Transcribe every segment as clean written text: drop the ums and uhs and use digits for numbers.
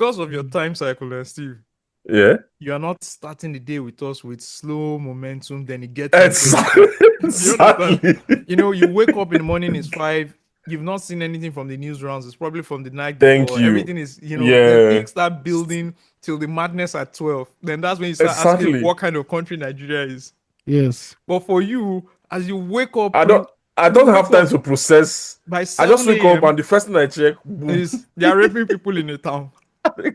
because of your time cycle, Steve. Yeah. You are not starting the day with us with slow momentum, then it gets into Exactly. Do you understand? Exactly. You wake up in the morning, it's 5. You've not seen anything from the news rounds. It's probably from the night Thank before. you. Everything is, the Yeah. things start building till the madness at 12. Then that's when you start asking Exactly. what kind of country Nigeria is. Yes. But for you, as you wake up, I don't I you don't have wake time up to process. by I just 7 wake up a.m. and the first thing I check, boom. is they are raping people in the town.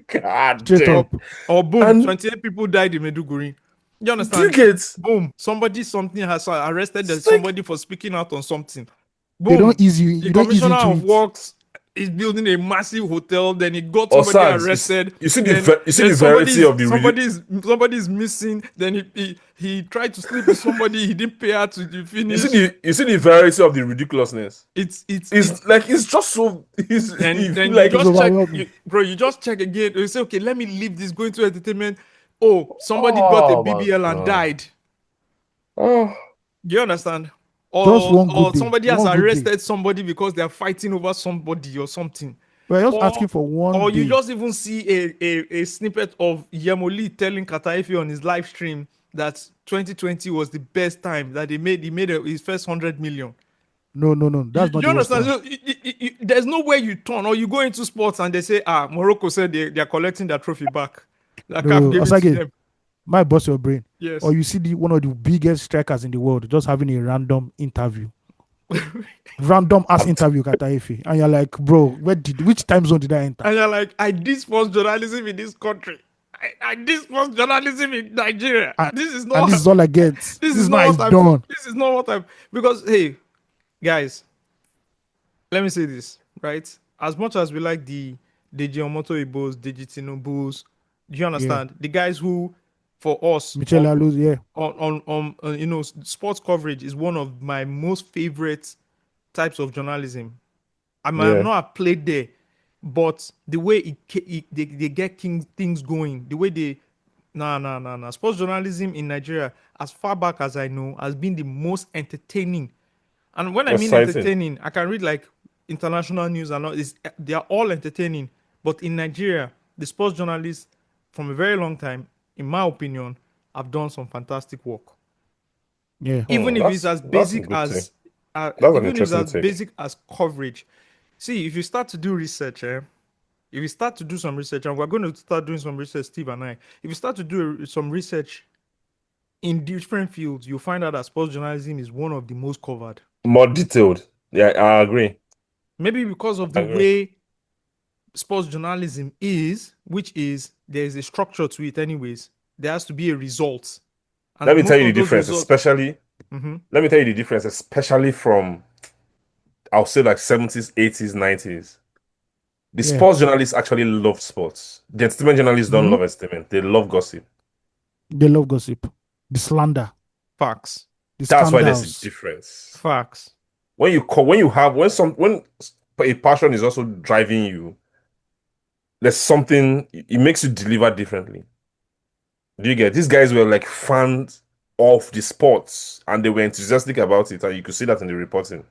God Straight damn. up. Or boom, And 28 people died in Meduguri. You understand? cricket, Boom, something has arrested it's like somebody for speaking out on something. They don't Boom, ease you. the You don't ease commissioner into of it. works is building a massive hotel. Then he got somebody Osags, arrested. you see Then you see the variety of the somebody's missing. Then he tried to sleep with somebody. He didn't pay her to the finish. you see the variety of the ridiculousness. It's It's like it's just so it's then you like It's just check, overwhelming. bro. You just check again. You say, okay, let me leave this. Going to entertainment. Oh, somebody got a oh my BBL and god. died. Oh, Do you understand? Just one good Or day. somebody has One good day. arrested somebody because they're fighting over somebody or something. We're just Or asking for one or you day. just even see a snippet of Yemoli telling Kataifi on his live stream that 2020 was the best time that he made his first 100 million. No, no, no. That's not You the worst understand? one. So there's no way you turn or you go into sports and they say, Morocco said they're collecting their trophy back. That CAF No, gave it to Osagie, them. my boss your brain. Or Yes. you see one of the biggest strikers in the world just having a random interview. Random ass I'm t- interview, Kataifi. And you're like, bro, which time zone did I enter? And you're like, I did sports journalism in this country. I did sports journalism in Nigeria. And, This is and this not is all I get. this This is is not not it's what I've done. this is not what I've because hey, guys, let me say this, right? As much as we like the Deji Omoto Ibos, Deji Tinubus, do you Yeah. understand? The guys who for us Michelle Alous, yeah. sports coverage is one of my most favorite types of journalism. I might yeah. not have played there, but the way they get things going, the way they nah. Sports journalism in Nigeria, as far back as I know, has been the most entertaining. And when I mean Exciting. entertaining, I can read like international news and all. They are all entertaining. But in Nigeria, the sports journalists from a very long time, in my opinion, have done some fantastic work. Yeah. Even if it's as That's a basic good thing. as That's an even if it's interesting as take. basic as coverage. See, if you start to do research, if you start to do some research, and we're going to start doing some research, Steve and I, if you start to do some research in different fields, you'll find out that sports journalism is one of the most covered. More detailed. Yeah, I agree. Maybe because of the I agree. way sports journalism is, which is there's a structure to it, anyways. There has to be a result, Let and me tell most you the of those difference, results. especially Mhm. let me tell you the difference, especially from I'll say like 70s, 80s, 90s. The Yeah. sports journalists actually love sports. The entertainment journalists don't Hmm. love entertainment. They love gossip. They love gossip. The slander. Facts, The That's why there's a scandals. difference. facts. When a passion is also driving you, there's something it makes you deliver differently. Do you get? These guys were like fans of the sports and they were enthusiastic about it, and you could see that in the reporting.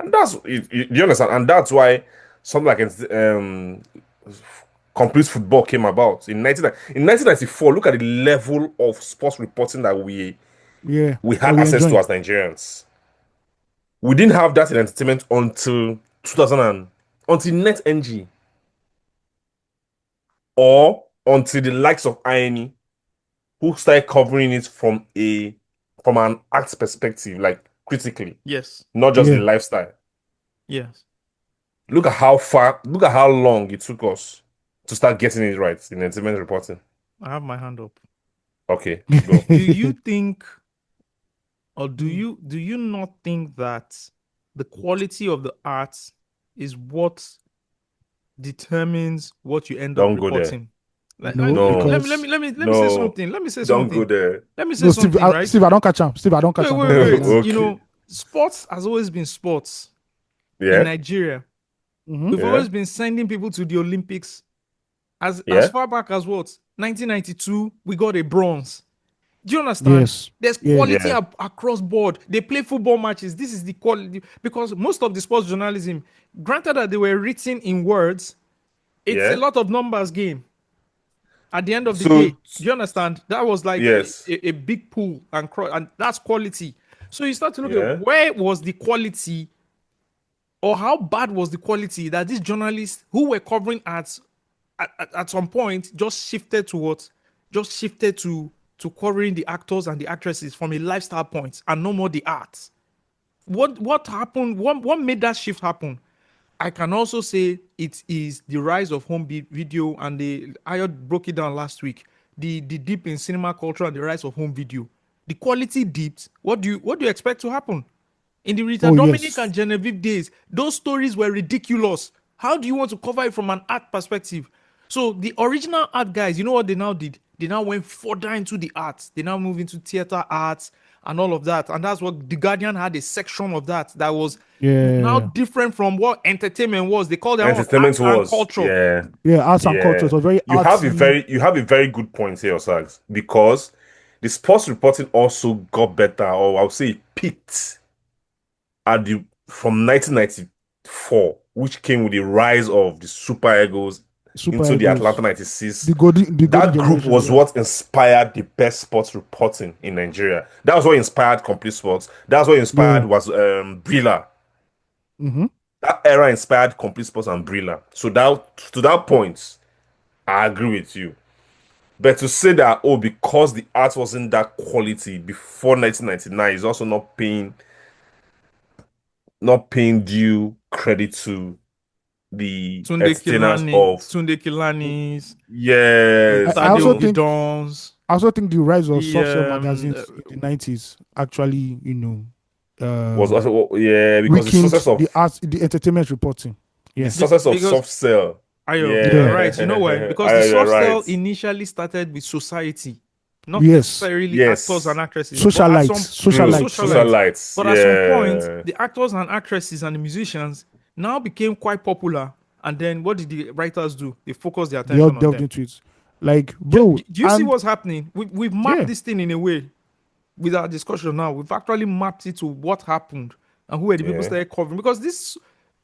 And do you understand? And that's why something like complete football came about in 1994. Look at the level of sports reporting that Yeah. we That had we access to enjoy. as Nigerians. We didn't have that in entertainment until 2000 until NetNG or until the likes of INE who started covering it from an art perspective, like critically, Yes, not just the Yeah. lifestyle. yes. Look at how long it took us to start getting it right in entertainment reporting. I have my hand up. Okay, go. Do you think, or do you not think that the quality of the art is what determines what you end up Don't go there. reporting? No, No, because Let me say no, something. Let me say don't go something. there. Let me say no, Steve. something, right? Steve, I don't catch him. Steve, I don't catch Wait, him. wait, Don't go wait. there. Okay. Sports has always been sports in Yeah, Nigeria. Mm-hmm. We've yeah, always been sending people to the Olympics as yeah, far back as what 1992. We got a bronze. Do you understand? Yes. There's Yeah. quality yeah, across board. They play football matches. This is the quality because most of the sports journalism, granted that they were written in words, it's a yeah. lot of numbers game. At the end of the So day, do you understand? That was like yes, a big pool, and that's quality. So you start to look yeah, at where was the quality, or how bad was the quality that these journalists who were covering at some point just shifted to what? Just shifted to covering the actors and the actresses from a lifestyle point and no more the arts. What happened? What made that shift happen? I can also say it is the rise of home video, and the Ayod broke it down last week. The dip in cinema culture and the rise of home video. The quality dipped. What do you expect to happen? In the Rita Oh Dominic yes. and Genevieve days, those stories were ridiculous. How do you want to cover it from an art perspective? So the original art guys, you know what they now did? They now went further into the arts. They now moved into theater arts and all of that. And that's what The Guardian had, a section of that was now Yeah. different from what entertainment was. They call their own entertainment arts and was, culture. yeah, Yeah. Arts and culture. yeah. It was very You have a artsy. very good point here, Osags, because the sports reporting also got better, or I'll say it peaked at the from 1994, which came with the rise of the Super Eagles Super into the egos. Atlanta 96. The golden That group generation. was Yeah. what inspired the best sports reporting in Nigeria. That was what inspired Complete Sports. That's what inspired Yeah. was Brilla. Mm-hmm. That era inspired Complete Sports and Brilla. So that to that point, I agree with you. But to say that, oh, because the art wasn't that quality before 1999 is also not paying due credit to the entertainers of, Tunde Kilani's, yes, I you Tade also know, think Ogidons, I also think the rise of the soft cell magazines in the 90s actually, was um, also, yeah, because weakened the arts, the entertainment reporting. the Yeah. success of because soft cell, Ayo, you're Yeah. right. You know why? yeah, Because the you're soft right, cell initially started with society, not Yes. necessarily actors and yes, actresses, but at Socialites. some true, Yeah. socialites. socialites, But at some point, yeah, the actors and actresses and the musicians now became quite popular. And then what did the writers do? They focused their They all attention on delved them. into it. Like, Do, bro, do you see and what's happening? We've mapped yeah, this thing in a way with our discussion now. We've actually mapped it to what happened and who were the people yeah, started covering, because this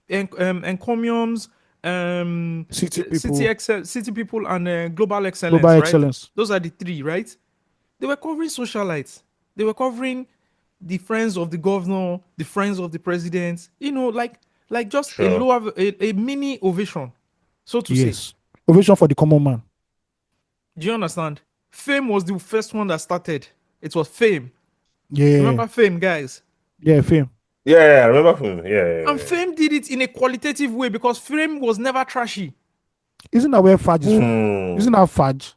encomiums, city people, city people, and global global excellence, right? excellence. Those are the three, right? They were covering socialites. They were covering the friends of the governor, the friends of the president. Like just a sure, lower, a mini ovation, so to say. Yes. Ovation for the common man. Do you understand? Fame was the first one that started. It was Fame. Yeah. Remember Fame, guys? Yeah, fame. yeah, I remember from, yeah, yeah, And Fame did it in a qualitative way because Fame was never trashy. Isn't that where Fudge is yeah. from? Isn't that Fudge?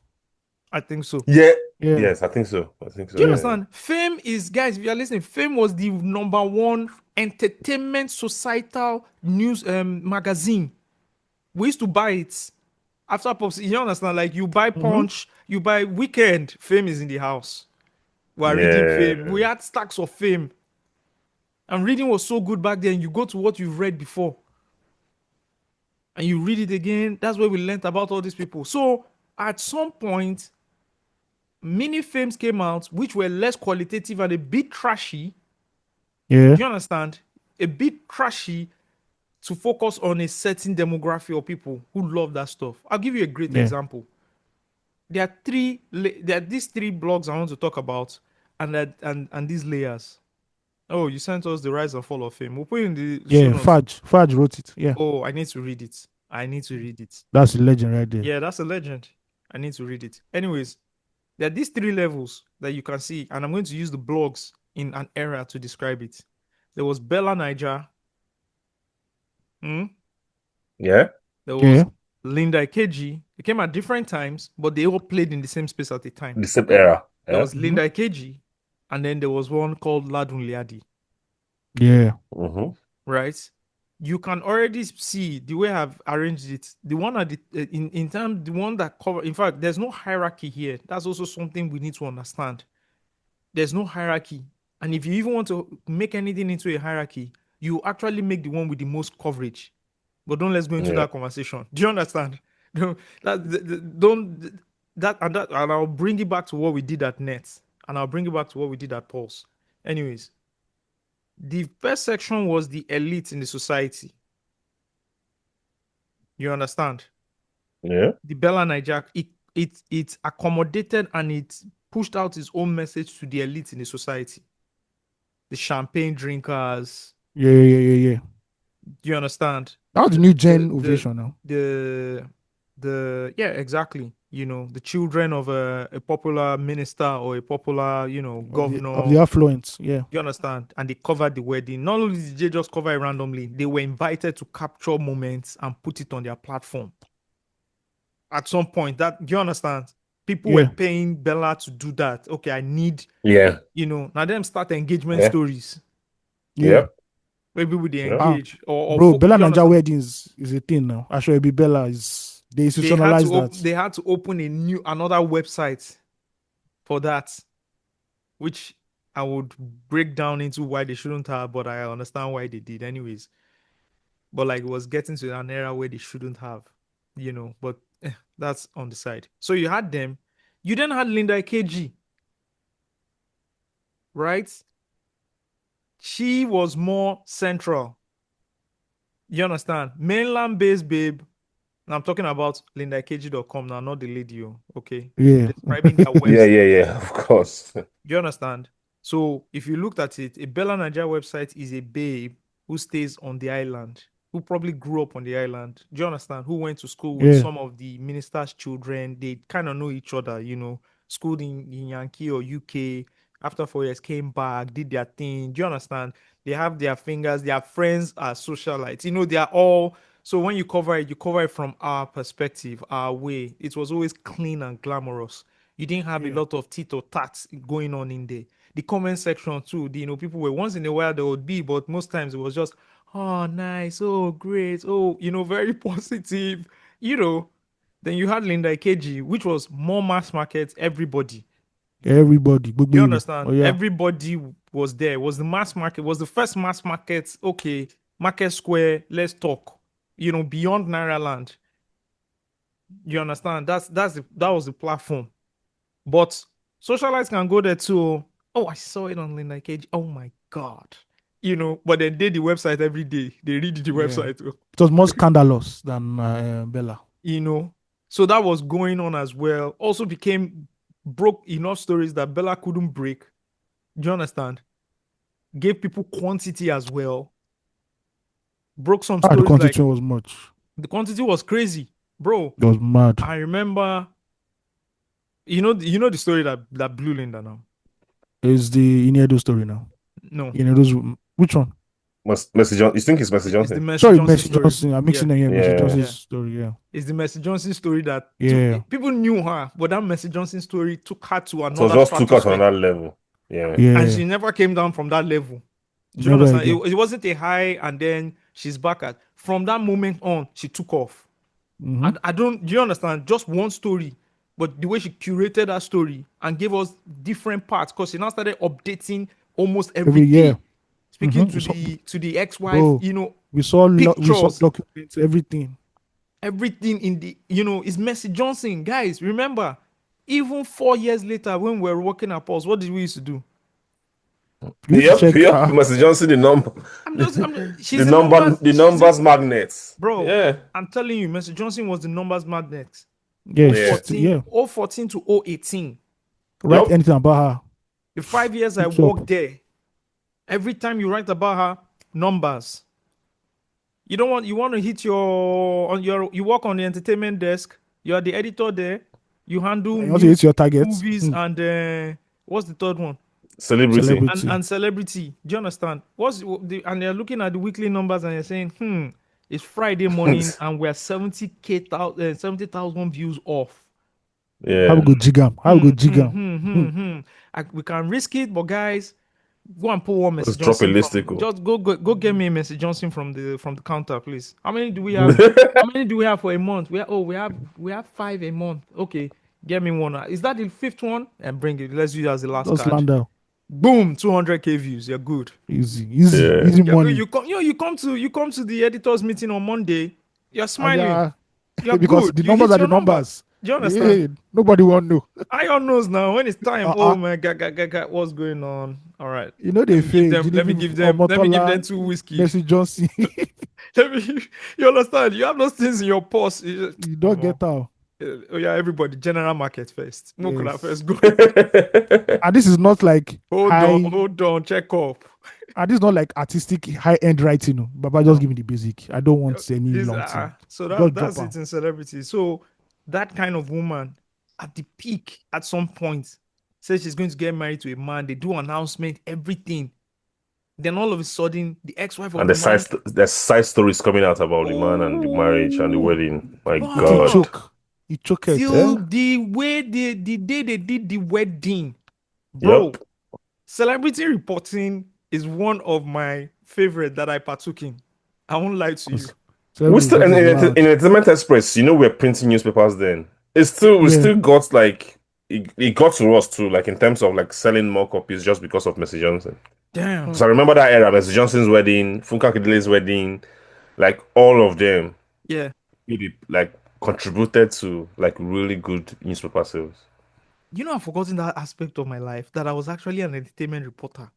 I think so. Yeah, Yeah. yes, I think so, Do you yeah, understand? Fame is, guys, if you're listening, Fame was the number one entertainment societal news magazine. We used to buy it after Pops. You understand? Like you buy Mm-hmm. Punch, you buy Weekend, Fame is in the house. We are reading Fame. yeah, We had stacks of Fame. And reading was so good back then. You go to what you've read before and you read it again. That's where we learned about all these people. So at some point, mini films came out which were less qualitative and a bit trashy. Yeah. Do you understand? A bit trashy, to focus on a certain demographic of people who love that stuff. I'll give you a great Yeah. example. There are these three blogs I want to talk about, and these layers. Oh, you sent us the rise and fall of fame. We'll put it in the show Yeah. notes. Fudge. Fudge wrote it. Yeah. Oh, I need to read it. I need to read it. That's a legend right there. Yeah, that's a legend. I need to read it. Anyways, there are these three levels that you can see, and I'm going to use the blogs in an era to describe it. There was Bella Niger. yeah, There Yeah. was Linda Ikeji. They came at different times, but they all played in the same space at the time. the same era, There yeah, was Linda Ikeji, and then there was one called Ladun Liadi, Yeah. mm-hmm. right? You can already see the way I've arranged it. The one at the in terms, the one that cover. In fact, there's no hierarchy here. That's also something we need to understand. There's no hierarchy, and if you even want to make anything into a hierarchy, you actually make the one with the most coverage. But don't let's go into Yeah, that conversation. Do you understand? Don't and I'll bring it back to what we did at Net, and I'll bring it back to what we did at Pulse. Anyways, the first section was the elite in the society. You understand? yeah, The Bella Niger, it accommodated and it pushed out its own message to the elite in the society. The champagne drinkers. Yeah. Do you understand? That was the new gen ovation now. The yeah, exactly. You know, the children of a popular minister or a popular, you know, governor. Of the affluence, yeah. You understand? And they covered the wedding. Not only did they just cover it randomly, they were invited to capture moments and put it on their platform. At some point, that you understand? People were paying Bella to do that. Okay, I need, you know, now them start engagement stories. Yeah. Maybe with the engage or bro, Bella Naija weddings is a thing now. Actually, be Bella is they institutionalize that. They had to open another website for that, which I would break down into why they shouldn't have, but I understand why they did anyways. But like it was getting to an era where they shouldn't have, you know, but that's on the side. So you had them. You then had Linda KG, right? She was more central. You understand? Mainland-based babe. Now I'm talking about lindakg.com now, not the lady, okay? Yeah. Describing their website. Yeah, of course. Do you understand? So if you looked at it, a Bella Naija website is a babe who stays on the island, who probably grew up on the island. Do you understand? Who went to school with some of the ministers' children. They kind of know each other, you know, schooled in Yankee or UK. After 4 years, came back, did their thing. Do you understand? They have their fingers, their friends are socialites. You know, they are all. So when you cover it from our perspective, our way. It was always clean and glamorous. You didn't have a lot of tit or tats going on in there. The comment section too, you know, people were once in a while there would be, but most times it was just, oh, nice, oh, great, oh, you know, very positive, you know. Then you had Linda Ikeji, which was more mass market, everybody. You understand? Oh, yeah. Everybody was there. It was the mass market, was the first mass market, okay, Market Square, let's talk. You know, beyond Naira Land. You understand? That was the platform. But socialites can go there too. Oh, I saw it on Linda Cage. Oh my god. You know, but they did the website every day. They read the website. It was more scandalous than Bella. You know, so that was going on as well. Also broke enough stories that Bella couldn't break. Do you understand? Gave people quantity as well. Broke some stories. The quantity was much. The quantity was crazy, bro. It was mad. I remember. You know the story that blew Linda now. Is the Inedo story now? No. Inedo's which one? Mercy Johnson. You think it's Mercy Johnson? It's the Sorry, Mercy Johnson. I'm mixing them here. Mercy Johnson's story, yeah. It's the Mercy Johnson story that people knew her, but that Mercy Johnson story took her to another. So just took her to another level. Yeah. And she never came down from that level. Do you understand? It wasn't a high, and then she's back at. From that moment on, she took off. Do you understand? Just one story, but the way she curated that story and gave us different parts, because she now started updating almost every day. Speaking to the ex-wife, you know, we saw documents, everything in the, you know, is Mercy Johnson. Guys, remember, even 4 years later when we were working at Pulse, what did we used to do? Yep. Mercy Johnson, the number. She's the numbers magnet. Bro, yeah. I'm telling you, Mercy Johnson was the numbers magnet. Yeah. 014 to 018. Write anything about her. The 5 years I worked there, every time you write about her, numbers. You want to hit you work on the entertainment desk. You are the editor there. You handle your targets. Movies and what's the third one? Celebrity. And celebrity. Do you understand? And they're looking at the weekly numbers and they're saying, it's Friday morning and we're 70,000 views off. Yeah. How we go jigam? We can risk it, but guys, go and pull one Mercy Johnson. Just go get me a Mercy Johnson from the counter, please. How many do we have? How many do we have for a month? We have 5 a month. Okay, get me one. Is that the 5th one? And bring it. Let's use it as the last card. Boom, 200k views. You're good. Easy money. You come to the editors meeting on Monday. You're smiling. You're because good. The numbers are the numbers. Do you understand? Yeah, nobody won't know. Iron knows now when it's time. Oh my god, what's going on? All right. You know they fail. Let me give them 2 whiskey. Mercy Johnson. You understand? You have those things in your purse. You don't get out. Oh yeah, everybody, general market first. Mokula Yes. first go. And this is not like high. Hold on, check up. And this is not like artistic high end writing. No. Baba, just No. give me the basic. I don't want any This long thing. so Just drop that's out. it in celebrity. So that kind of woman at the peak at some point says she's going to get married to a man. They do announcement, everything. Then all of a sudden, the ex-wife of And the man, the side stories coming out about the man and the marriage and the oh wedding. My It will God. God, choke. It choke it. Yeah. till the day they did the wedding, Yep. bro. Celebrity reporting is one of my favorite that I partook in. I won't lie to you. Because We celebrity still report is in loud. Entertainment Express, we're printing newspapers then. It's still we Yeah. still got like it got to us too, like in terms of like selling more copies just because of Mercy Johnson. Damn. Hmm. Because I remember that era, Mercy Johnson's wedding, Funka Akindele's wedding, like all of them Yeah. maybe like contributed to like really good newspaper sales. You know, I've forgotten that aspect of my life that I was actually an entertainment reporter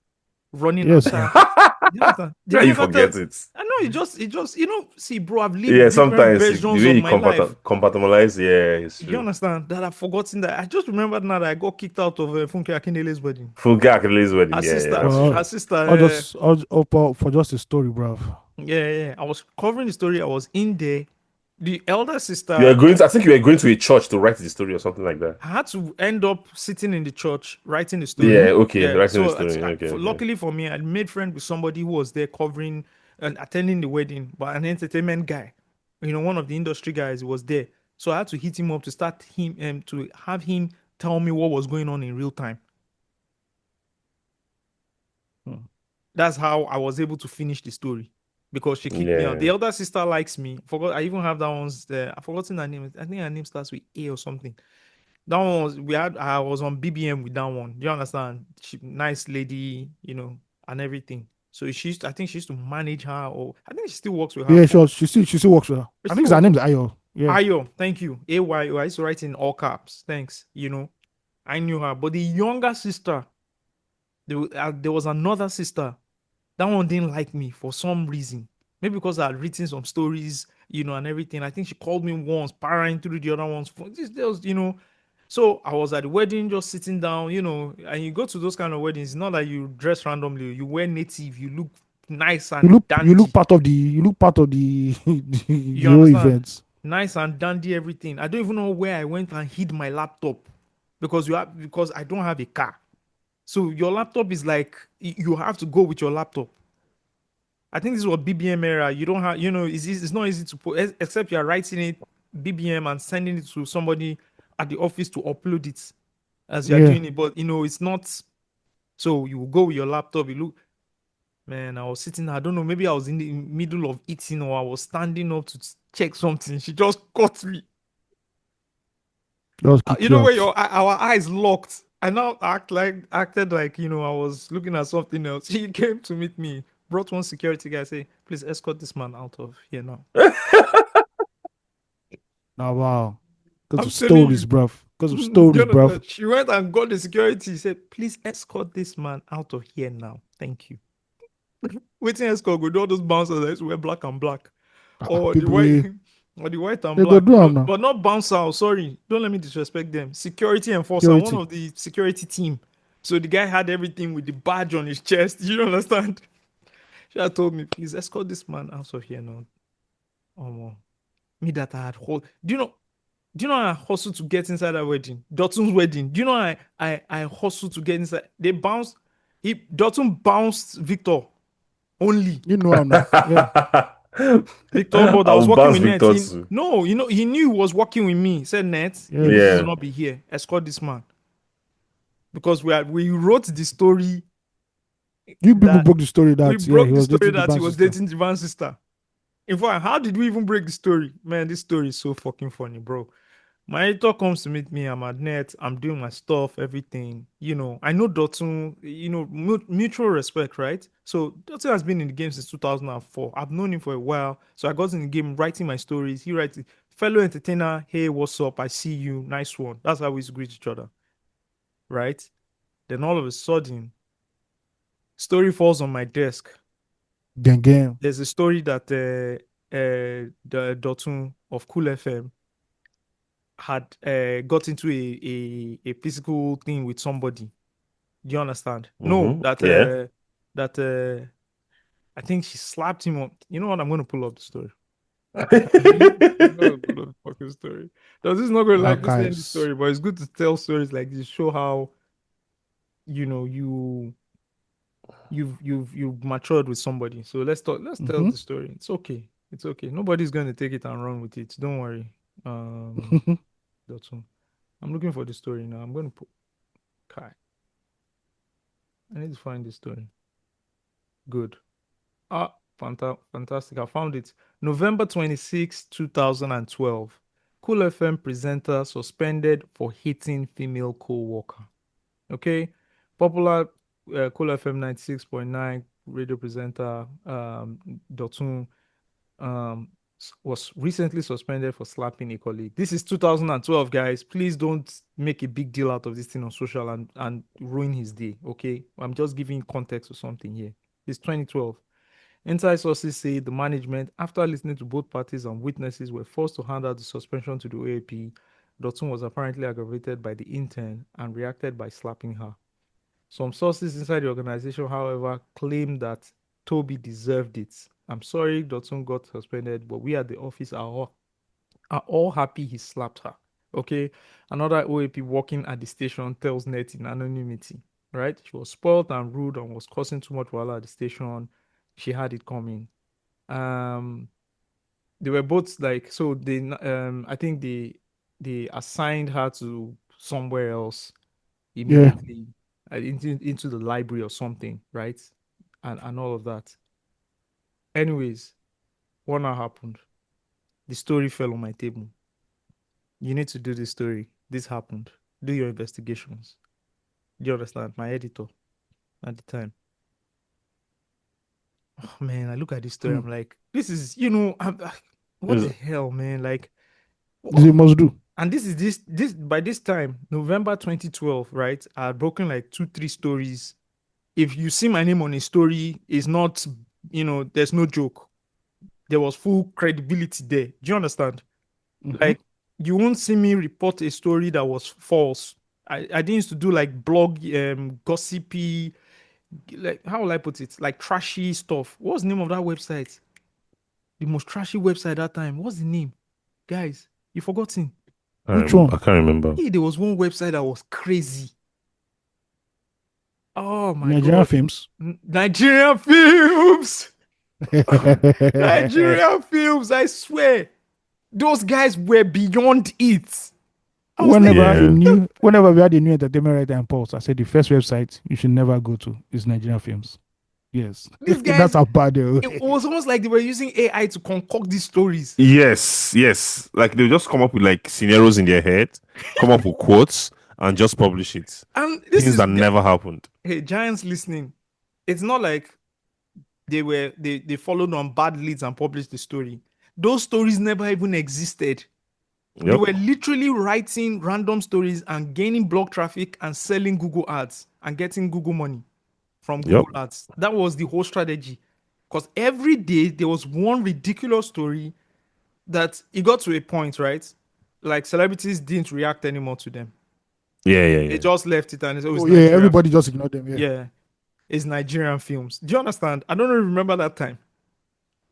running Yes. Now. after. You understand? Did Yeah, I you ever tell? forget it. I know it just, see, bro, I've lived Yeah, different sometimes the versions way of you my life. compartmentalize, yeah, it's You true. understand that I've forgotten that? I just remembered now that I got kicked out of Funke Akindele's wedding. Funka Akindele's wedding, Her yeah, sister, that's Well, her true. sister, for just a story, bro. yeah. I was covering the story. I was in there. The elder You are sister, going to, I think you were going to a church to write the story or something like that. I had to end up sitting in the church writing the Yeah, story. okay, Yeah. writing the So story. Okay, okay. luckily for me, I made friends with somebody who was there covering and attending the wedding, but an entertainment guy. One of the industry guys was there. So I had to hit him up to start him to have him tell me what was going on in real time. Hmm. That's how I was able to finish the story because she kicked me out. The Yeah. elder sister likes me. Forgot I even have that one's there. I've forgotten her name. I think her name starts with A or something. That one was I was on BBM with that one. Do you understand? She nice lady, and everything. So I think she used to manage her, or I think she still works with her. Yeah, sure. She still works with her. She I think still her works name with is Ayo. Yeah. Ayo. Thank you. AYO. I used to write in all caps. Thanks. I knew her. But the younger sister, there was another sister. That one didn't like me for some reason. Maybe because I had written some stories, and everything. I think she called me once, parrying through the other ones. There was. So I was at the wedding, just sitting down, and you go to those kind of weddings. It's not that you dress randomly. You wear native. You look nice and You look dandy. part of the You the whole understand? event. Nice and dandy, everything. I don't even know where I went and hid my laptop because I don't have a car. So your laptop is like you have to go with your laptop. I think this was BBM era. You don't have, it's not easy to put, except you are writing it BBM and sending it to somebody at the office to upload it as you are Yeah. doing it. But it's not. So you will go with your laptop. You look, man. I was sitting. I don't know. Maybe I was in the middle of eating or I was standing up to check something. She just caught me. Just You kick you know where out. our eyes locked. I now acted like I was looking at something else. She came to meet me, brought one security guy, say, please escort this man out of here now. Now wow. Because of I'm telling stories, you. bruv. Because of Do you stories, bruv. understand? She went and got the security. He said, please escort this man out of here now. Thank you. Waiting escort go do all those bouncers that used to wear black and black. Or the People white we or the white and they go black. do them now. But not bouncer. Sorry. Don't let me disrespect them. Security enforcer, one Security. of the security team. So the guy had everything with the badge on his chest. You understand? She had told me, please escort this man out of here now. Oh, me that I had hold. Do you know I hustled to get inside that wedding? Dotsun's wedding. Do you know I hustled to get inside? They bounced. Dotun bounced Victor only. You know how now. Yeah. Victor, but I was I'll working bounce with Net. Victor too. No, he knew he was working with me. He said, Net, this Yes. will Yeah. not be here. Escort this man. Because we wrote the story You people that broke the story we that yeah, he broke the was story dating the that he band was sister. dating Divan's sister. In fact, how did we even break the story? Man, this story is so fucking funny, bro. My editor comes to meet me. I'm at net. I'm doing my stuff, everything. I know Dotun, mutual respect, right? So Dotun has been in the game since 2004. I've known him for a while. So I got in the game writing my stories. He writes, fellow entertainer, hey, what's up? I see you. Nice one. That's how we used to greet each other, right? Then all of a sudden, story falls on my desk. Gang gang. There's a story that the Dotun of Cool FM had got into a physical thing with somebody. Do you understand? No, that Yeah. that I think she slapped him on. You know what? I'm gonna pull up the story. I'm gonna pull up the fucking story. Now, this is not gonna like me saying the Archives. story, but it's good to tell stories like this, show how you've matured with somebody. So let's talk. Let's tell Mm-hmm. the story. It's okay. It's okay. Nobody's gonna take it and run with it. Don't worry. Um, that's all. I'm looking for the story now. I'm gonna put. Kai. I need to find the story. Good. Ah, fantastic. I found it. November 26, 2012. Cool FM presenter suspended for hitting female co-worker. Okay. Popular Cool FM 96.9 radio presenter Dotun was recently suspended for slapping a colleague. This is 2012, guys. Please don't make a big deal out of this thing on social and ruin his day. Okay. I'm just giving context to something here. It's 2012. Inside sources say the management, after listening to both parties and witnesses, were forced to hand out the suspension to the OAP. Dotun was apparently aggravated by the intern and reacted by slapping her. Some sources inside the organization, however, claim that Toby deserved it. I'm sorry Dotun got suspended, but we at the office are all happy he slapped her. Okay. Another OAP working at the station tells Net in anonymity, right? She was spoiled and rude and was causing too much while at the station. She had it coming. Um, they were both like, so I think they assigned her to somewhere else Yeah. immediately, into the library or something, right? And all of that. Anyways, what now happened? The story fell on my table. You need to do this story. This happened. Do your investigations. Do you understand? My editor at the time. Oh man, I look at this story. Hmm. I'm like, this is, what the Is- hell, man? Like, They must do. and this by this time, November 2012, right? I had broken like two, three stories. If you see my name on a story, it's not, there's no joke. There was full credibility there. Do you understand? Mm-hmm. Like, you won't see me report a story that was false. I didn't used to do like blog gossipy, like, how will I put it? Like trashy stuff. What was the name of that website? The most trashy website that time. What's the name? Guys, you forgotten. Which I one? can't remember. Hey, there was one website that was crazy. Oh my Nigerian god. films. Nigerian films. Nigerian films, I swear. Those guys were beyond it. I was like, Yeah. Whenever we had a new entertainment writer and pulse, I said the first website you should never go to is Nigerian films. Yes. these That's guys, how bad they were. it was almost like they were using AI to concoct these stories. Yes, yes. Like they'll just come up with like scenarios in their head, come up with quotes, and just publish it. And this Things is, that never happened. hey, giants listening. It's not like they followed on bad leads and published the story. Those stories never even existed. They Yep. were literally writing random stories and gaining blog traffic and selling Google ads and getting Google money from Yep. Google ads. That was the whole strategy. Because every day there was one ridiculous story that it got to a point, right? Like celebrities didn't react anymore to them. Yeah, yeah, They yeah. just left it and they said, oh, it's Oh yeah, Nigerian. everybody just ignored them. Yeah. Yeah, it's Nigerian films. Do you understand? I don't really remember that time.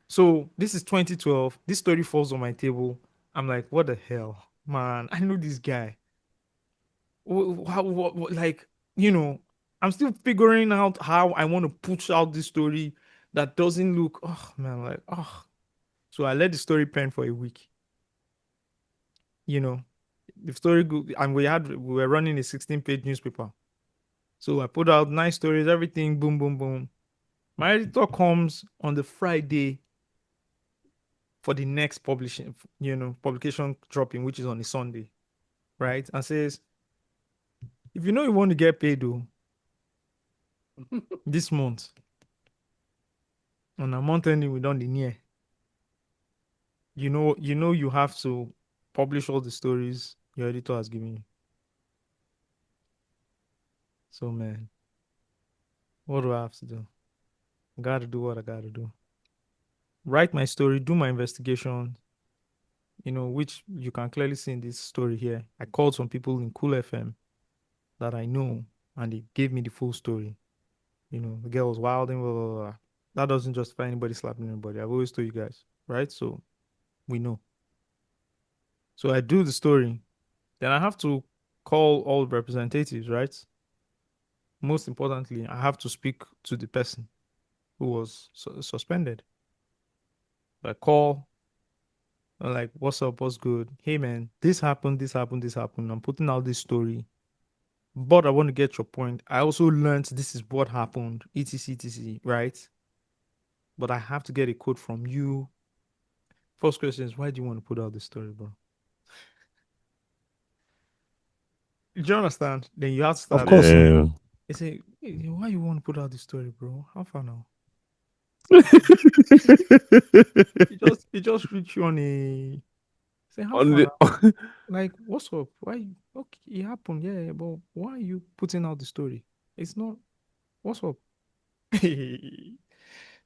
So this is 2012. This story falls on my table. I'm like, what the hell, man? I know this guy. Like, you know, I'm still figuring out how I want to push out this story that doesn't look. Oh man, like, oh. So I let the story pen for a week. You know, the story go, and we were running a 16-page newspaper. So I put out nice stories, everything, boom, boom, boom. My editor comes on the Friday for the next publication dropping, which is on a Sunday, right? And says, if you know you want to get paid though, this month, on a month ending we done the near, you have to publish all the stories your editor has given you. So man, what do I have to do? I gotta do what I gotta do. Write my story, do my investigation, which you can clearly see in this story here. I called some people in Cool FM that I know, and they gave me the full story. The girl was wild and blah, blah, blah. That doesn't justify anybody slapping anybody. I've always told you guys, right? So we know. So I do the story. Then I have to call all representatives, right? Most importantly, I have to speak to the person who was suspended. I call, I'm like, what's up? What's good? Hey, man, this happened, this happened, this happened. I'm putting out this story, but I want to get your point. I also learned this is what happened, etc, etc, right? But I have to get a quote from you. First question is, why do you want to put out this story, bro? Do you understand? Then you have to Of start. course, no. Yeah. They say, hey, why you want to put out this story, bro? How far now? It just reach you on a say, how On far the, now? Like, what's up? Why? Okay, it happened, yeah, but why are you putting out the story? It's not. What's up?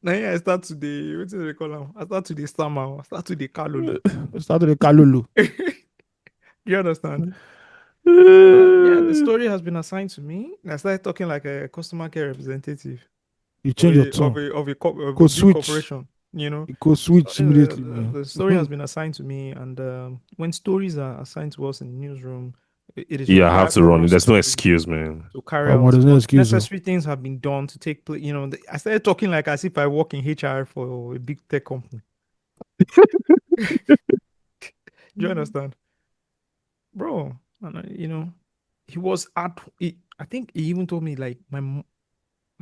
Now, yeah, I start today. What do they call them? I start today stammer. I start today kalulu. Start with the Kalulu. You understand? Yeah, the story has been assigned to me. I started talking like a customer care representative You of change your a of tone. a of a, of a Code big switch. corporation. You know, You code switch immediately, man. the story has been assigned to me, and when stories are assigned to us in the newsroom, it is yeah, I have required to for run it. us There's no to excuse, man. carry Oh, out there's no because excuse. Oh. necessary things have been done to take place. I started talking like as if I work in HR for a big tech company. Do you understand, bro? And he was at. I think he even told me like my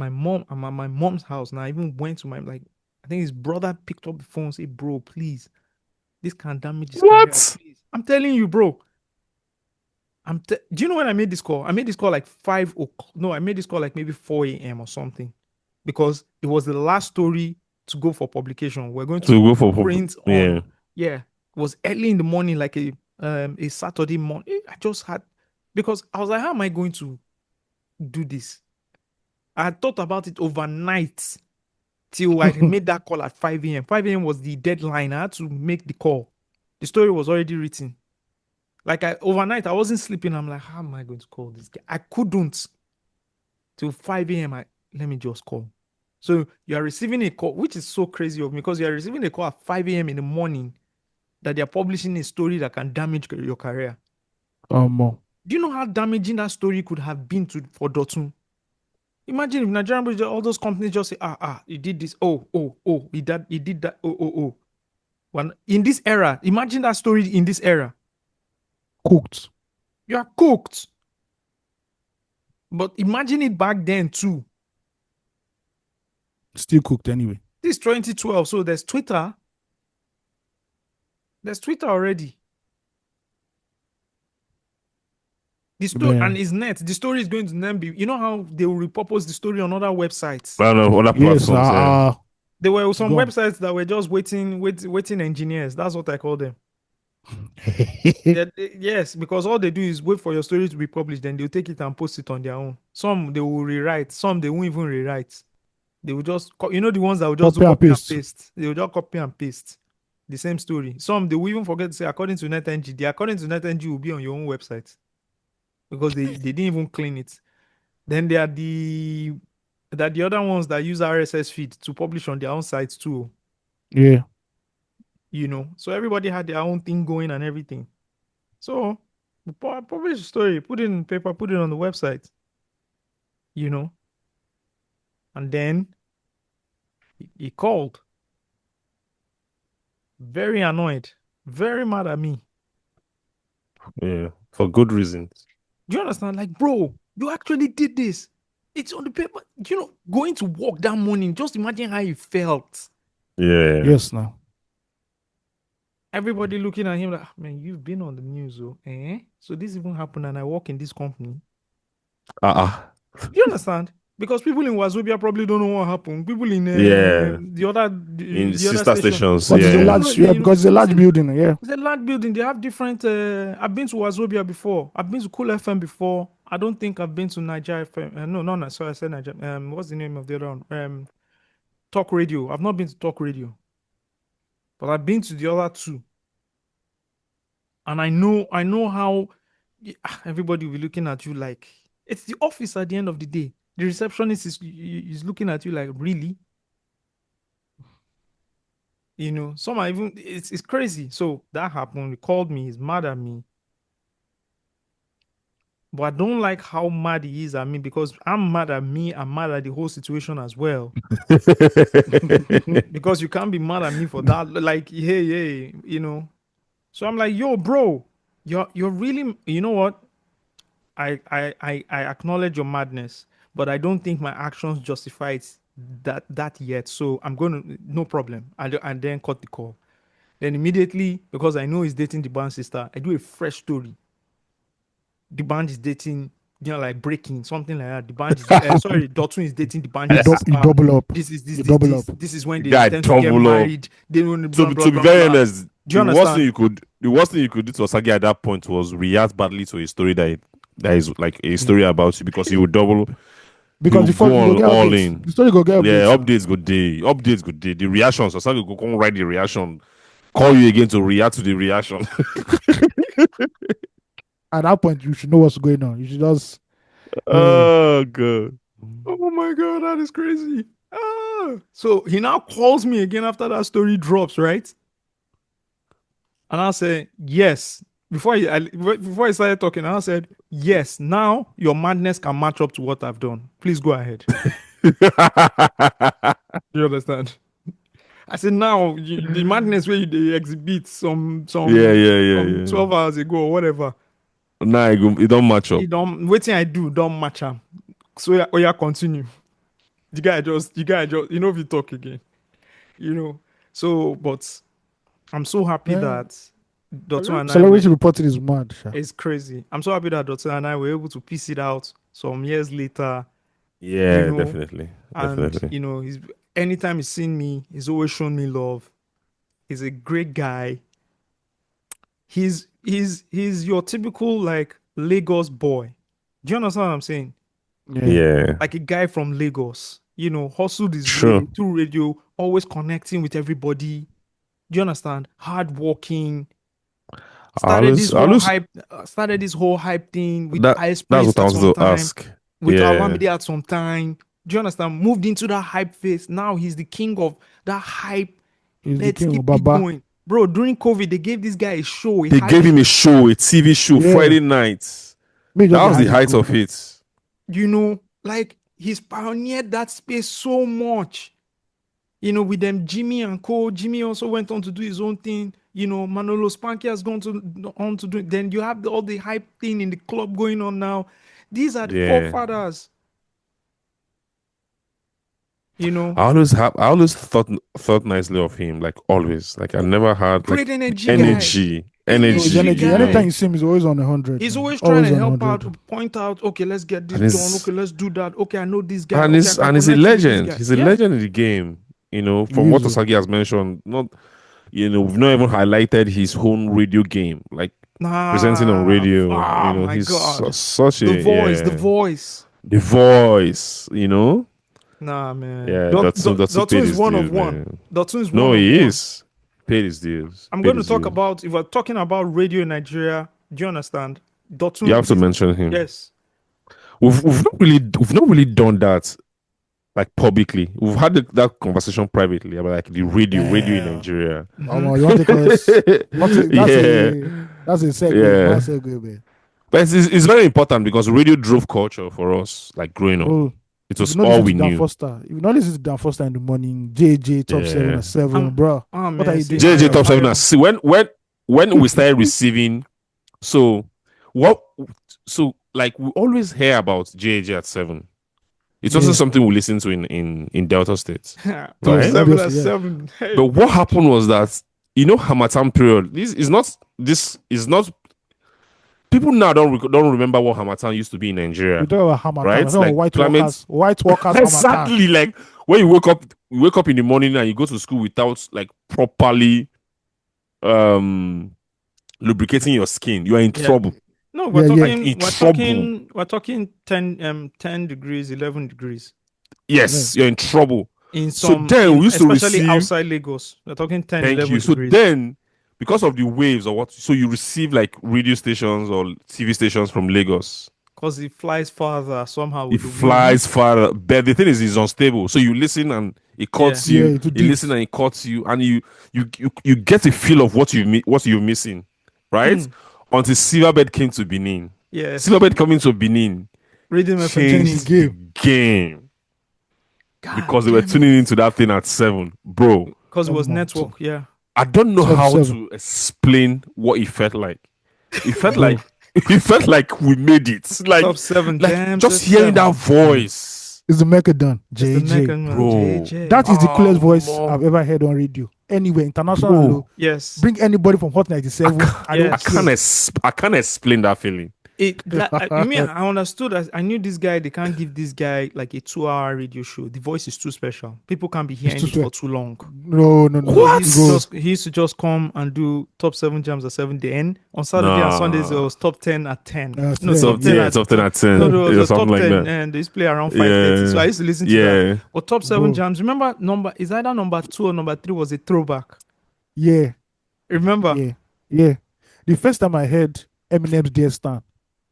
mom. I'm at my mom's house now. I even went to my like. I think his brother picked up the phone and said, "Bro, please, this can damage his career. What? Please." I'm telling you, bro. Do you know when I made this call? I made this call like 5 o'clock. No, I made this call like maybe 4 a.m. or something because it was the last story to go for publication. We're going to To go for print on, yeah. yeah, it was early in the morning, like a Saturday morning. I just had because I was like, how am I going to do this? I had thought about it overnight till I made that call at 5 a.m. 5 a.m. was the deadline. I had to make the call. The story was already written. Like overnight, I wasn't sleeping. I'm like, how am I going to call this guy? I couldn't till 5 a.m. Let me just call. So you are receiving a call, which is so crazy of me because you are receiving a call at 5 a.m. in the morning that they are publishing a story that can damage your career. More. Do you know how damaging that story could have been for Dotun? Imagine if Nigerian all those companies just say, he did this. Oh, he did that. Oh. When in this era, imagine that story in this era. Cooked. You are cooked. But imagine it back then too. Still cooked anyway. This is 2012, so there's Twitter. There's Twitter already. The story and Man. it's net. The story is going to then be. You know how they will repurpose the story on other websites. I don't know, other Yes, platforms, yeah. There were some gone. websites that were just waiting engineers. That's what I call them. Yes, because all they do is wait for your story to be published, then they'll take it and post it on their own. Some they will rewrite, some they won't even rewrite. They will just, the ones that will just do Copy and copy and paste. paste. They will just copy and paste the same story. Some they will even forget to say according to NetNG. The according to NetNG will be on your own website because they didn't even clean it. Then there are the other ones that use RSS feed to publish on their own sites too. Yeah. So everybody had their own thing going and everything. So publish a story, put it in paper, put it on the website, and then he called, very annoyed, very mad at me. Yeah. For good reasons. Do you understand? Like, bro, you actually did this. It's on the paper. Going to work that morning, just imagine how he felt. Yeah. Yes, now. Everybody looking at him like, man, you've been on the news, so this even happened and I work in this company. Do you understand? Because people in Wazobia probably don't know what happened. People in Yeah. the other In the the other sister station, stations, But it's a they yeah. don't know. large, yeah, because it's a large building. Yeah. It's a large building. They have different. I've been to Wazobia before. I've been to Cool FM before. I don't think I've been to Niger FM. No. Sorry, I said Niger. What's the name of the other one? Talk Radio. I've not been to Talk Radio, but I've been to the other two. And I know how everybody will be looking at you like it's the office at the end of the day. The receptionist is looking at you like, really? Some are even, it's crazy. So that happened. He called me, he's mad at me. But I don't like how mad he is at me because I'm mad at me. I'm mad at the whole situation as well. Because you can't be mad at me for that. Like, hey, So I'm like, yo, bro, you're really, you know what? I acknowledge your madness, but I don't think my actions justify it that yet. So I'm gonna, no problem. And then cut the call. Then immediately, because I know he's dating the band sister, I do a fresh story. The band is dating, like breaking something like that. The band is sorry, Dotun is dating the band You, sister. you double up. This is this You this double this up. this is when they Guy intend to get double up. married. They don't To blah be, blah to be blah very blah. honest, Do you understand? the worst thing you could do to Osagie at that point was react badly to a story that is like a story about you, because he would double, he Because will the go fuck you go on get all updates. in. The story go get Yeah, updates. updates good day. The reactions, Osagie go come write the reaction, call you again to react to the reaction. At that point, you should know what's going on. You should just Oh god. Oh my god, that is crazy. So he now calls me again after that story drops, right? And I'll say, yes. Before I started talking, I said, yes, now your madness can match up to what I've done. Please go ahead. Do you understand? I said, now the madness where they exhibit some 12 hours ago or whatever, Nah, it don't match up. it don't waiting I do, don't match him. So yeah, continue. The guy just, if you talk again, So, but I'm so happy yeah. that Dotun and I were. Celebrity reporting is mad. Sha. It's crazy. I'm so happy that Dotun and I were able to piece it out some years later, Yeah, definitely. and Definitely. he's anytime he's seen me, he's always shown me love. He's a great guy. He's your typical like Lagos boy. Do you understand what I'm saying? Yeah. Yeah. Like a guy from Lagos. Hustled his Sure. way through radio, always connecting with everybody. Do you understand? Hardworking. I always Started this whole hype thing with that Ice that's Prince what I at wanted some to time, ask. with Yeah. Alamide at some time. Do you understand? Moved into that hype phase. Now he's the king of that hype. He's the Let's king of keep it Baba. going. Bro, during COVID, they gave this guy a show, a They hype gave him a show. show, a TV show, Yeah. Friday nights. Me just That was had the it height go. of it. Like he's pioneered that space so much. With them Jimmy and Co. Jimmy also went on to do his own thing. Manolo Spanky has gone on to do. Then you have all the hype thing in the club going on now. These are the Yeah. forefathers. I always thought nicely of him, like always. Like I never had Great like energy guy. energy. No, his Energy energy. guy. Anytime you see him, he's always on 100. He's man. always trying to on help 100. out, point out, okay, let's get this And done. he's Okay, let's do that. Okay, I know this guy. and Okay, I can he's a connect you with this legend. guy. He's a Yeah. legend in the game. He From what is. Osagie has mentioned, not we've not even highlighted his own radio game, like presenting on radio. Oh my He's God. such The a voice, the yeah, voice. the voice. Nah, man. Yeah, that's Dotun paid is his one dues, of one. man. Dotun is No, one of he one. is paid his dues. I'm Paid going to his talk dues. about, if we're talking about radio in Nigeria, do you understand? Dotun You have to is, mention him. yes. We've not really done that like publicly. We've had that conversation privately about like the radio in Damn. Nigeria. You want to take us? That's a segue. Yeah. One segue, man. But it's very important because radio drove culture for us, like growing up. Bro, It if was you not all listen we to Dan knew. Foster, if you not listen to Dan Foster in the morning, JJ top 7 Yeah. or 7, Um, bro. Oh, What man, are you see, doing? JJ top 7 Ayo. and see when we started receiving, so like we always hear about JJ at 7. It's also Yeah. something we listen to in Delta States. Top Right? 7 at Obviously, yeah. 7. Hey. But what happened was that Harmattan period. This is not. People now don't remember what Harmattan used to be in Nigeria. We talk about Hamatan. Right? We talk Like about white climate- workers, Exactly. Like when you wake up in the morning and you go to school without like properly lubricating your skin, you are in trouble. No, Yeah, we're talking 10 degrees, 11 degrees. Yes, you're in trouble. In So some, then we used to especially receive- outside Lagos. We're talking 10, Thank 11 you. So degrees. then because of the waves or what. So you receive like radio stations or TV stations from Lagos. Because it flies farther somehow It with the wind. flies far, but the thing is, it's unstable. So you listen and it Yeah. cuts Yeah, you. it You dips. listen and it cuts you, and you get a feel of what you're missing, right? Mm. Until Silverbird came to Benin. Yes. Silverbird coming to Benin Rhythm FM Change the changed changed. game. the game God because they were damn tuning it. into that thing at 7, bro. Because it was Come on. network. Yeah. I don't know Seven, how seven. to explain what it felt like. It felt Bro. like it felt like we made it. Top 7 Like jams. just at hearing 7. that voice, It's the Mechadon, It's the JJ. Meccan bro. JJ. That is the coolest voice Mom. I've ever heard on radio. Anywhere, international. Bro. Low. Yes. Bring anybody from Hot 97. I don't Yes. care. I can't explain that feeling. I understood. I knew this guy. They can't give this guy like a 2-hour radio show. The voice is too special. People can't be hearing too it for too long. No. What? He used to just come and do top 7 jams at 7. Then on Saturday and Sundays it was top 10 at 10. At No, 10, top 10 yeah, at top 10 at 10. No, it Yeah, was top something 10 like that. and they used to play around 5:30. So I used to listen to that. But top 7 Bro. jams. Remember is either number 2 or number 3 was a throwback. Yeah. Remember? Yeah. The first time I heard Eminem's Dear Stan,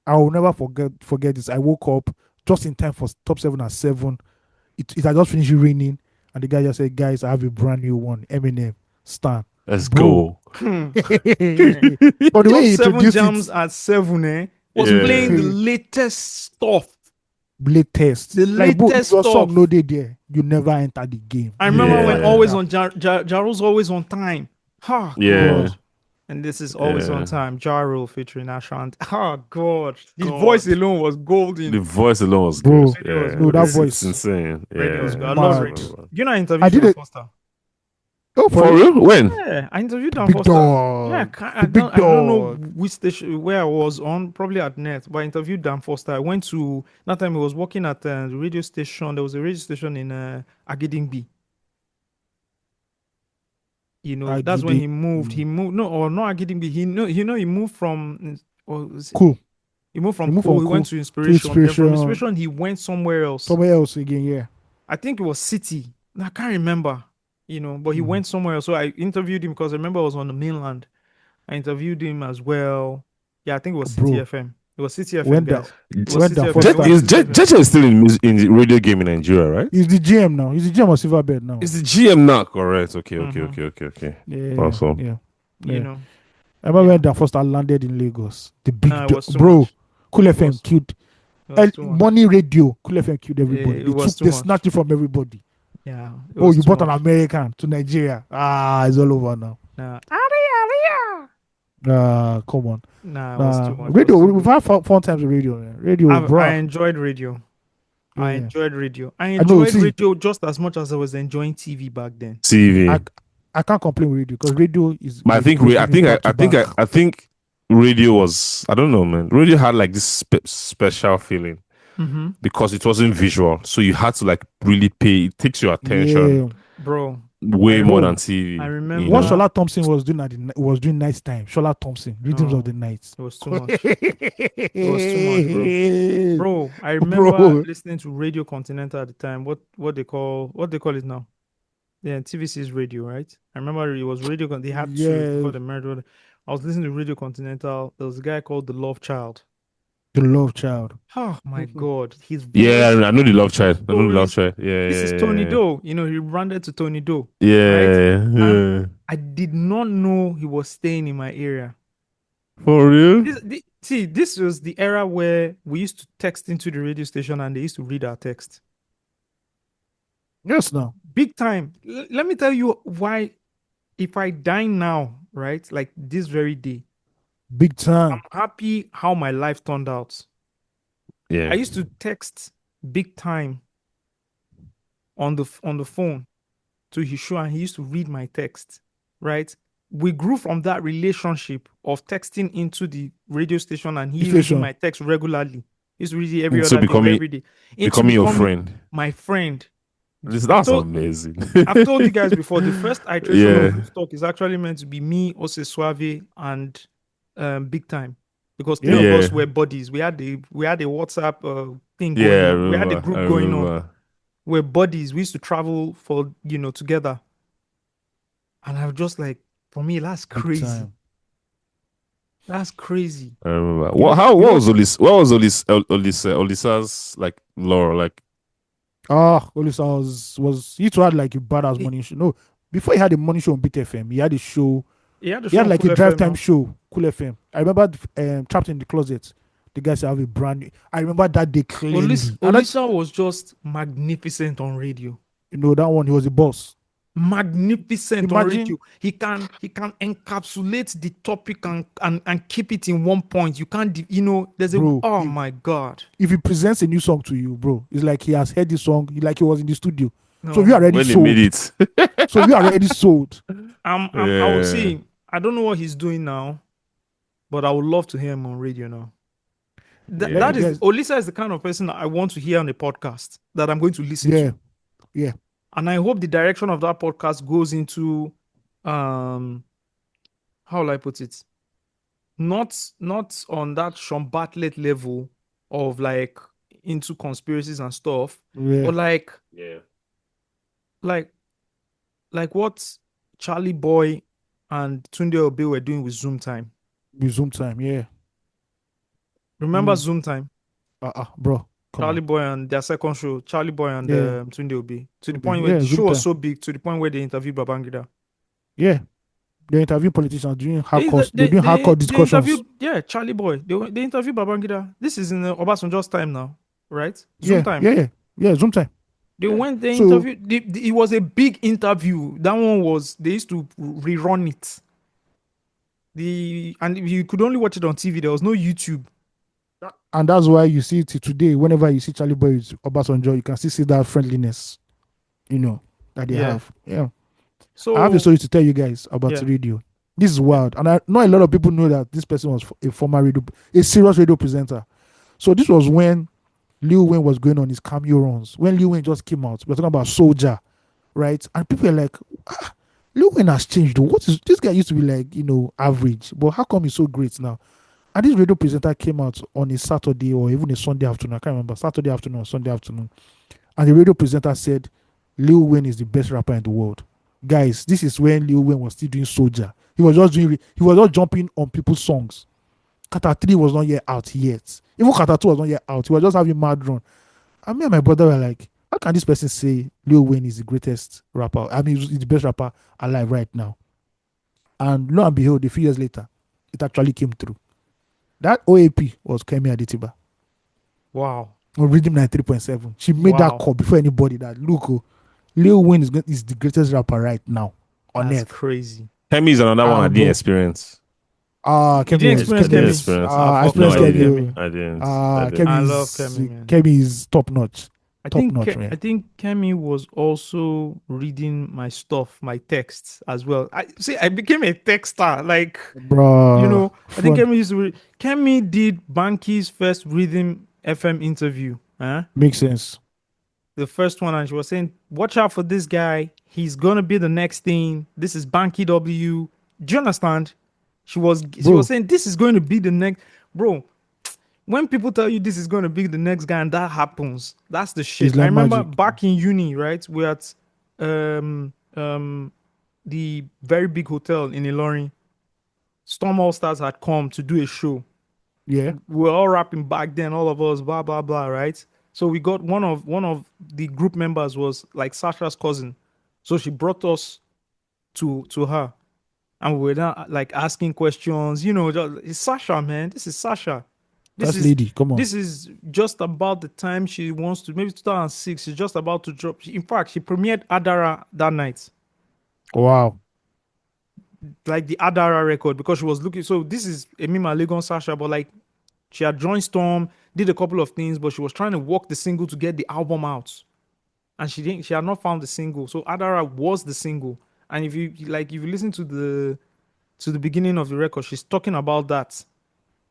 I will never forget this. I woke up just in time for top 7 at 7. It had just finished raining, and the guy just said, "Guys, I have a brand new one, Eminem Stan." Let's Bro. go. But the way he Top 7 introduced jams it, at 7, was Yeah. playing the latest stuff. latest. The Like, bro, if latest your stuff. song no day there, you never enter the game. I remember when Yeah. always on Jaro's always on time. Ha, Yeah. God. And this is always Yeah. on time. Jaro featuring Ashant. Oh God. The voice alone was golden. The voice alone was Bro. good. Yeah. No, that It's voice. insane. Radio was Yeah. good. I love Mad. radio. You know, I interviewed I did Dan it. Foster. Oh, For real? When? Yeah, I interviewed Dan Big Foster. dog. Yeah, The big I don't know dog. which station where I was on, probably at Net, but I interviewed Dan Foster. I went to that time he was working at the radio station. There was a radio station in Agidingbi. You know, that's when he moved. He moved not Agidingbi. He moved from Cool. He moved from He moved Cool. from He went Cool to Inspiration. Then from Inspiration. Inspiration, he went somewhere else. Somewhere else again, yeah. I think it was City. I can't remember. You know, but he went somewhere else. So I interviewed him because I remember I was on the mainland. I interviewed him as well. Yeah, I think it was Bro. City FM. It was City FM, When guys. that- It was when City that FM. first It was time- City FM. Jeje is still in the radio game in Nigeria, right? He's the GM now. He's the GM of Silverbird now. It's the GM now, correct? Okay. Yeah. Awesome. Yeah. You know, I remember when that first I landed in Lagos. The big Nah, it was too bro. much. Cool It FM was- killed. it was too much. Money radio. Cool FM killed everybody. it was too They much. snatched it from everybody. Yeah. it Oh, was you too bought an much. American to Nigeria. It's all over now. Nah, Come on. it was too much. Radio. It was too We've had fun times with radio. Man. Radio, much. bro. I enjoyed radio. I Yeah. enjoyed radio. I know, enjoyed see- radio just as much as I was enjoying TV back then. TV. I can't complain with radio because radio is. But I think I think radio was, I don't know, man. Radio had like this special feeling Mm-hmm. because it wasn't visual, so you had to like really pay. It takes your attention Yeah. Bro, way I more know. than TV. I remember- you What know? Shola Thompson was doing was doing night time. Shola Thompson, Rhythms No. of the Night. it was too much. It was too much, bro. I remember Bro. listening to Radio Continental at the time. What they call it now? Yeah, TVC's radio, right? I remember it was Radio. They had two Yeah. before the merger. I was listening to Radio Continental. There was a guy called The Love Child. The Love Child. Oh my God, his voice. Yeah, I know the Love Child. I know the Love Stories. Child. Yeah, This yeah, is Tony yeah. Doe. You know, he branded to Tony Doe. Yeah, yeah. I did not know he was staying in my area. For real? This was the era where we used to text into the radio station and they used to read our text. Yes, now. Big time. Let me tell you why. If I die now, right, like this very day, Big time. I'm happy how my life turned out. Yeah. I used to text Big Time on the phone to his show, and he used to read my text. Right? We grew from that relationship of texting into the radio station, and he reading my text regularly. He used to read it every So other day, becoming- every day. Becoming your friend. My friend. That's So- amazing. I've told you guys before, the first iteration Yeah. of this talk is actually meant to be me, Ose Suave, and Big Time. Because three Yeah. of us were buddies. We had a WhatsApp thing going Yeah, I on. We had a remember, group I going on. remember. We're buddies. We used to travel for, together. And I was just like, For me, that's Big crazy. time. That's crazy. I remember. You know, What you know, was Olisa's like lore? Like, Olisa was he too had like a badass he, morning show. No, before he had a morning show on Beat FM, he had a show. he had a He show had on like Cool a drive FM time now. show, Cool FM. I remember Trapped in the Closet. The guys have a brand new. I remember that day clearly. And that, Olisa was just magnificent on radio. that one, he was the boss. Magnificent on radio. Imagine, He can encapsulate the topic and keep it in one point. You can't there's a bro, oh my god. if he presents a new song to you, bro, it's like he has heard the song, like he was in the studio. So No we are already when they made sold. it. So we are already sold. I will Yeah. see. I don't know what he's doing now, but I would love to hear him on radio now. Yeah. That is Yes. Olisa is the kind of person that I want to hear on a podcast that I'm going to listen Yeah, to. yeah. And I hope the direction of that podcast goes into how will I put it? Not on that Sean Bartlett level of like into conspiracies and stuff, Yeah. but Yeah. like what Charlie Boy and Tunde Obe were doing with Zoom Time. With Zoom time, yeah. Remember Zoom Time? Bro. Come Charlie on. Boy and their second show, Charlie Boy and Yeah. Tunde Obi, to the Obi. point where Yeah, the Zoom show was time. so big to the point where they interviewed Babangida. Yeah. They interview politicians doing They, hardcore. they, They doing they, hardcore they discussions. interviewed, Charlie Boy. They interviewed Babangida. This is in Obasanjo's time now, right? Zoom Yeah, time. yeah. Zoom time. They went, they So interviewed. It was a big interview. That one was, they used to rerun it. And you could only watch it on TV. There was no YouTube. and that's why you see it today. Whenever you see Charlie Boy with Obasanjo, you can still see that friendliness, that they Yeah. have. Yeah. So I have a story to tell you guys about Yeah. radio. This is wild, and I know a lot of people know that this person was a former a serious radio presenter. So this was when Lil Wayne was going on his cameo runs. When Lil Wayne just came out, we're talking about Soldier, right? And people are like, Lil Wayne has changed. What is this guy used to be like, average, but how come he's so great now? And this radio presenter came out on a Saturday or even a Sunday afternoon. I can't remember, Saturday afternoon or Sunday afternoon. And the radio presenter said, Lil Wayne is the best rapper in the world. Guys, this is when Lil Wayne was still doing Soldier. He was just jumping on people's songs. Kata 3 was not yet out yet. Even Kata 2 was not yet out. He was just having mad run. And me and my brother were like, how can this person say Lil Wayne is the greatest rapper? I mean, he's the best rapper alive right now. And lo and behold, a few years later, it actually came through. That OAP was Kemi Adetiba wow. on Rhythm 93.7. She made Wow. that call before anybody that, look, Lil Wayne is the greatest rapper right now on That's earth. crazy. Kemi is another one I didn't bro. experience. You didn't experience Didn't Kemi? experience. I fuck No, experienced I love didn't. Kemi. I didn't. Kemi I is, love Kemi, man. Kemi is top notch. I Top think notch, man. I think Kemi was also reading my stuff, my texts as well. I became a texter. Like, Bro, I think Kemi used to Kemi did Banky's first Rhythm FM interview. makes sense. The first one, and she was saying, watch out for this guy. He's gonna be the next thing. This is Banky W. Do you understand? She was saying this is going to be the next, bro. When people tell you this is going to be the next guy and that happens, that's the shit. It's like I remember magic. back in uni, right? We're at the very big hotel in Ilorin. Storm All Stars had come to do a show. Yeah, We were all rapping back then, all of us, blah blah blah, right? So we got one of the group members was like Sasha's cousin, so she brought us to her, and we were now like asking questions. It's Sasha, man. This is Sasha. that's lady. Come on. This is just about the time she wants to, maybe 2006. She's just about to drop. In fact, she premiered Adara that night, Wow. like the Adara record, because she was looking. So this is Emima Legon Sasha, but like she had joined Storm, did a couple of things, but she was trying to work the single to get the album out, and she didn't. She had not found the single. So Adara was the single, and if you listen to the beginning of the record, she's talking about that.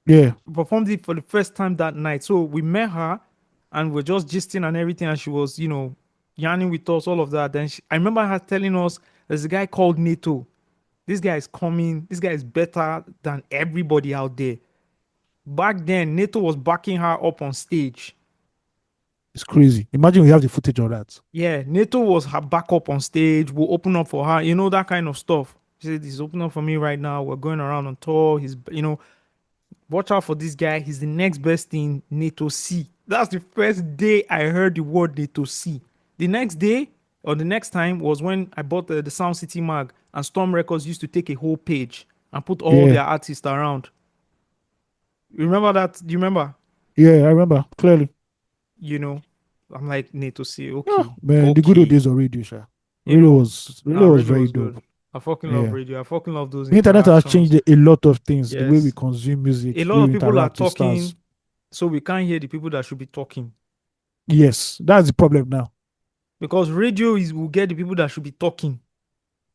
Yeah, Performed it for the first time that night. So we met her and we're just gisting and everything. And she was, yarning with us, all of that. Then I remember her telling us there's a guy called NATO. This guy is coming. This guy is better than everybody out there. Back then, NATO was backing her up on stage. it's crazy. Imagine we have the footage of that. Yeah, NATO was her backup on stage. We'll open up for her, that kind of stuff. He said he's opening up for me right now. We're going around on tour. He's, watch out for this guy. He's the next best thing, NATO C. That's the first day I heard the word NATO C. The next day or the next time was when I bought the Sound City mag, and Storm Records used to take a whole page and put all Yeah. their artists around. You remember that? Do you remember? Yeah, I remember clearly. I'm like, NATO C, Oh, okay. man, the good old Okay. days of radio, sha. You Radio know, was nah, radio was radio very was dope. good. I fucking love Yeah. radio. I fucking love those The internet has interactions. changed a lot of things. The way we Yes. consume music, A the lot way of we people are interact with talking, stars. so we can't hear the people that should be talking. Yes, that's the problem now. Because radio will get the people that should be talking.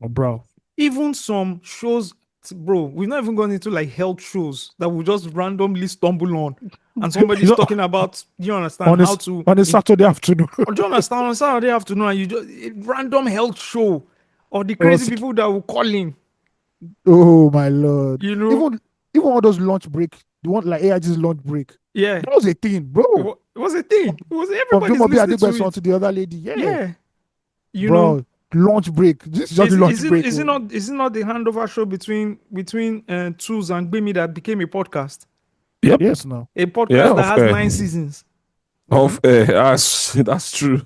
Oh, bro. Even some shows, bro, we've not even gone into like health shows that we just randomly stumble on, and somebody's talking about, do you understand, on a, how to on a Saturday afternoon. do you understand, on Saturday afternoon, and you just random health show, or the Or crazy sick- people that will call in, Oh my lord. you know? Even all those lunch break, the one like AIG's lunch break. Yeah, That was a thing, bro. it was a thing. It was From everybody's Jumobi listening to Adegbesson it. to the other lady. Yeah. Yeah, you Bro, know. lunch break. This is just the lunch Is it, break. is it oh. not is it not the handover show between Tools and Gbemi that became a podcast? Yep. Yes, no. A podcast Yeah, that of has course. 9 seasons. That's true.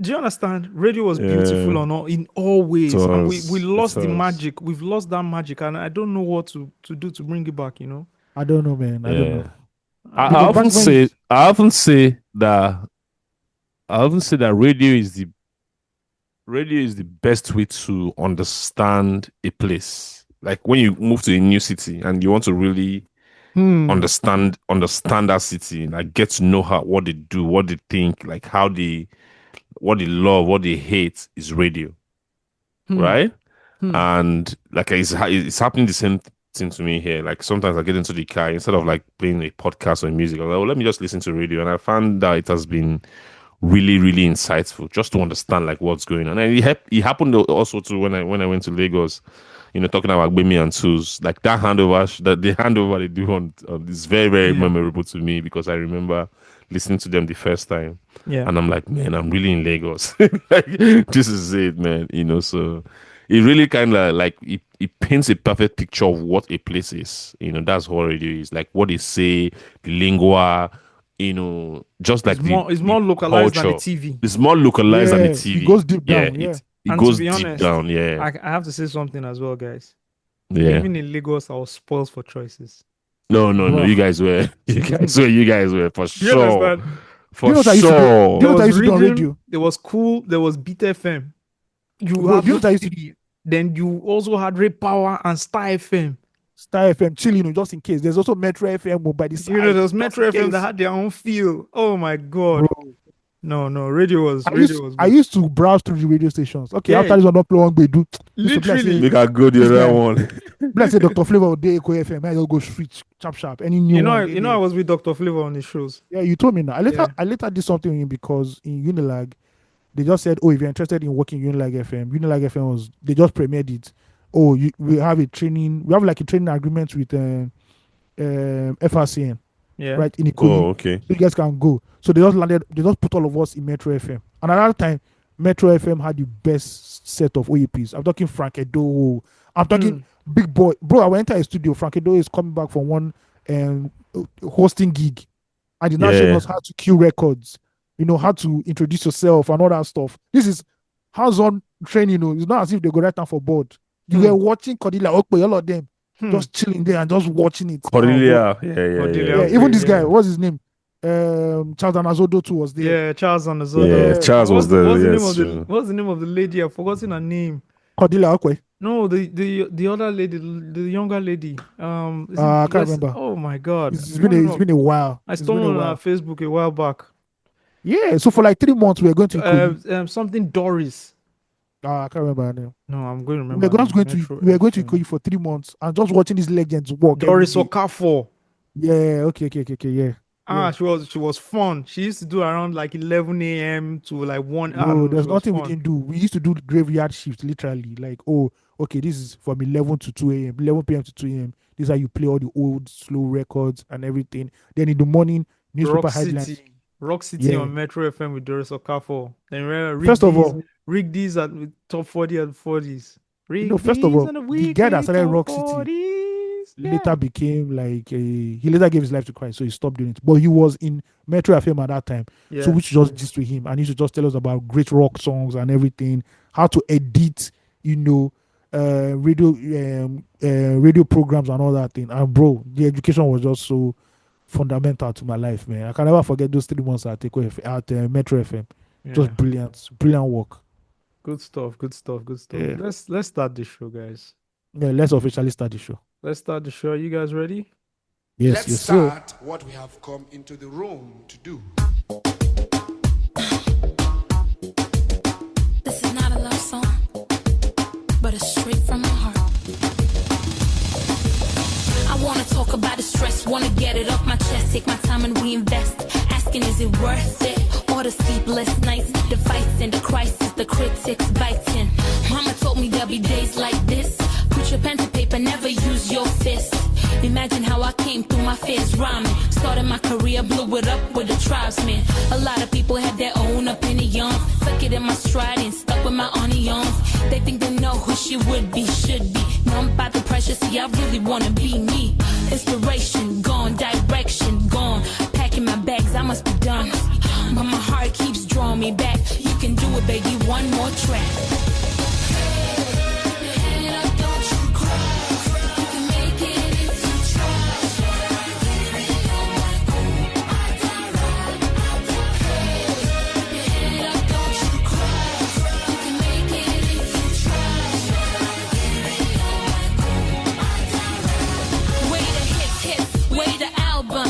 Do you understand? Radio was beautiful in all ways, It and was, we lost it the was. magic. We've lost that magic, and I don't know what to do to bring it back. I don't know, man. I don't know. I Because often back when say that radio is the best way to understand a place. Like when you move to a new city and you want to really understand that city, like get to know what they do, what they think, like what they love, what they hate is radio, right? And like it's happening the same thing to me here. Like sometimes I get into the car, instead of like playing a podcast or music, I'm like, oh, let me just listen to radio. And I found that it has been really, really insightful just to understand like what's going on. And it happened also too when I went to Lagos, talking about Gbemi and Tools, like the handover they do on is very, very memorable to me, because I remember listening to them the first time. Yeah. And I'm like, man, I'm really in Lagos. Like, this is it, man. So it really kind of like it paints a perfect picture of what a place is. That's what radio is. Like what they say, the lingua, just like it's more localized than the culture. TV. It's more localized than the Yeah, TV. it goes deep down, yeah. It And goes to be deep honest, down, yeah. I have to say something as well, guys. Yeah. Even in Lagos, I was spoiled for choices. No. Bro. You guys were for You sure. understand? For You know what I used to do? sure. You know what I There was used to do on Rhythm, radio? there was Cool, there was Beat FM. You Bro, have you know what I those used to three. Then you also had Ray Power and Star FM. Star FM, chill, just in case. There's also Metro FM by the side. There was just Metro in FM that case. had their own feel. Oh my god. Bro, No, radio was I good. used to browse through the radio stations. Okay, Yeah. after this one, not play one way, do Literally. Make a go the This other guy- one. let's say Dr. Flavor or Day Echo FM. I just go straight, sharp. Any new You know, one. I was with Dr. Flavor on the shows. Yeah, you told me now. Yeah. I later did something with him because in Unilag, they just said, oh, if you're interested in working Unilag FM, they just premiered it. Oh, we have like a training agreement with FRCN, Yeah. right, in Ikoyi. Oh, okay. So you guys can go. So they just put all of us in Metro FM. And at that time, Metro FM had the best set of OEPs. I'm talking Frank Edo. I'm talking Big Boy. Bro, I went to a studio. Frank Edo is coming back from one hosting gig. And he's now showing us how to cue records, how to introduce yourself and all that stuff. This is hands-on training. It's not as if they go right down for board. You were watching Cordelia Okpe, all of them, just chilling there and just watching it. Cordelia. Cordelia. Yeah, even this guy, Yeah. what's his name? Charles Anazodo too was there. Yeah, Charles and Azodo. Yeah, Charles was there. What's the name of the lady? I've forgotten her name. Cordelia Okwe. No, the other lady, the younger lady. I can't remember. Oh my god. It's been a while. I It's been stumbled a on her while. Facebook a while back. Yeah, so for like 3 months we were going to Ikoyi. Something Doris. I can't remember her name. No, I'm going to remember. We were going to Ikoyi for 3 months and just watching these legends walk. Doris every day. Okafor. Yeah, okay, yeah. She was fun. She used to do around like 11 a.m. to like 1 No, hour. there's nothing we didn't do. We used to do graveyard shift, literally. Like, oh, okay, this is from 11 to 2 a.m., 11 p.m. to 2 a.m. This is how you play all the old, slow records and everything. Then in the morning, newspaper headlines. Rock City on Metro FM with Doris Okafor. Then First of all, rig these at top 40 and 40s. First of Rigby's all, on the the guy that weekly started top Rock City 40s. later Yeah. became like he later gave his life to Christ, so he stopped doing it. But he was in Metro FM at that time, so Yeah. we should just gist with him, and he should just tell us about great rock songs and everything, how to edit, radio programs and all that thing. And bro, the education was just so fundamental to my life, man. I can never forget those 3 months at Metro FM. Yeah. Just brilliant, brilliant work. Good stuff. Good stuff. Good stuff. Yeah, Let's start the show, guys. yeah. Let's officially start the show. Let's start the show. Are you guys ready? Yes, Let's yes, sir. start what we have come into the room to do. This is not a love song, but it's straight from my heart. I wanna talk about the stress, wanna get it off my chest, take my time and reinvest. Asking, is it worth it? All the sleepless nights, the fights and the crisis, the critics biting. Mama told me there'll be days like this. Put your pen to paper, never use your fist. Imagine how I came through my fears rhyming. Started my career, blew it up with the tribesmen. A lot of people have their own opinions. Stuck it in my stride and stuck with my onions. They think they know who she would be, should be. Numb by the pressure, see I really wanna be me. Inspiration gone, direction gone. Packing my bags, I must be done. But my heart keeps drawing me back. You can do it, baby, one more track.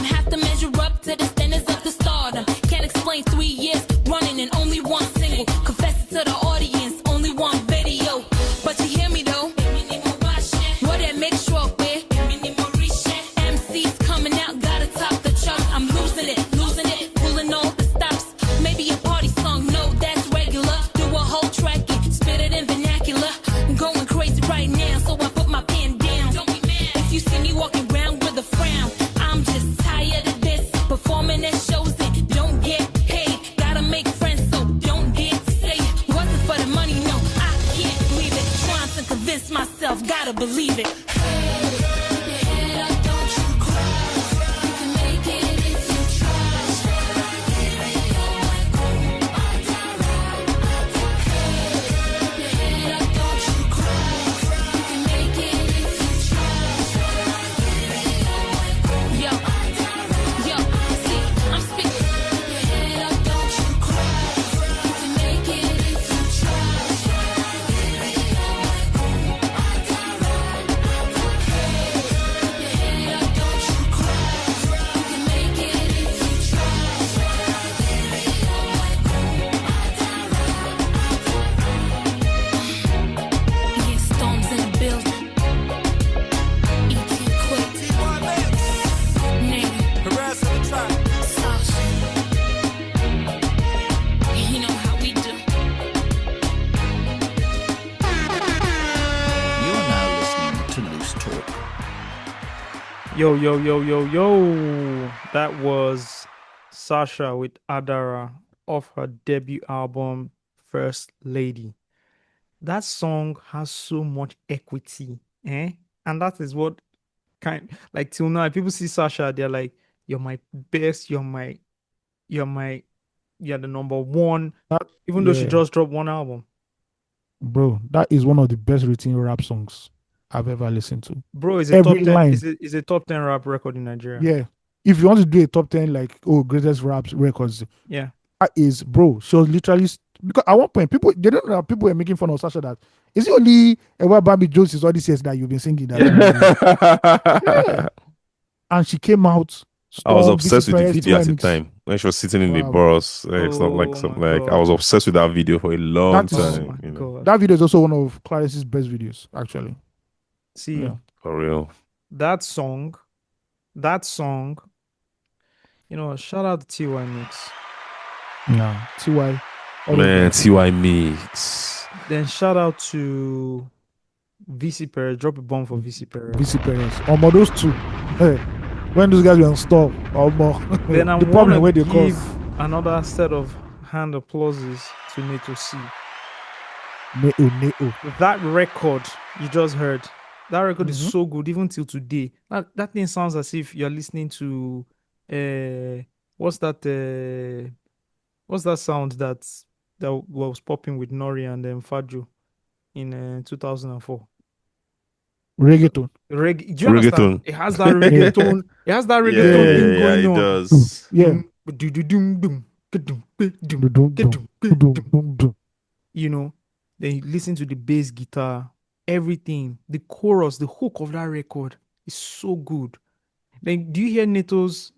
Have to measure up to the standards of the stardom. Can't explain 3 years running and only one single. Confess it to the audience, only one video. But you hear me though? What that make sure with MCs coming out, gotta top the charts. I'm losing it, pulling all the stops. Maybe a party song, no, that's regular. Do a whole track and spit it in vernacular. I'm going crazy right now, so I put my pen down. Don't be mad if you see me walking around with a frown. I'm just tired of this, performing at shows and don't get paid. Gotta make friends, so don't get to say it. Wasn't for the money, no, I can't believe it. Trying to convince myself, gotta believe it. Yo, yo, yo, yo, yo. That was Sasha with Adara off her debut album, First Lady. That song has so much equity, eh? And that is what like till now, if people see Sasha, they're like, you're my best, you're the number one, even though she just dropped one album. Bro, that is one of the best written rap songs I've ever listened to. Bro, is a Every top 10 line. is a top 10 rap record in Nigeria. Yeah. If you want to do a top 10, like, greatest rap records, Yeah. that is, bro, she was literally, because at one point, they don't know, people were making fun of Sasha that, is it only Ewa Bambi Jones is all these years that you've been singing that? Yeah. And she came out. I was obsessed with the Perez, video at the 2MX. time when she was sitting in the Wow. bus. Oh my I was obsessed with that video for a long That is- Oh time. my You know, God. That video is also one of Clarice's best videos, actually. See, Yeah. for real. that song, shout out to TY Mix. Yeah. TY. all of Man, them. TY Mix. Then shout out to VC Perez. Drop a bomb for VC Perez. VC Perez. Those two. Hey, when those guys were on stop, Then I the want problem where they to cause. give another set of hand applauses to Nato C. Neo. That record you just heard, that record is Mhm. so good even till today. That thing sounds as if you're listening to what's that sound that was popping with Nori and Fajo in 2004. Reggaeton. Reggae. Do you understand? Reggaeton. It has that reggaeton. It has that Yeah, reggaeton thing yeah, going it on. does. Yeah. You know, then you listen to the bass guitar, everything, the chorus, the hook of that record is so good. Then do you hear Neto's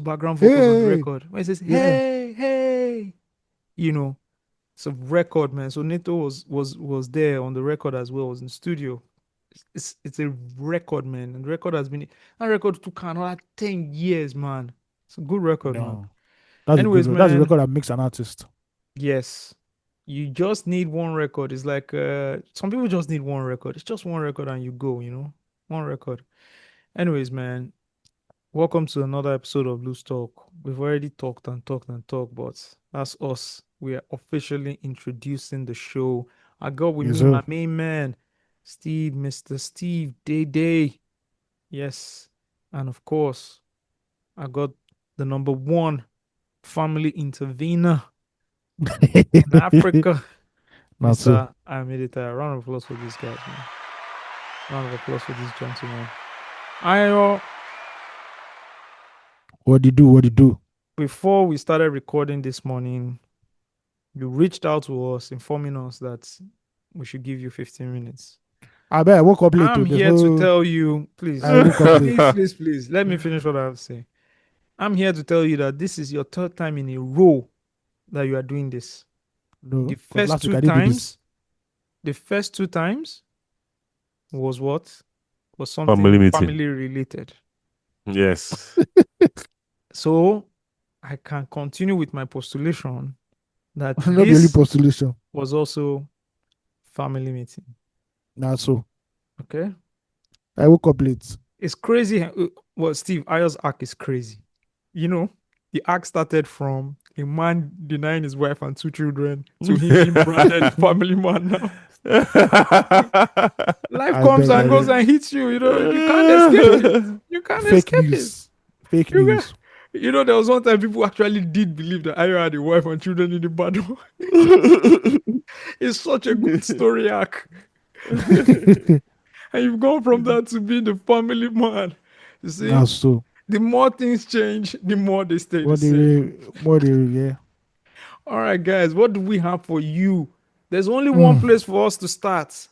background vocals on the Hey. record? When it says, Yeah. hey, hey, you know, it's a record, man. So Neto was there on the record as well, was in the studio. It's a record, man. And the record that record took another 10 years, man. It's a good record, man. No. That's Anyways, a good. That's a man. record that makes an artist. Yes. You just need one record. It's like some people just need one record. It's just one record and you go, one record. Anyways, man, welcome to another episode of Loose Talk. We've already talked and talked and talked, but that's us. We are officially introducing the show. I got with Yes, me sir. my main man, Steve, Mr. Steve Day Day. Yes. And of course, I got the number one family intervener in Africa. Not so. Mr. Amidita. Round of applause for these guys, man. Round of applause for these gentlemen. What do you do? What do you do? Before we started recording this morning, you reached out to us informing us that we should give you 15 minutes. I bet I woke up late. I'm There's here to no. tell you, please, I woke up late. please, let me finish what I have to say. I'm here to tell you that this is your third time in a row that you are doing this. No. The 'Cause first last week two I did do this. times was what? Was something Family meeting. family related. Yes. So I can continue with my postulation that Not the only this postulation. was also family meeting. Not so. Okay. I woke up late. It's crazy. Well, Steve, Ayo's arc is crazy. The arc started from a man denying his wife and two children to him being branded family man now. Life I comes beg, I and goes beg. and hits you. You can't escape it. You can't Fake escape it. news. Fake You news. there was one time people actually did believe that Ayo had a wife and children in the battle. It's such a good story arc. And you've gone from that to being the family man. You see, Not so. the more things change, the more they stay the What same. yeah. All right, guys, what do we have for you? There's only one place for us to start.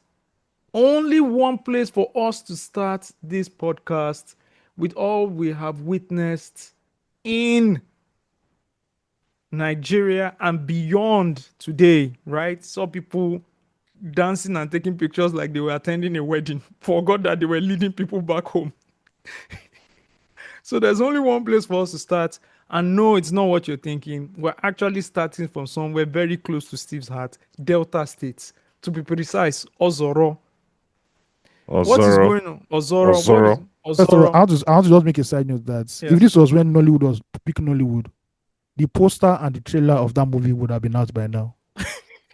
Only one place for us to start this podcast with all we have witnessed in Nigeria and beyond today, right? Saw people dancing and taking pictures like they were attending a wedding. Forgot that they were leading people back home. So there's only one place for us to start. And no, it's not what you're thinking. We're actually starting from somewhere very close to Steve's heart, Delta State. To be precise, Ozoro. What is Ozoro. going on? Ozoro. Ozoro. What is First of all, Ozoro? I want to just make a side note that Yes. if this was when Nollywood was big Nollywood, the poster and the trailer of that movie would have been out by now.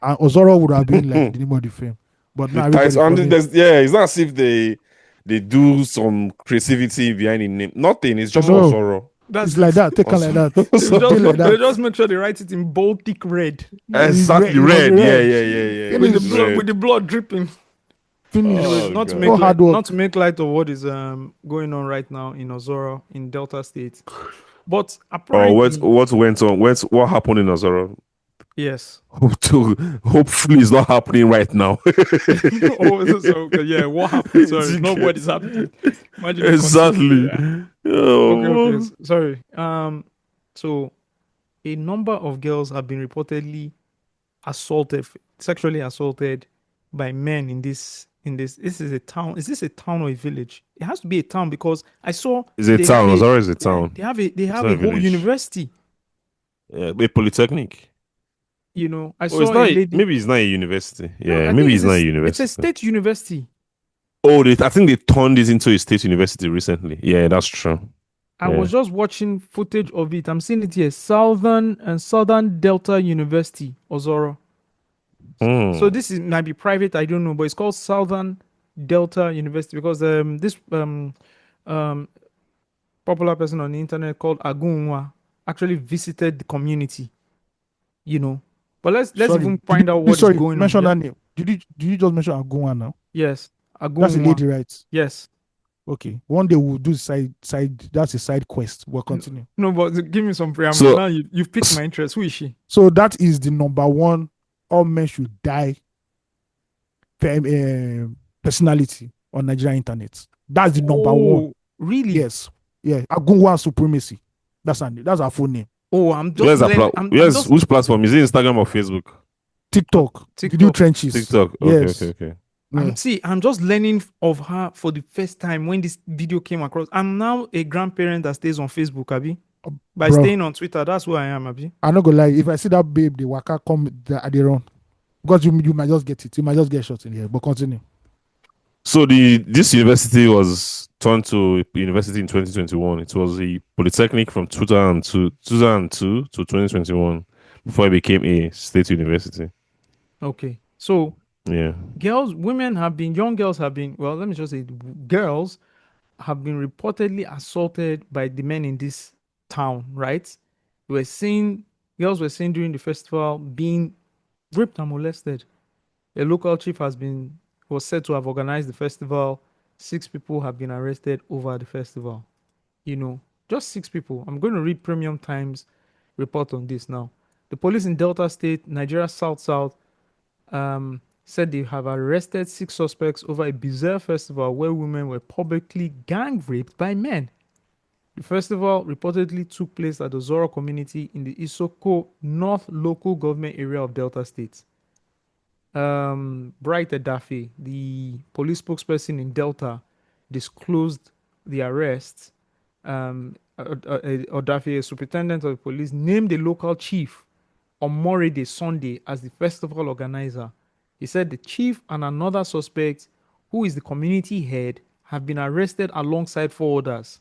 And Ozoro would have been like the name of the film. But now It's everybody it's not as if they do some creativity behind the name. Nothing. It's just No. Ozoro. it's like that. Take it like that. They It's just, like that. they just make sure they write it in bold, thick red Exactly, It was red. red. Yeah. with the Finish. blood, with the blood dripping. Finish. Anyways, Oh, not to God. make All hard work. not to make light of what is going on right now in Ozoro in Delta State, but Oh, apparently, what went on? What happened in Ozoro? yes. Hopefully, it's not happening right now. Yeah, what happened? Sorry, not what is happening. Imagine it Exactly. continued, yeah. Oh. Okay. Sorry. So a number of girls have been reportedly sexually assaulted by men in this. This is a town. Is this a town or a village? It has to be a town because I saw. It's a they town. have Ozoro is a yeah, town. They have not a a whole village. university. Yeah, a polytechnic. I Oh, saw it's a not. lady. Maybe it's not a university. No, Yeah, I maybe think it's not a It's university. a state university. Oh, I think they turned it into a state university recently. Yeah, that's true. I Yeah. was just watching footage of it. I'm seeing it here. Southern Delta University, Ozoro. So this might be private, I don't know, but it's called Southern Delta University because this popular person on the internet called Agunwa actually visited the community, you know. But let's Sorry, even find out what is sorry, going on. mention Yeah? that name. Did you just mention Agunwa now? Yes, That's a Agunwa. lady, right? Yes. Okay. One day we'll do side. That's a side quest. We'll continue. No, but give me some preamble. So- Now you've piqued my interest. Who is she? So that is the number one. All men should die. Personality on Nigerian internet. That's the number one. Oh, really? Yes. Yeah. Agunwa supremacy. That's our full name. Oh, I'm just Where's that learning. pla- I'm Where's just which platform? Is it Instagram or Facebook? TikTok. TikTok. Video trenches. TikTok. Yes. Okay. Yeah. I'm just learning of her for the first time when this video came across. I'm now a grandparent that stays on Facebook, Abi. By Bro, staying on Twitter, that's who I am, Abi. I'm not gonna lie. If I see that babe, the waka come at the run. Because you might just get it. You might just get shot in here. But continue. So this university was turned to a university in 2021. It was a polytechnic from 2002 to 2021 before it became a state university. Okay. So Yeah. young girls have been, well, let me just say, girls have been reportedly assaulted by the men in this town, right? Girls were seen during the festival being raped and molested. A local chief was said to have organized the festival. 6 people have been arrested over the festival. Just 6 people. I'm going to read Premium Times report on this now. The police in Delta State, Nigeria South, said they have arrested 6 suspects over a bizarre festival where women were publicly gang raped by men. The festival reportedly took place at the Ozoro community in the Isoko North local government area of Delta State. Bright Edafe, the police spokesperson in Delta, disclosed the arrests. Odafe, superintendent of the police, named the local chief Omorede Sunday as the festival organizer. He said the chief and another suspect, who is the community head, have been arrested alongside 4 others.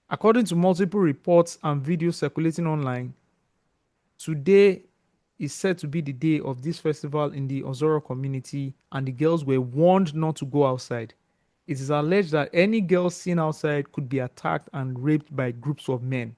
According to multiple reports and videos circulating online, today is said to be the day of this festival in the Ozoro community, and the girls were warned not to go outside. It is alleged that any girl seen outside could be attacked and raped by groups of men.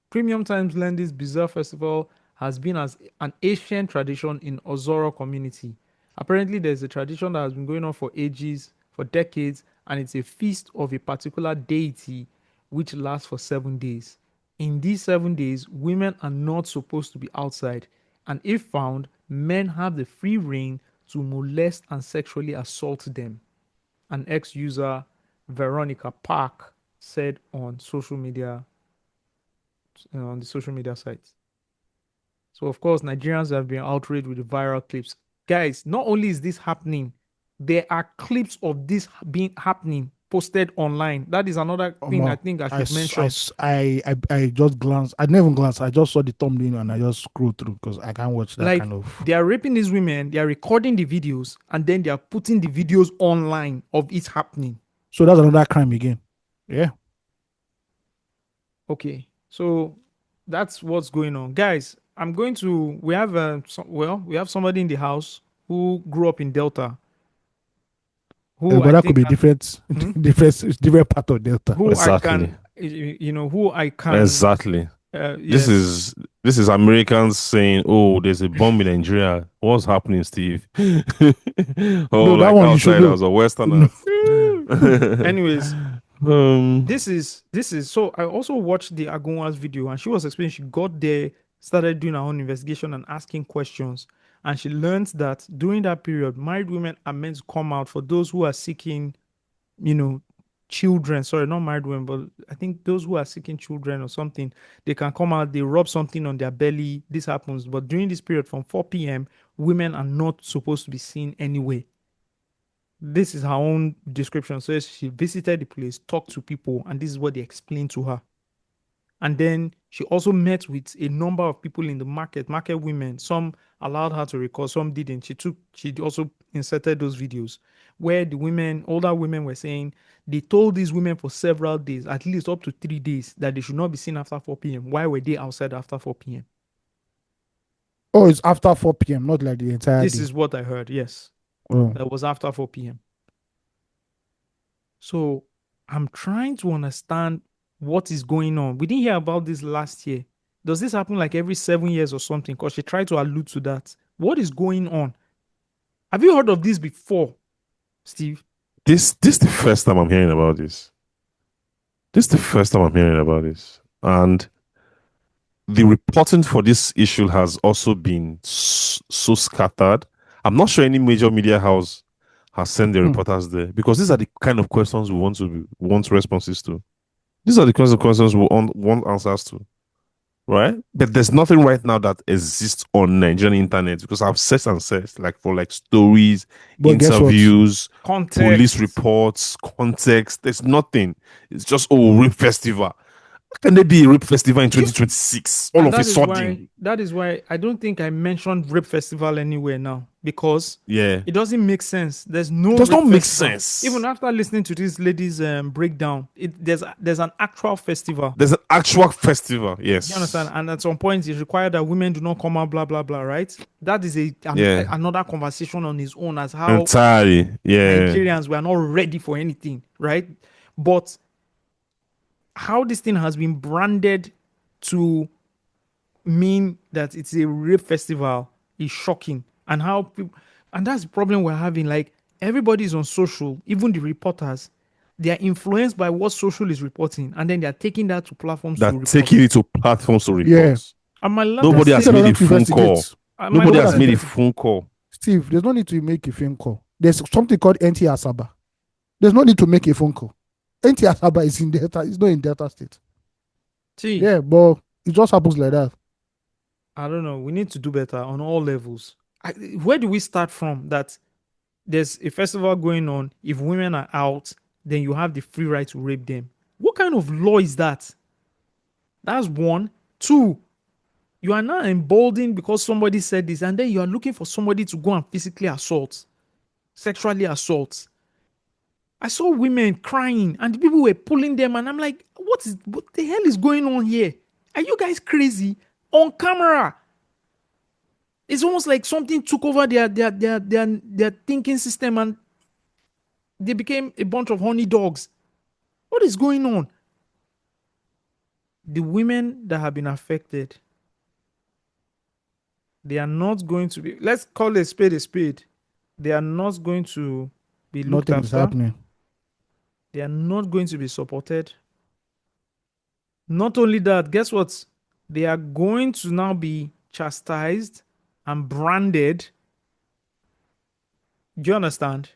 Premium Times learned this bizarre festival has been as an ancient tradition in Ozoro community. Apparently, there's a tradition that has been going on for ages, for decades, and it's a feast of a particular deity which lasts for 7 days. In these 7 days, women are not supposed to be outside, and if found, men have the free reign to molest and sexually assault them. An ex-user, Veronica Park, said on social media, on the social media sites. So, of course, Nigerians have been outraged with the viral clips. Guys, not only is this happening, there are clips of this being happening posted online. That is another thing I think I should mention. I just glanced. I never glanced. I just saw the thumbnail and I just scrolled through because I can't watch that kind of. They are raping these women. They are recording the videos and then they are putting the videos online of it happening. So that's another crime again. Yeah. Okay, so that's what's going on, guys. We have somebody in the house who grew up in Delta. But that could be different part of Delta. Exactly. Exactly. Yes. This is Americans saying, "Oh, there's a bomb in Nigeria. What's happening, Steve?" No, like that one you should know. outsiders or Westerners. Anyways, this is so I also watched the Agunwa's video and she was explaining she got there, started doing her own investigation and asking questions, and she learned that during that period married women are meant to come out for those who are seeking children. Sorry, not married women, but I think those who are seeking children or something, they can come out, they rub something on their belly, this happens. But during this period from 4 p.m, women are not supposed to be seen anyway. This is her own description. So she visited the place, talked to people, and this is what they explained to her. And then she also met with a number of people in the market women. Some allowed her to record, some didn't. She also inserted those videos where the older women were saying they told these women for several days, at least up to 3 days, that they should not be seen after 4 p.m. Why were they outside after 4 p.m.? Oh, it's after 4 p.m., not like the entire This day. is what I heard. Yes, Oh. that was after 4 p.m. So I'm trying to understand what is going on. We didn't hear about this last year. Does this happen like every 7 years or something? Because she tried to allude to that. What is going on? Have you heard of this before, Steve? This the first time I'm hearing about this. This is the first time I'm hearing about this. And the reporting for this issue has also been so scattered. I'm not sure any major media house has sent their reporters there, because these are the kind of questions we want responses to. These are the kinds of questions we want answers to, right? But there's nothing right now that exists on Nigerian internet, because I've searched and searched like for like stories, But guess what? interviews, Context. police reports, context. There's nothing. It's just rape festival. How can there be a rape festival in 2026 all And of a that is sudden? that is why I don't think I mentioned rape festival anywhere now, because Yeah, it doesn't make sense. There's no. it does rape not make festival. sense. Even after listening to this lady's breakdown, there's an actual festival. There's an actual festival. Yes, You understand? And at some point, it's required that women do not come out, blah blah blah. Right? That is Yeah. another conversation on its own, as how Entirely. Yeah. Nigerians were not ready for anything, right? But how this thing has been branded to mean that it's a rape festival is shocking. And how people, and that's the problem we're having. Like, everybody's on social, even the reporters, they are influenced by what social is reporting, and then they are taking that to platforms to That report. taking it to platforms to report. Yeah. And my last Nobody has Instead made of a them to phone call. investigate. Nobody has that's made a better. phone call. Steve, there's no need to make a phone call. There's something called NT Asaba. There's no need to make a phone call. NT Asaba is in Delta. It's not in Delta State. See, Yeah, but it just happens like that. I don't know. We need to do better on all levels. Where do we start from? That there's a festival going on. If women are out, then you have the free right to rape them. What kind of law is that? That's one. Two, you are now emboldened because somebody said this, and then you are looking for somebody to go and physically assault, sexually assault. I saw women crying, and the people were pulling them, and I'm like, what the hell is going on here? Are you guys crazy? On camera. It's almost like something took over their thinking system, and they became a bunch of honey dogs. What is going on? The women that have been affected, they are not going to be, let's call a spade a spade. They are not going to be looked Nothing is after. happening. They are not going to be supported. Not only that, guess what? They are going to now be chastised and branded. Do you understand?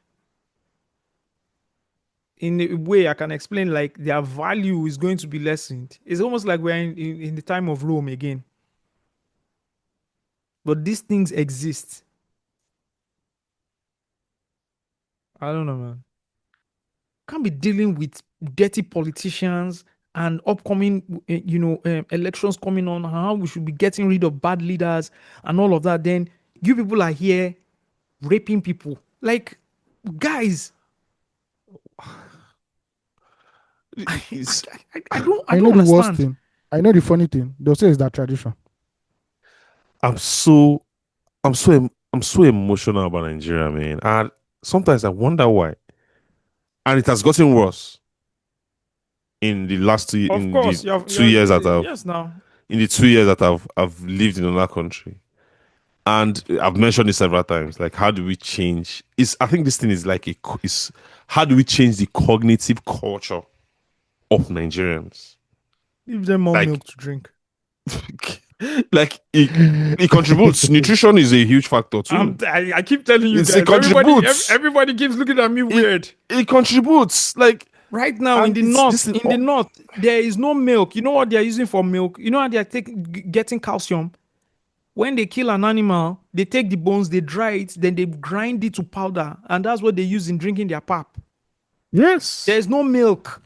In a way, I can explain, like, their value is going to be lessened. It's almost like we're in the time of Rome again. But these things exist. I don't know, man. Can't be dealing with dirty politicians and upcoming, elections coming on, how we should be getting rid of bad leaders and all of that. Then you people are here raping people. Like, guys, I don't know the worst understand. thing. I know the funny thing. They'll say it's that tradition. I'm so emotional about Nigeria, man. And sometimes I wonder why. And it has gotten worse in the last 2 Of course, the 2 years that yes, now. in the 2 years that I've lived in another country. And I've mentioned it several times. Like, how do we change? I think this thing is like how do we change the cognitive culture of Nigerians? Give them more Like- milk to drink. Like, it contributes. Nutrition is a huge factor too. I keep telling you It guys, contributes. everybody keeps looking at me weird. It contributes. Like, Right now in And the it's north, just there is no milk. You know what they are using for milk? You know how they are getting calcium? When they kill an animal, they take the bones, they dry it, then they grind it to powder, and that's what they use in drinking their pap. yes. There is no milk.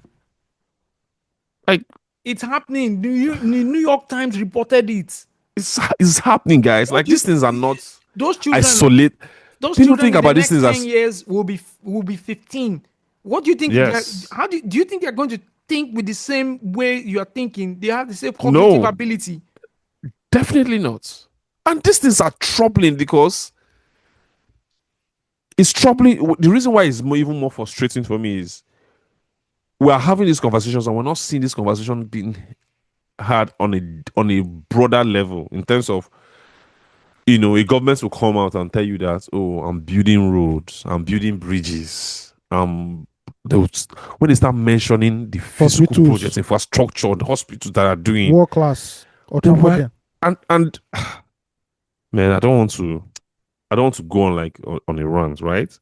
Like, It's happening. The New York Times reported it. it's happening, guys. Like, these things are not Those children, isolate. those People children think in about the these next things 10 as years will be 15. What do you think? Yes. Do you think they're going to think with the same way you are thinking? They have the same cognitive No. ability. Definitely not. And these things are troubling because it's troubling. The reason why it's even more frustrating for me is we are having these conversations and we're not seeing this conversation being had on a broader level in terms of, a government will come out and tell you that, oh, I'm building roads, I'm building bridges. When they start mentioning the physical Hospitals. projects, infrastructure, the hospitals that are doing, World class. they were- Ultra-modern. and man, I don't want to go on like on a rant, right?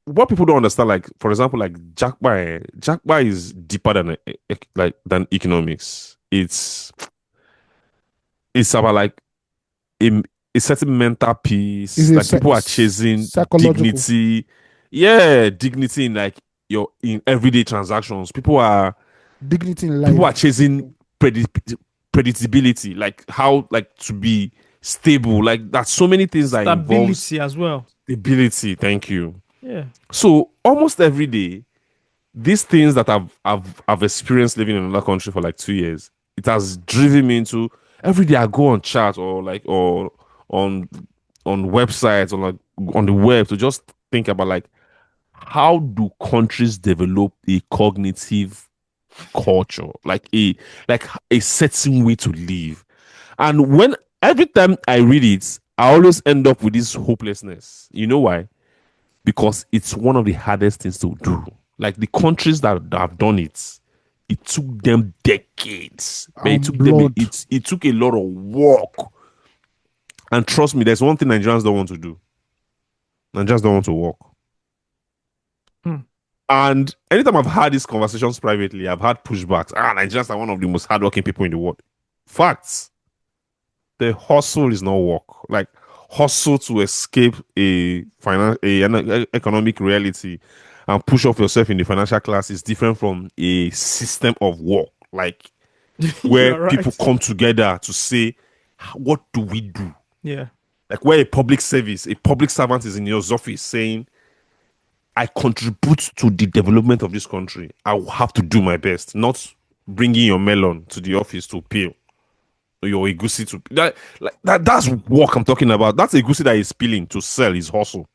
What people don't understand, like for example, like Jackpot is deeper than economics. It's about like a, a certain mental peace. Is it Like people are chasing psychological? dignity. Yeah, dignity in like in everyday transactions. People are Dignity in life. chasing predictability, like how like to be stable. Like that's so many things that involves Stability as well. stability. Thank you. Yeah. So almost every day, these things that I've experienced living in another country for like 2 years, it has driven me into every day I go on chat or on websites or like on the web to just think about like how do countries develop a cognitive culture, like a certain way to live. And when every time I read it, I always end up with this hopelessness. You know why? Because it's one of the hardest things to do. Like the countries that have done it, it took them decades. But it took them blood. it took a lot of work. And trust me, there's one thing Nigerians don't want to do. Nigerians don't want to work. And anytime I've had these conversations privately, I've had pushbacks. Nigerians are one of the most hardworking people in the world. Facts. The hustle is not work. Like hustle to escape an economic reality and push off yourself in the financial class is different from a system of work. Like where You're right. people come together to say, what do we do? Yeah. Like where a public servant is in your office saying, I contribute to the development of this country. I will have to do my best, not bringing your melon to the office to peel. Or your egusi to that's work I'm talking about. That's egusi that is peeling to sell his hustle.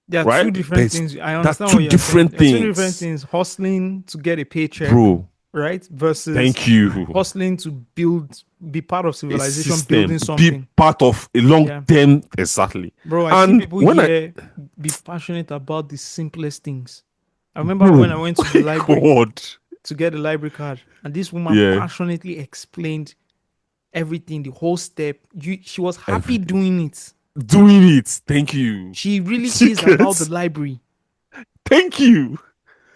There are Right? two different There's- things. I that's understand two what you're different saying. There are two things. different things. Hustling to get a paycheck, Bro, right? Versus thank you. hustling to be part of A civilization, system, building be something. part of a long term. Exactly. Bro, I see And people when here be passionate about the simplest things. I remember when I went to the library God. to get the library card, and this woman Yeah. passionately explained everything, the whole step. She was happy Everything. doing it. Doing it. Thank you. She really She cares about gets- the library. Thank you.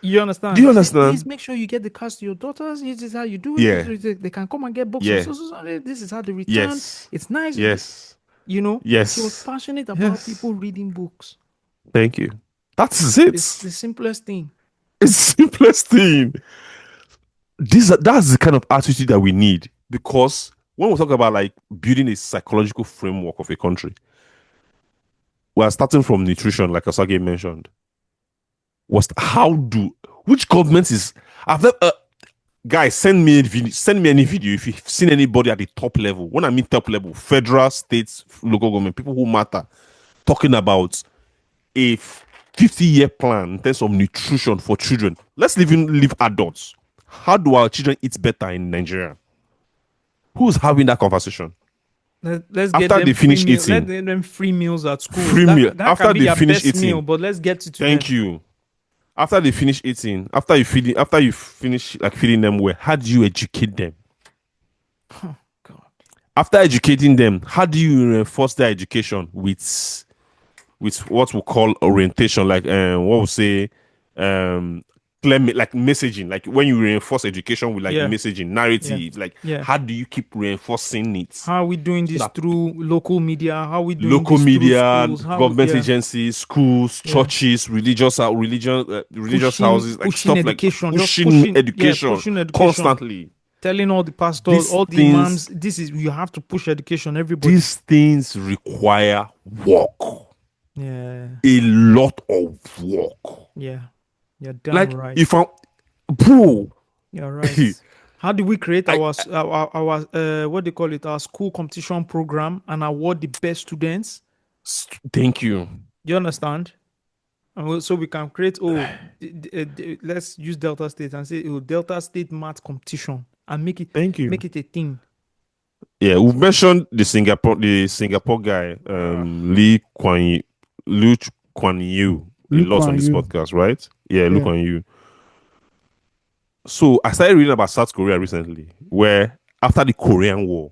You understand? Do you She said, understand? Please make sure you get the cards to your daughters. This is how you do it. Yeah. They can come and get books. Yeah. This is how they return. Yes. It's nice. Yes. You know? Yes. She was passionate about Yes. people reading books. Thank you. That's it. It's the simplest thing. It's the simplest thing. That's the kind of attitude that we need, because when we talk about like building a psychological framework of a country, we are starting from nutrition, like Osagie mentioned. Which government is? Guys, send me any video if you've seen anybody at the top level. When I mean top level, federal, states, local government, people who matter, talking about a 50-year plan in terms of nutrition for children. Let's even leave adults. How do our children eat better in Nigeria? Who's having that conversation? Let's After get them they finish free meal- eating. Let them free meals at school. Free meal. That After can be they their finish best eating. meal, but let's get it to Thank them. you. After they finish eating, after you finish like feeding them well, how do you educate them? Oh, God. After educating them, how do you reinforce their education with what we call orientation, like what we say, like messaging, like when you reinforce education with like Yeah. messaging, narrative, like Yeah. how do you keep reinforcing it? How are we doing this that- through local media? How are we doing Local this media, through schools? government agencies, schools, Yeah. churches, religious houses, like pushing stuff education, like just pushing education pushing education. constantly. Telling all the pastors, These all the things- imams, this is you have to push education. Everybody. These things require work, Yeah, a lot of work. yeah. You're damn Like right. if I'm, bro, You're right. How do we create our what they call it, our school competition program and award the best students? Thank you. You understand? And so we can create let's use Delta State and say Delta State math competition and make it Thank you. make it a thing. Yeah, we mentioned the Singapore guy, Lee Kuan Yew, a Lee lot on Kuan this Yew. podcast, right? Yeah, Lee Yeah. Kuan Yew. So I started reading about South Korea recently, where after the Korean War,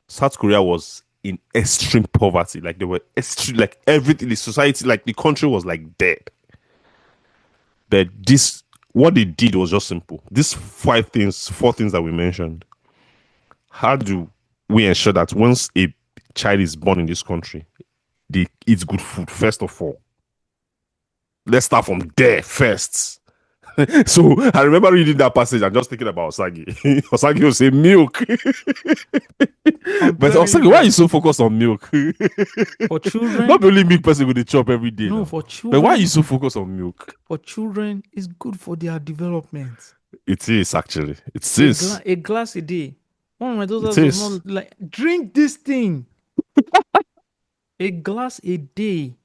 South Korea was in extreme poverty. Like they were extreme, like everything, the society, like the country was like dead. But what they did was just simple. These four things that we mentioned. How do we ensure that once a child is born in this country, they eat good food, first of all? Let's start from there first. So I remember reading that passage and just thinking about Osagie. Osagie will say milk. But Osagie, why are you so focused on milk? For children, Not only milk person will they chop every day. no, now. for children. But why are you so focused on milk? For children, it's good for their development. It is actually. It is. A glass a day. One of my daughters It was is. not like, drink this thing. A glass a day.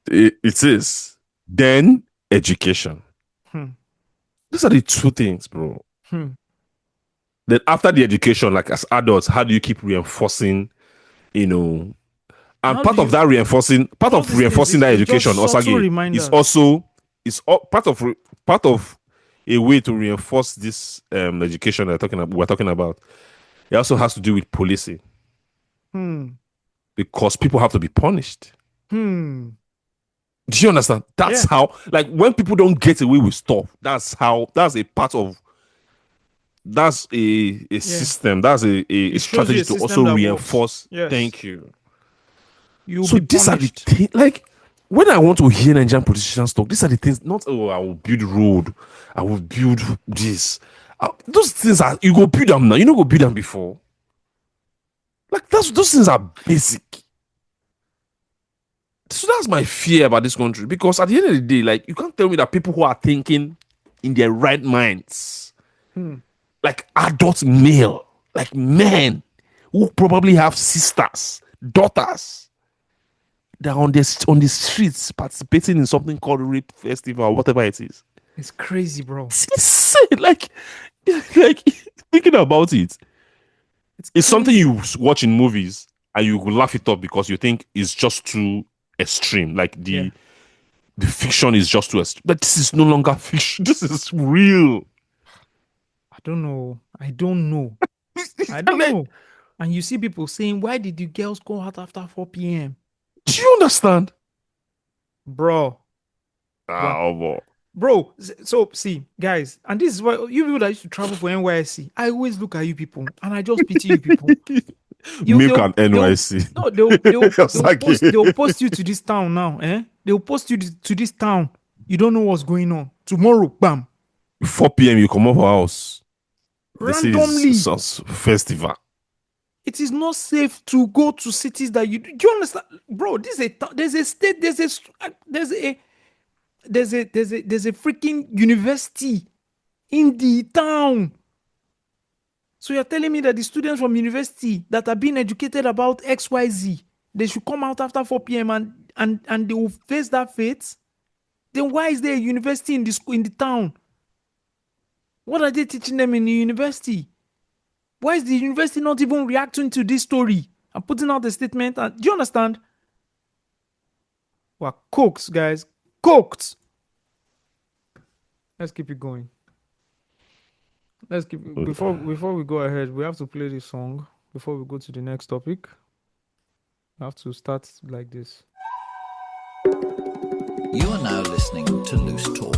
It is. Then education. These are the two things, bro. Then after the education, like as adults, how do you keep reinforcing, And How part do of that reinforcing, part all of these things reinforcing that is just education, subtle Osagie, reminders. is also part of a way to reinforce this education we're talking about. It also has to do with policing, because people have to be punished. Do you understand? That's how, like, when people don't get away with stuff, that's a system, that's a strategy to also reinforce. Yes. Thank you. So these are the things, like, when I want to hear Nigerian politicians talk, these are the things, not, I will build road, I will build this. Those things are, you go build them now, you don't go build them before. Like, those things are basic. So that's my fear about this country, because at the end of the day, like, you can't tell me that people who are thinking in their right minds, like adult male, like men who probably have sisters, daughters, they're on the streets participating in something called rape festival or whatever it is. It's crazy, bro. It's insane. Like thinking about it, it's something you watch in movies and you will laugh it up because you think it's just too extreme. Like the fiction is just too extreme. But this is no longer fiction. This is real. I don't know. I don't know. And you see people saying, why did the girls go out after 4 p.m.? Do you understand? Bro. Bro, so see, guys, and this is why you people that used to travel for NYSC, I always look at you people and I just pity you people. Milk and NYSC. They'll post you to this town now. They'll post you to this town. You don't know what's going on. Tomorrow, bam. 4 p.m. you come over house. Randomly. This is festival. It is not safe to go to cities that do you understand, bro? There's a freaking university in the town. So you're telling me that the students from university that are being educated about XYZ, they should come out after 4 p.m. and they will face that fate? Then why is there a university in the town? What are they teaching them in the university? Why is the university not even reacting to this story and putting out a statement? Do you understand? We're cooked, guys. Cooked. Let's keep it going. Before we go ahead, we have to play this song before we go to the next topic. We have to start like this. You are now listening to Loose Talk.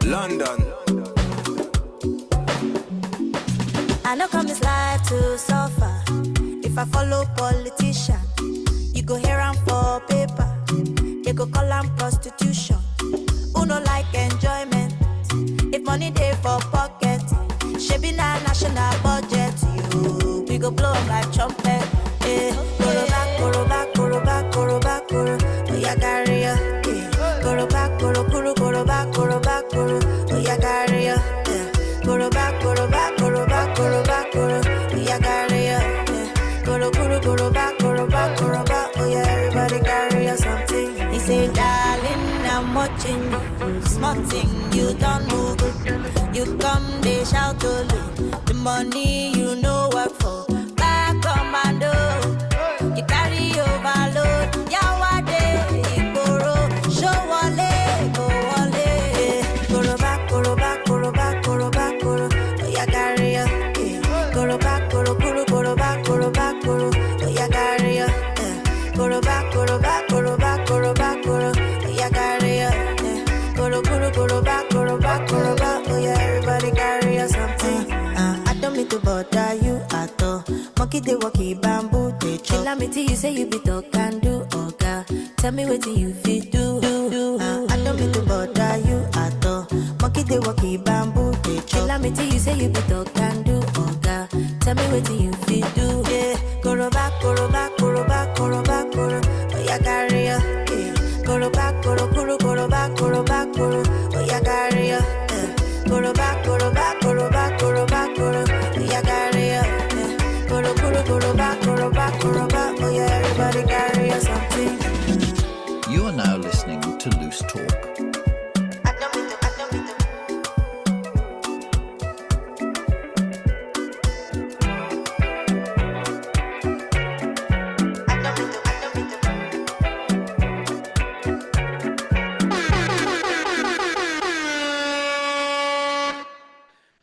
London. I know come this life to suffer. If I follow politician, you go here and for paper. They go call am prostitution. Who no like enjoyment? If money dey for pocket, shebi na national budget. We go blow 'em like trumpet. yeah, carry ya. Yeah. Go back, go kuru, go back, oh yeah, carry ya. Yeah. Go back, go back, go back, oh yeah, carry ya. Yeah. Go kuru, go back, oh yeah, everybody carry ya something. He say, darling, I'm watching you, small thing, you don't move. You come, they shout to me. The money you know work for. Back commando. You carry overload. Yawade, Igboro. Show wale, go wale. Go back, go back, go back, go back, go. Oh, yeah, carry ya. Go back, go back, oh, yeah, carry ya. Go back, go back, go back, oh, yeah, carry ya. Go back, oh yeah, everybody carry us something. I don't mean to bother you at all. Monkey they walkie bamboo they chill. Me till you say you be talk and do, oh God. Tell me what you fit do. I don't mean to bother you at all. Monkey they walkie bamboo they chill. Me till you say you be talk and do, oh God. Tell me what you fit do. Yeah, go back, go back, go back, go back, oh yeah, carry ya. Go back, go back, oh yeah, carry ya. Go back, go back, go back, oh yeah, carry ya. Go back, oh yeah, everybody carry ya something. You are now listening to Loose Talk.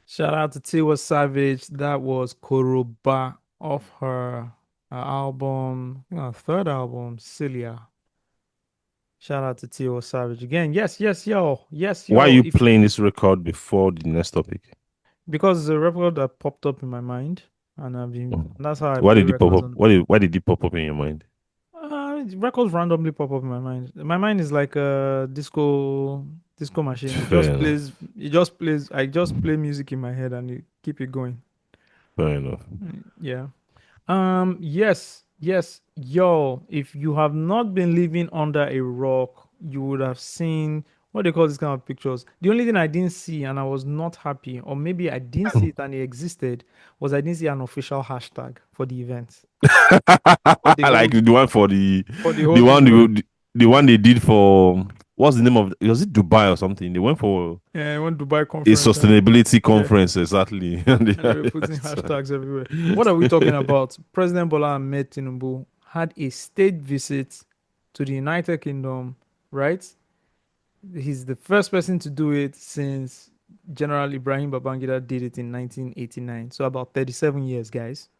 Shout out to Tiwa Savage. That was Koroba off her album, third album, Celia. Shout out to Tiwa Savage again. Yes, yo. Why are you If- playing this record before the next topic? Because the record that popped up in my mind, and I've been. That's how I. Why play did it pop records up? on- Why did it pop up in your mind? Records randomly pop up in my mind. My mind is like a disco machine. Fair enough. It just plays. I just play music in my head and it keep it going. Fair enough. Yeah. Yes. Yo, if you have not been living under a rock, you would have seen what they call this kind of pictures. The only thing I didn't see and I was not happy, or maybe I didn't see it and it existed, was I didn't see an official hashtag for the event. Like the one for the whole the one they did for, what's the name of, was it Dubai or something? They went for I went to Dubai a conference. sustainability conference, exactly. And they were putting hashtags everywhere. What are we talking about? President Bola Ahmed Tinubu had a state visit to the United Kingdom, right? He's the first person to do it since General Ibrahim Babangida did it in 1989. So about 37 years, guys.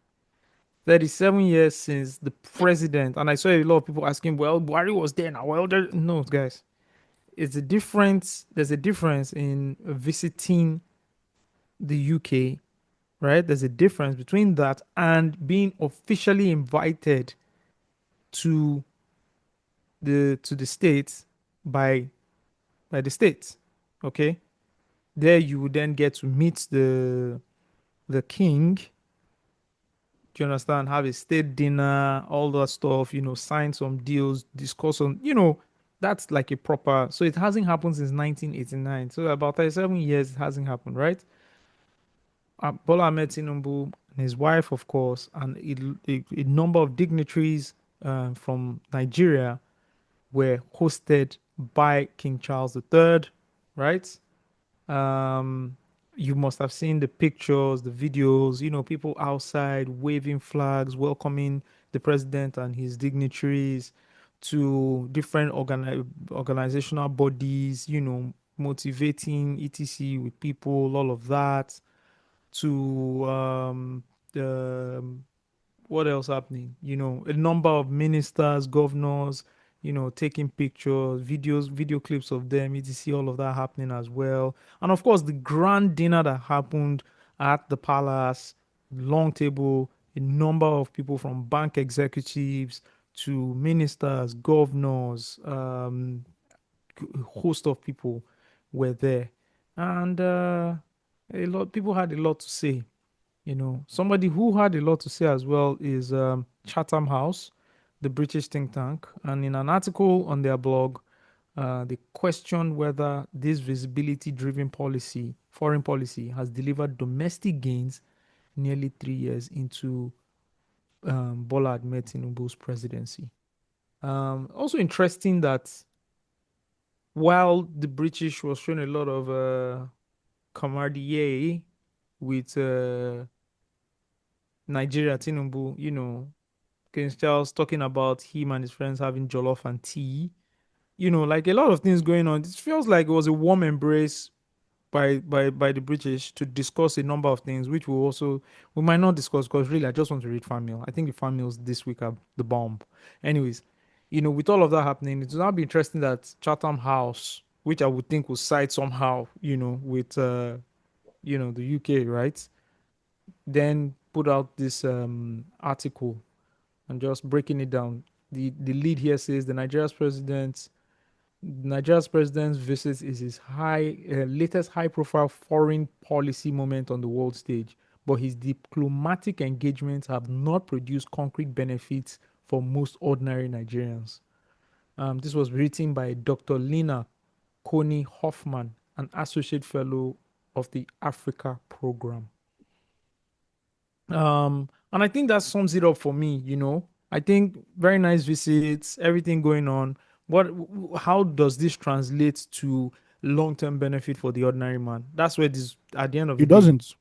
37 years since the president. And I saw a lot of people asking, well, Buhari was there now. Well, no, guys. It's a difference. There's a difference in visiting the UK, right? There's a difference between that and being officially invited to the states by the states. Okay, there you would then get to meet the king. Do you understand? Have a state dinner, all that stuff. Sign some deals, discuss on. That's like a proper. So it hasn't happened since 1989. So about 37 years it hasn't happened, right? Bola Ahmed Tinubu and his wife, of course, and a number of dignitaries from Nigeria were hosted by King Charles III, right? You must have seen the pictures, the videos, people outside waving flags, welcoming the president and his dignitaries to different organizational bodies, motivating etc with people, all of that, to the what else happening? A number of ministers, governors, taking pictures, video clips of them, etc. All of that happening as well. And of course, the grand dinner that happened at the palace, long table, a number of people from bank executives to ministers, governors, host of people were there. And a lot of people had a lot to say. Somebody who had a lot to say as well is Chatham House, the British think tank, and in an article on their blog, they questioned whether this visibility-driven policy, foreign policy, has delivered domestic gains nearly 3 years into Bola Ahmed Tinubu's presidency. Also interesting that while the British was showing a lot of camaraderie with Nigeria, Tinubu, King Charles talking about him and his friends having jollof and tea, like a lot of things going on. It feels like it was a warm embrace by the British to discuss a number of things, which we might not discuss because really I just want to read fan mail. I think the fan mails this week are the bomb. Anyways, with all of that happening, it will now be interesting that Chatham House, which I would think will side somehow, with the UK, right? Then put out this article and just breaking it down. The lead here says Nigeria's president's visit is his latest high-profile foreign policy moment on the world stage, but his diplomatic engagements have not produced concrete benefits for most ordinary Nigerians. This was written by Dr. Lina Coney Hoffman, an associate fellow of the Africa program. And I think that sums it up for me. I think very nice visits, everything going on. How does this translate to long-term benefit for the ordinary man? That's where this, at the end of the It day, doesn't.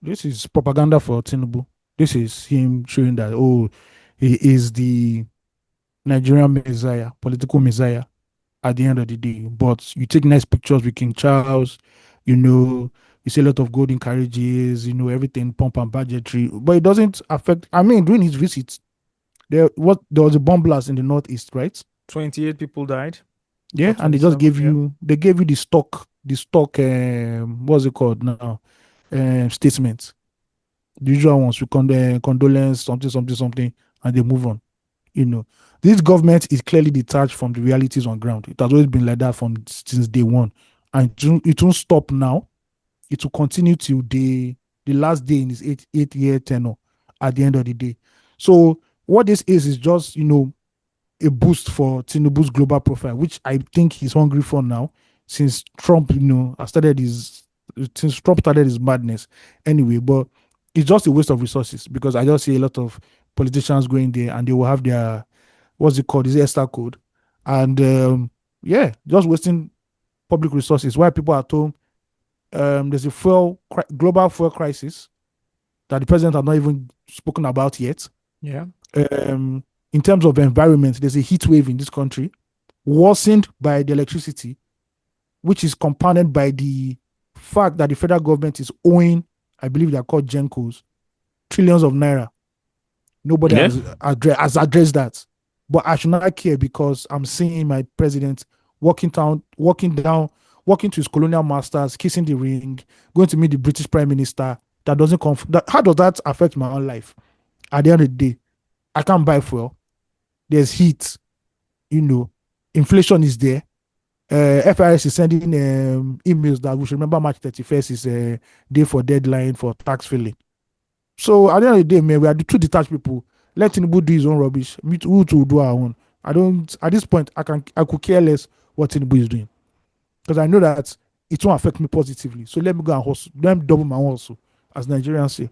This is propaganda for Tinubu. This is him showing that, he is the Nigerian messiah, political messiah at the end of the day. But you take nice pictures with King Charles, you see a lot of golden carriages, everything, pomp and pageantry. But it doesn't affect, during his visit, there was a bomb blast in the northeast, right? 28 people died. Yeah, Or and they just 27, gave yeah. they gave you the stock, what's it called now? Statement. The usual ones with condolence, something, and they move on. This government is clearly detached from the realities on ground. It has always been like that since day one, and it won't stop now. It will continue till the last day in his eight-year tenure. At the end of the day, so what this is just a boost for Tinubu's global profile, which I think he's hungry for now, since Trump started his madness. Anyway, but it's just a waste of resources because I just see a lot of politicians going there and they will have their, what's it called, is ESTA code, and just wasting public resources while people are at home. There's a global fuel crisis that the president has not even spoken about yet. Yeah. In terms of environment, there's a heat wave in this country, worsened by the electricity, which is compounded by the fact that the federal government is owing, I believe they're called Gencos, trillions of naira. Nobody has addressed that. But I should not care because I'm seeing my president walking to his colonial masters, kissing the ring, going to meet the British Prime Minister. That doesn't come. How does that affect my own life? At the end of the day, I can't buy fuel. There's heat, inflation is there. FIS is sending emails that we should remember March 31st is a day for deadline for tax filing. So at the end of the day, man, we are the two detached people. Let Tinubu do his own rubbish. Me too, to do our own. At this point, I could care less what Tinubu is doing. Because I know that it won't affect me positively. So let me go and hustle. Let me double my own hustle, as Nigerians say.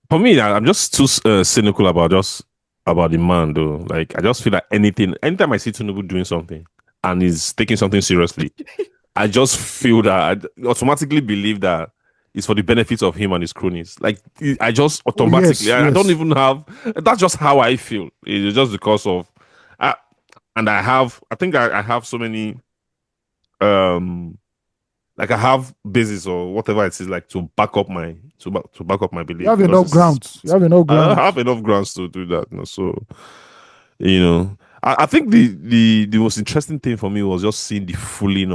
For me, I'm just too cynical about the man, though. Like, I just feel like anytime I see Tinubu doing something and he's taking something seriously, I just feel that I automatically believe that it's for the benefits of him and his cronies. Like, I just automatically, I don't even have. That's just how I feel. It's just because of, I think I have so many, like I have basis or whatever it is, like to back up my belief. You have enough grounds. I have enough grounds to do that. So, I think the most interesting thing for me was just seeing the fooling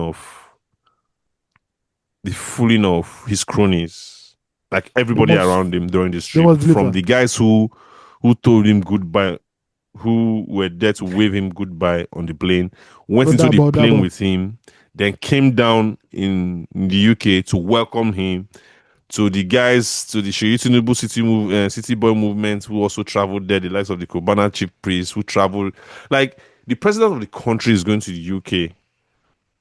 of his cronies, like everybody around him during this trip, from the guys who told him goodbye, who were there to wave him goodbye on the plane, went into the plane with him, then came down in the UK to welcome him, to the guys, to the Sheyi Tinubu city boy movement who also traveled there, the likes of the Kobana chief priest who traveled. Like, the president of the country is going to the UK,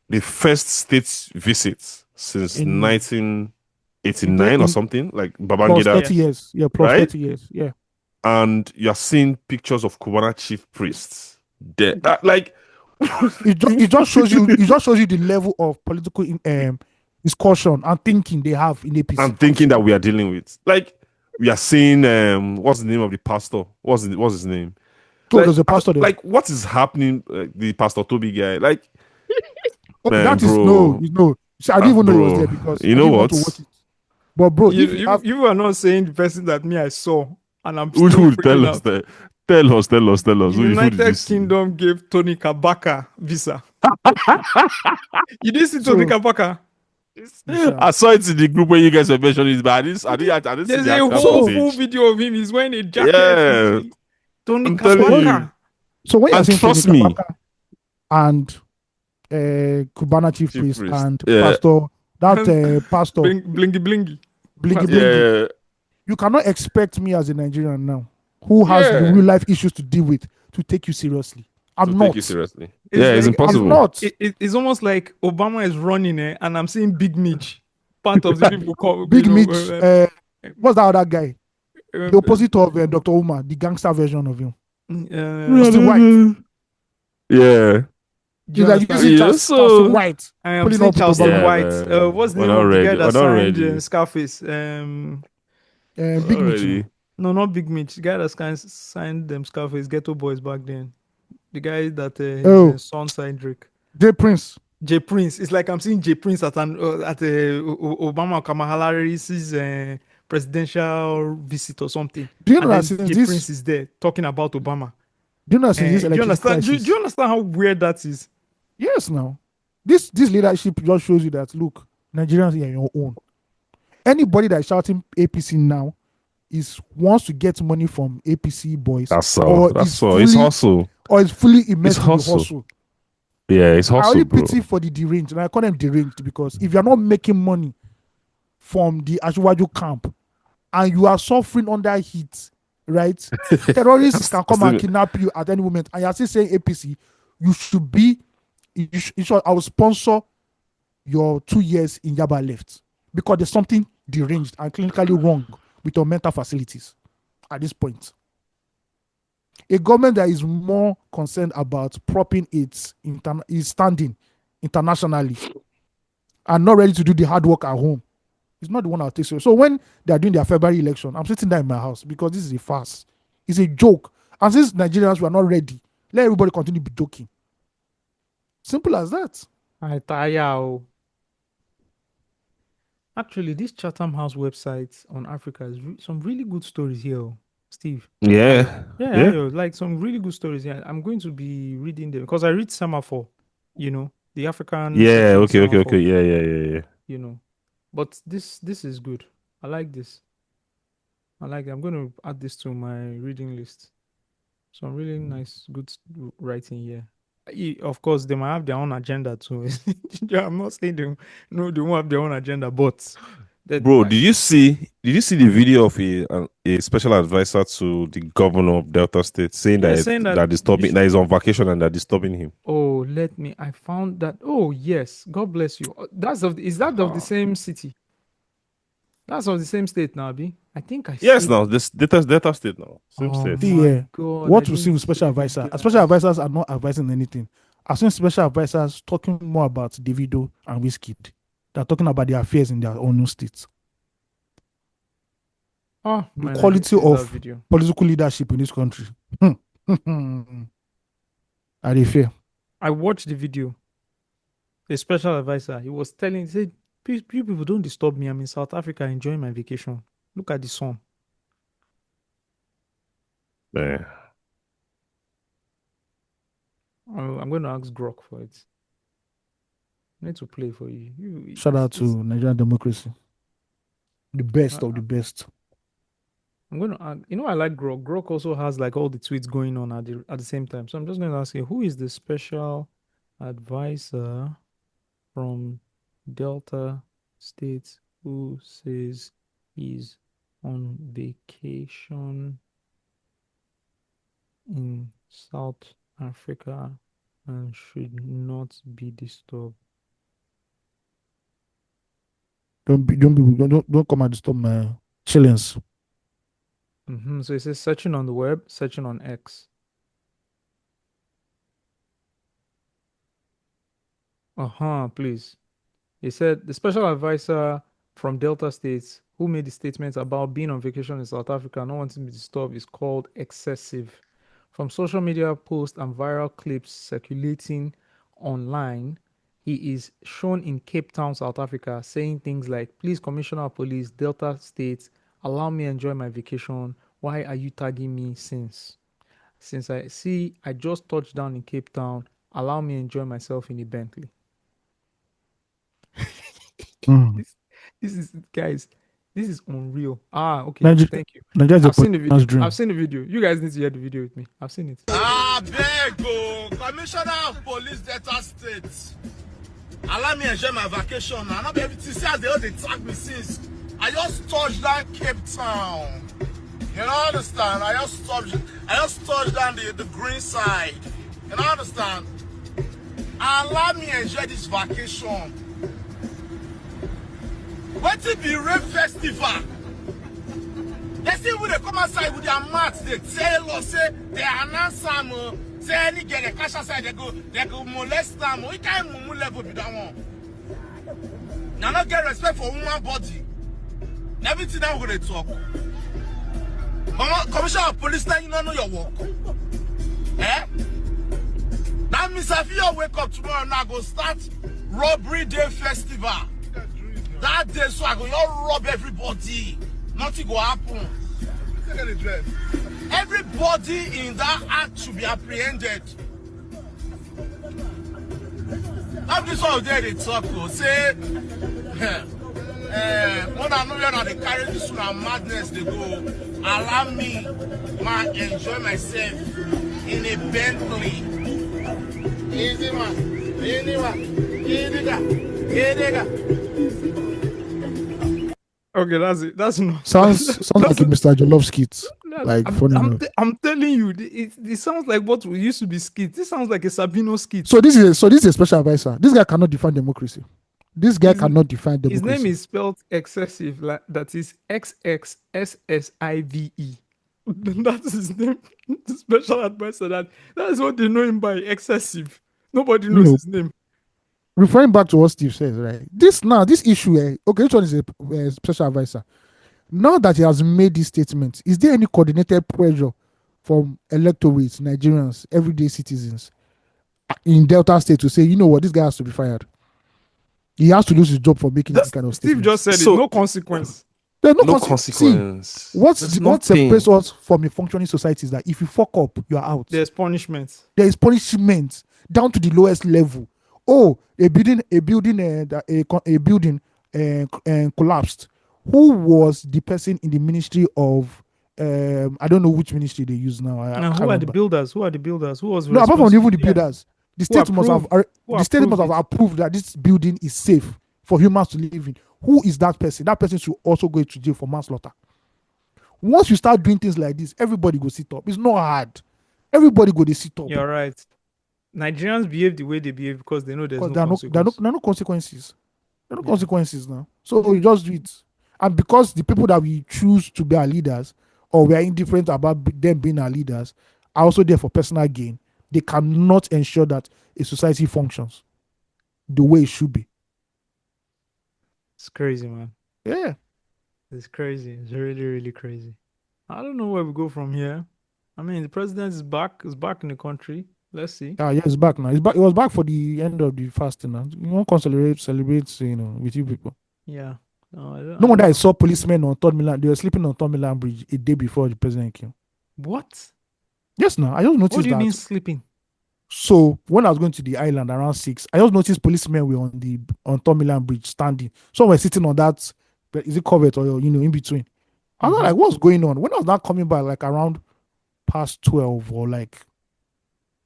the first state visit since In 1989 or in something, like plus Babangida, 30 years. Yeah, plus right? 30 years. Yeah. And you're seeing pictures of Kobana chief priests there. Like, It just shows you the level of political discussion and thinking they have in APC. I'm thinking that we are dealing with. Like, we are seeing what's the name of the pastor? What's his name? So there's a pastor there. Like, what is happening? The Pastor Toby guy, like, Oh, man, that is bro, no. See, I didn't even know he was bro. there because You I know didn't want to what? watch it. But bro, You, if you have you are not saying the person that me I saw, and I'm Who still tell freaking us out. that? Tell us. Who did you United see? Kingdom gave Tony Kabaka visa. You didn't see So- Tony Kabaka? I saw it in the group where you guys were mentioning it, but I didn't see There's the a actual whole footage. full video of him. He's wearing a jacket. Yeah, Tony I'm telling Kabaka. you. so when you're And saying trust Tony me, Kabaka and Cubana chief Chief priest priest. and Yeah. pastor pastor Blingy blingy. blingy blingy, Yeah, you cannot expect me as a Nigerian now who has the Yeah. real life issues to deal with to take you seriously. I'm to not. take you seriously. It's Yeah, it's like- I'm impossible. not. It's almost like Obama is running and I'm seeing Big Mitch. Part of the people call Big Mitch. What's that other guy? The opposite of Dr. Umar, the gangster version of him. Austin White. Yeah. He's like understand? using Yeah, Charleston so- White. I am pulling seeing up with Charleston Obama. White. man. What's the We're name not of the guy ready. that We're not signed ready. Scarface? Big Mitch. Already. No, not Big Mitch. The guy that signed them Scarface, Ghetto Boys back then. The guy that his son signed Drake. J Prince. J Prince. It's like I'm seeing J Prince at Obama Kamala Harris's presidential visit or something. Do you know And that then since J this? Prince is there talking about Obama. Do you know that since this Do you election understand? crisis? Do you understand how weird that is? Yes, now this leadership just shows you that look, Nigerians are your own. Anybody that is shouting APC now wants to get money from APC boys. That's all. That's all. It's hustle. Or is fully immersed in the hustle. hustle. Yeah, it's I hustle, only bro. pity for the deranged, and I call them deranged because if you're not making money from the Ashwaju camp and you are suffering under heat, right? Terrorists can come and kidnap you at any moment, and you're still saying APC, you should be. I will sponsor your 2 years in Yaba left because there's something deranged and clinically wrong with your mental facilities at this point. A government that is more concerned about propping its standing internationally and not ready to do the hard work at home is not the one I'll take serious. So when they are doing their February election, I'm sitting there in my house because this is a farce. It's a joke. And since Nigerians were not ready, let everybody continue to be joking. Simple as that. I tire. Actually, this Chatham House website on Africa is some really good stories here, Steve. Yeah. Yeah, like some really good stories. Yeah, I'm going to be reading them because I read Semaphore, the African. Yeah. section of Okay. Semaphore, Yeah. But this is good. I like this. I'm going to add this to my reading list. Some really nice, good writing here. Of course, they might have their own agenda too. I'm not saying they won't have their own agenda, but Bro, did you see the video of a special advisor to the governor of Delta State saying Yeah, that saying that that he's on vacation and they're disturbing him? Oh, I found that. Oh, yes. God bless you. Is that of the same city? That's of the same state now, Abi. I think I Yes, see. now this Delta State now. Same Oh state. See, my yeah. God, What I we see didn't with special see advisor, that. special advisors are not advising anything. I've seen special advisors talking more about Davido and Wizkid. They're talking about their affairs in their own states. Oh, The man, I quality didn't see that of video. political leadership in this country. Are they fair? I watched the video. A special advisor, he said, "You people don't disturb me. I'm in South Africa enjoying my vacation. Look at the sun." Yeah. I'm going to ask Grok for it. I need to play for you. Shout out to Nigerian democracy. The best of the best. I'm going to add, I like Grok. Grok also has like all the tweets going on at the same time. So I'm just going to ask you, who is the special advisor from Delta State who says He's on vacation in South Africa and should not be disturbed. Don't come and disturb my chillings. So it says searching on the web, searching on X. Please. He said the special advisor from Delta States who made the statement about being on vacation in South Africa and not wanting to be disturbed is called excessive. From social media posts and viral clips circulating online, he is shown in Cape Town, South Africa, saying things like, "Please, Commissioner of Police, Delta State, allow me enjoy my vacation. Why are you tagging me since I see I just touched down in Cape Town? Allow me enjoy myself in a Bentley." This is, guys, this is unreal. Okay, thank you. I've seen the video. Dream. I've seen the video. You guys need to hear the video with me. I've seen it. Commissioner of Police, Delta State. Allow me enjoy my vacation. I'm not able to see as they all they track me since I just touched down Cape Town. You know, understand? I just touched down the green side. You know, understand? Allow me enjoy this vacation. What it be rape festival? They see when they come outside with their mats, they tell us, say they announce some, say any get a cash outside, they go molest them. We can't move level with that one. Now not get respect for woman body. Everything I'm gonna talk. Mama, Commissioner of Police, now you don't know your work. Eh? That means if you wake up tomorrow now, go start robbery day festival. That day, so I go you rob everybody. Nothing go happen. Everybody in that act should be apprehended. Now this one there they talk, say, when I know you're not the carry this one and madness they go. Allow me, enjoy myself in a Bentley. Easy man, easy man. Okay, that's it. That's enough. Sounds like a Mr. Jolov skit. Like I'm telling you, it sounds like what we used to be skit. This sounds like a Sabino skit. So this is a special advisor. This guy cannot define democracy. This guy cannot define democracy. His name is spelled excessive. Like, that is XXSSIVE. That's his name. The special advisor. That is what they know him by. Excessive. Nobody knows his name. Referring back to what Steve says, right? This issue, okay, which one is a special advisor? Now that he has made this statement, is there any coordinated pressure from electorates, Nigerians, everyday citizens in Delta State to say, you know what, this guy has to be fired? He has to lose his job for making this kind of statement. Steve just said So- it. No consequence. There's No consequence. See, what There's separates us from a functioning society is that if you fuck up, you are out. There's punishment. There is punishment down to the lowest level. Oh, a building collapsed. Who was the person in the ministry of I don't know which ministry they use now. I Now, can't who are the remember. builders? Who are the builders? Who was No, apart from even the responsible? builders, the state must have approved that this building is safe for humans to live in. Who is that person? That person should also go to jail for manslaughter. Once you start doing things like this, everybody go sit up. It's not hard. Everybody go to sit up. You're right. Nigerians behave the way they behave because they know there's no Because there are consequence. no consequences. There are no consequences now. So you just do it. And because the people that we choose to be our leaders, or we are indifferent about them being our leaders, are also there for personal gain, they cannot ensure that a society functions the way it should be. It's crazy, man. Yeah. It's crazy. It's really, really crazy. I don't know where we go from here. I mean, the president is back. Is back in the country. Let's see. Yeah, it's back now. It's back. It was back for the end of the fasting now. You won't celebrate, with you people. Yeah. No, No wonder I saw policemen on Third Milan. They were sleeping on Third Milan Bridge a day before the president came. What? Yes, now I just noticed What do you that. mean sleeping? So when I was going to the island around 6, I just noticed policemen were on Third Milan Bridge standing. Some were sitting on that, but is it covered or in between? I was like, what's going on? When I was not coming back, like around past 12 or like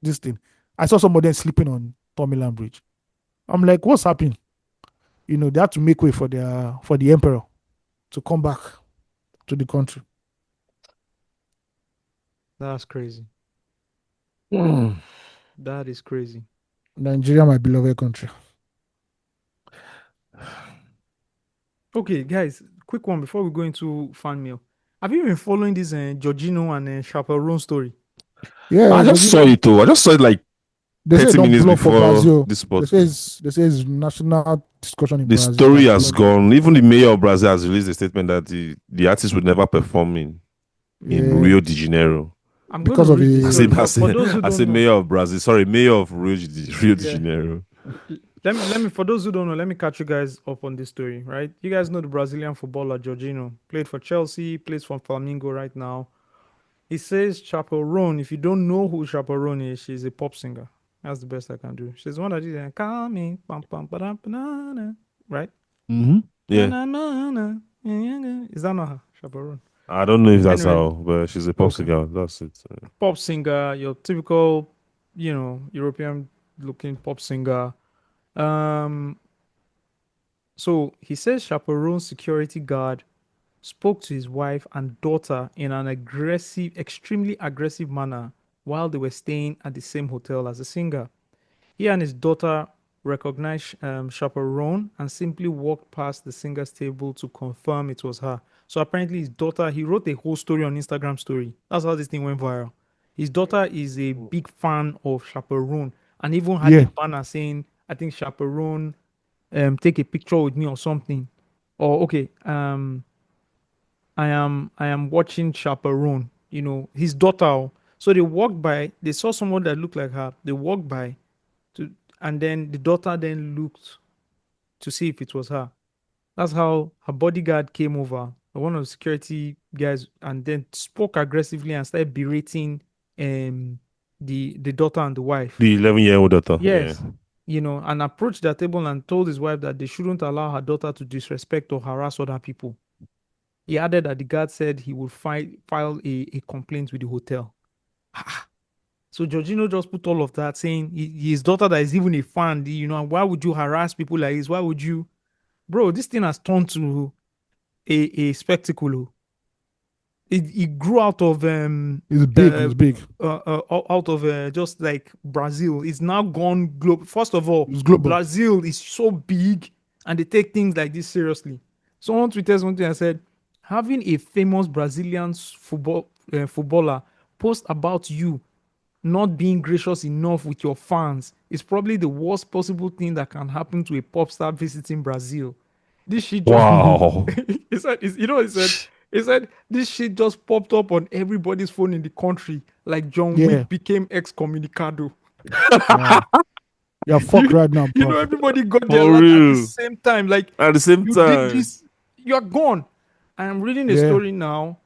this thing, I saw somebody sleeping on Third Milan Bridge. I'm like, what's happening? They had to make way for the emperor. to come back to the country. That's crazy. That is crazy. Nigeria, my beloved country. Okay, guys, quick one before we go into fan mail. Have you been following this Jorginho and Chaperone story? Yeah, I just saw it too. I just saw it like they say 30 don't minutes block for before Brazil. this spot. They say it's national discussion in The Brazil. story that has block- gone. Even the mayor of Brazil has released a statement that the artist would never perform in Yeah, Rio de Janeiro. I'm Because going to of read the the- story I for those who I don't say know. mayor of Brazil. Sorry, mayor of Rio de Yeah. Janeiro. Let me for those who don't know, let me catch you guys up on this story, right? You guys know the Brazilian footballer Jorginho, played for Chelsea, plays for Flamengo right now. He says Chaperone. If you don't know who Chaperone is, she's a pop singer. That's the best I can do. She's the one that did call me, pam, pam, ba-dam, banana, right? Yeah, Na-na-na-na, is that not her? Chaperone. I don't know if that's Anyway. how, but she's a pop Okay. singer. That's it. Pop singer, your typical, European looking pop singer. So he says Chaperone security guard spoke to his wife and daughter in an extremely aggressive manner while they were staying at the same hotel as the singer. He and his daughter recognized Chaperone and simply walked past the singer's table to confirm it was her. So apparently, his daughter, he wrote a whole story on Instagram story. That's how this thing went viral. His daughter is a big fan of Chaperone and even had Yeah. a banner saying, I think Chaperone, take a picture with me or something. Or okay, I am watching Chaperone, his daughter. So they walked by, they saw someone that looked like her. They walked by to, and then the daughter then looked to see if it was her. That's how her bodyguard came over, one of the security guys, and then spoke aggressively and started berating the daughter and the wife. The 11-year-old daughter. Yes. Yeah. And approached their table and told his wife that they shouldn't allow her daughter to disrespect or harass other people. He added that the guard said he would file a complaint with the hotel. So Jorginho just put all of that, saying his daughter that is even a fan, why would you harass people like this? Why would you? Bro, this thing has turned to a spectacle. It grew out of It's big. It's big. out of just like Brazil. It's now gone global. First of all, It's global. Brazil is so big and they take things like this seriously. Someone tweeted something and said, having a famous Brazilian footballer post about you not being gracious enough with your fans is probably the worst possible thing that can happen to a pop star visiting Brazil. This shit just Wow. he said, you know what he said? He said this shit just popped up on everybody's phone in the country, like John Yeah. Wick became excommunicado. Yeah. You're fucked right now, You bro. know, everybody got their For life at the real. same time. Like At the same you time. did this, you're gone. I'm reading a Yeah. story now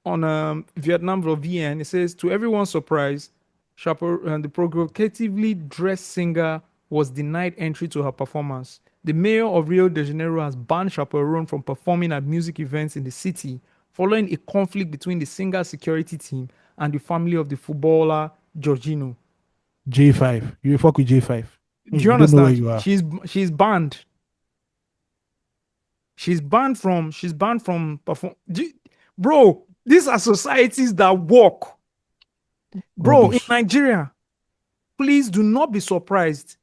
on Vietnam VN. It says, to everyone's surprise, the provocatively dressed singer was denied entry to her performance. The mayor of Rio de Janeiro has banned Chaperone from performing at music events in the city following a conflict between the singer's security team and the family of the footballer Jorginho. J5. You fuck with J5. Do you don't know where understand? you are. She's banned. She's banned from perform. Bro, these are societies that work. Bro, Rubbish. in Nigeria, please do not be surprised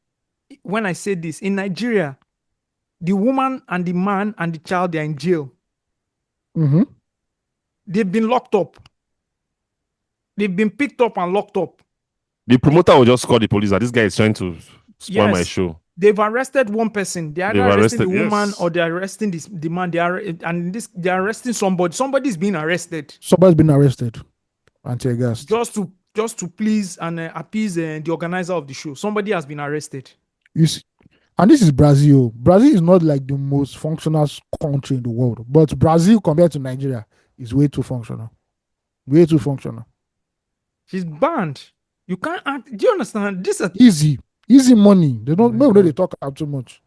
when I say this. In Nigeria, the woman and the man and the child, they're in jail. Mm-hmm. They've been locked up. They've been picked up and locked up. The promoter will just call the police that this guy is trying to spoil my Yes. show. They've arrested one person. They're They've either arresting the arrested- woman yes. or they're arresting the man. They're arresting somebody. Somebody's being arrested Somebody's been arrested. Anti-gas. just to please and appease the organizer of the show. Somebody has been arrested. You see, and this is Brazil. Brazil is not like the most functional country in the world, but Brazil compared to Nigeria is way too functional. Way too functional. She's banned. You can't act. Do you understand? This is Easy money. They don't. my Maybe God. they talk out too much.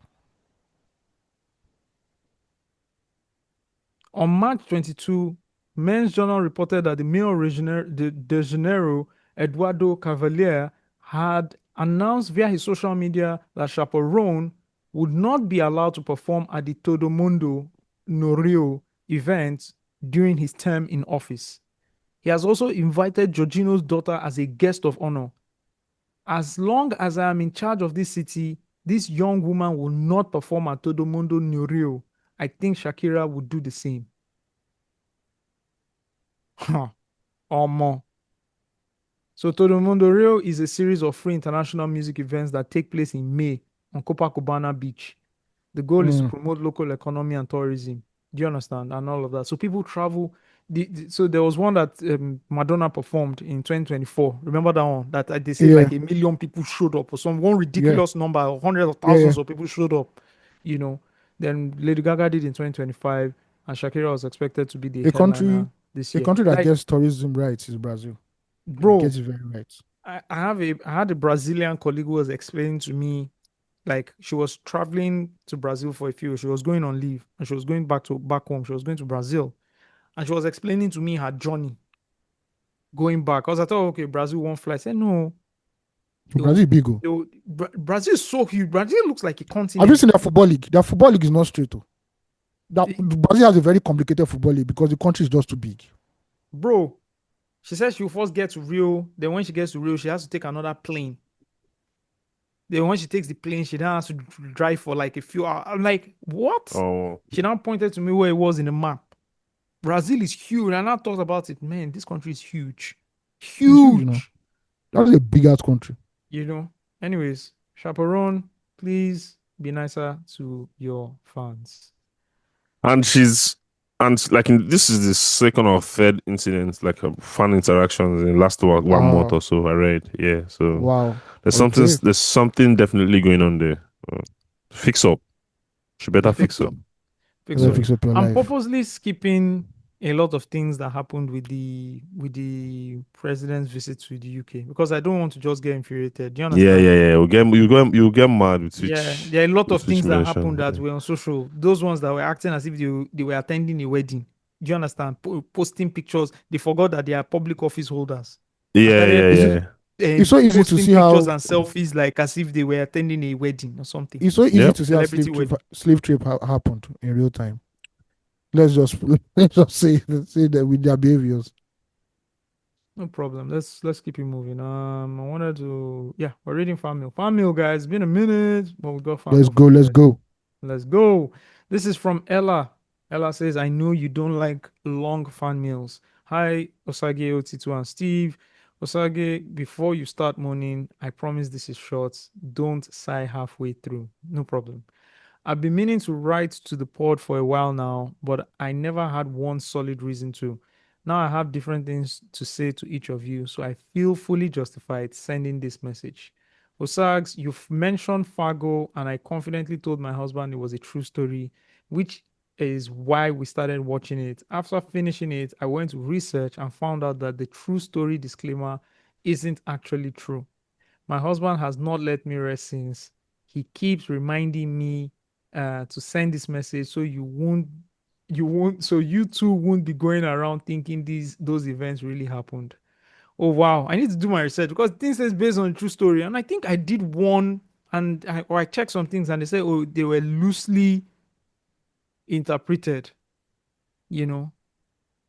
On March 22, Men's Journal reported that the mayor of de Janeiro, Eduardo Cavalier, had announced via his social media that Chaperone would not be allowed to perform at the Todo Mundo Norio event during his term in office. He has also invited Jorginho's daughter as a guest of honor. As long as I am in charge of this city, this young woman will not perform at Todomondo Norio. I think Shakira would do the same. Huh. Or more. So Todomondo Rio is a series of free international music events that take place in May on Copacabana Beach. The goal is to promote local economy and tourism. Do you understand? And all of that. So people travel. So there was one that Madonna performed in 2024. Remember that one? That they said Yeah, like 1 million people showed up, or some one yeah, ridiculous number, hundreds of yeah, yeah. thousands of people showed up. You know. Then Lady Gaga did in 2025, and Shakira was expected to be the A country, headliner this a year. country that Like, gets tourism rights is Brazil. It bro, gets it very right. I had a Brazilian colleague who was explaining to me, like she was traveling to Brazil for a few. She was going on leave and she was going back home. She was going to Brazil and she was explaining to me her journey going back. Because I thought, okay, Brazil won't fly. I said no, they will. Brazil big. Oh. Brazil is so huge. Brazil looks like a Have you continent, seen their football league? Their football league is not straight. Oh. The- Brazil has a very complicated football league because the country is just too big. bro. She said she'll first get to Rio. Then when she gets to Rio, she has to take another plane. Then when she takes the plane, she then has to drive for like a few hours. I'm like, what? Oh, She now pointed to me where it was in the map. Brazil is huge. And I thought about it. Man, this country is huge. It's huge, you know. Huge. That's a big ass country. You know. Anyways, chaperone, please be nicer to your fans. and like this is the second or third incident, like fan interactions in the last one month Wow. or so. I read, yeah. So Wow. there's Okay. something definitely going on there. Fix up. She better fix up. Fix Let's up. fix up your I'm life. purposely skipping a lot of things that happened with the president's visit to the UK because I don't want to just get infuriated. Do you Yeah, understand? yeah, yeah. You'll get mad with Yeah, there are a lot with of which things that mention. happened that Yeah. were on social. Those ones that were acting as if they were attending a wedding. Do you understand? Posting pictures. They forgot that they are public office holders and Yeah, started yeah, It's, yeah. it's so easy to posting see pictures how and selfies like as if they were attending a wedding or something. it's so easy Yep. to see how Celebrity wedding. slave trip happened in real time. Let's just let's just say that with their behaviors. No problem. Let's keep it moving. I wanted to we're reading fan mail. Fan mail, guys. It's been a minute, but we got fan Let's mail go. from you Let's guys. go. Let's go. This is from Ella. Ella says, I know you don't like long fan mails. Hi, Osagie, OT2, and Steve. Osagie, before you start moaning, I promise this is short. Don't sigh halfway through. No problem. I've been meaning to write to the pod for a while now, but I never had one solid reason to. Now I have different things to say to each of you, so I feel fully justified sending this message. Osags, you've mentioned Fargo, and I confidently told my husband it was a true story, which is why we started watching it. After finishing it, I went to research and found out that the true story disclaimer isn't actually true. My husband has not let me rest since. He keeps reminding me to send this message so so you too won't be going around thinking those events really happened. Oh wow, I need to do my research because things is based on a true story, and I think I did one, and I checked some things, and they said oh they were loosely interpreted, you know,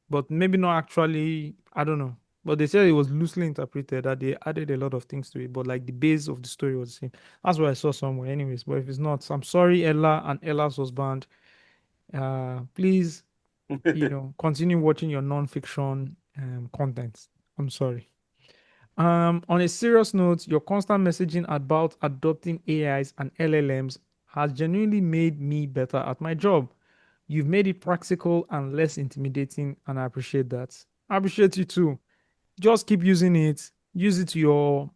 but maybe not actually. I don't know. But they said it was loosely interpreted that they added a lot of things to it, but like the base of the story was the same. That's what I saw somewhere, anyways. But if it's not, I'm sorry, Ella and Ella's husband. Please, continue watching your non-fiction content. I'm sorry. On a serious note, your constant messaging about adopting AIs and LLMs has genuinely made me better at my job. You've made it practical and less intimidating, and I appreciate that. I appreciate you too. Just keep using it. Use it to your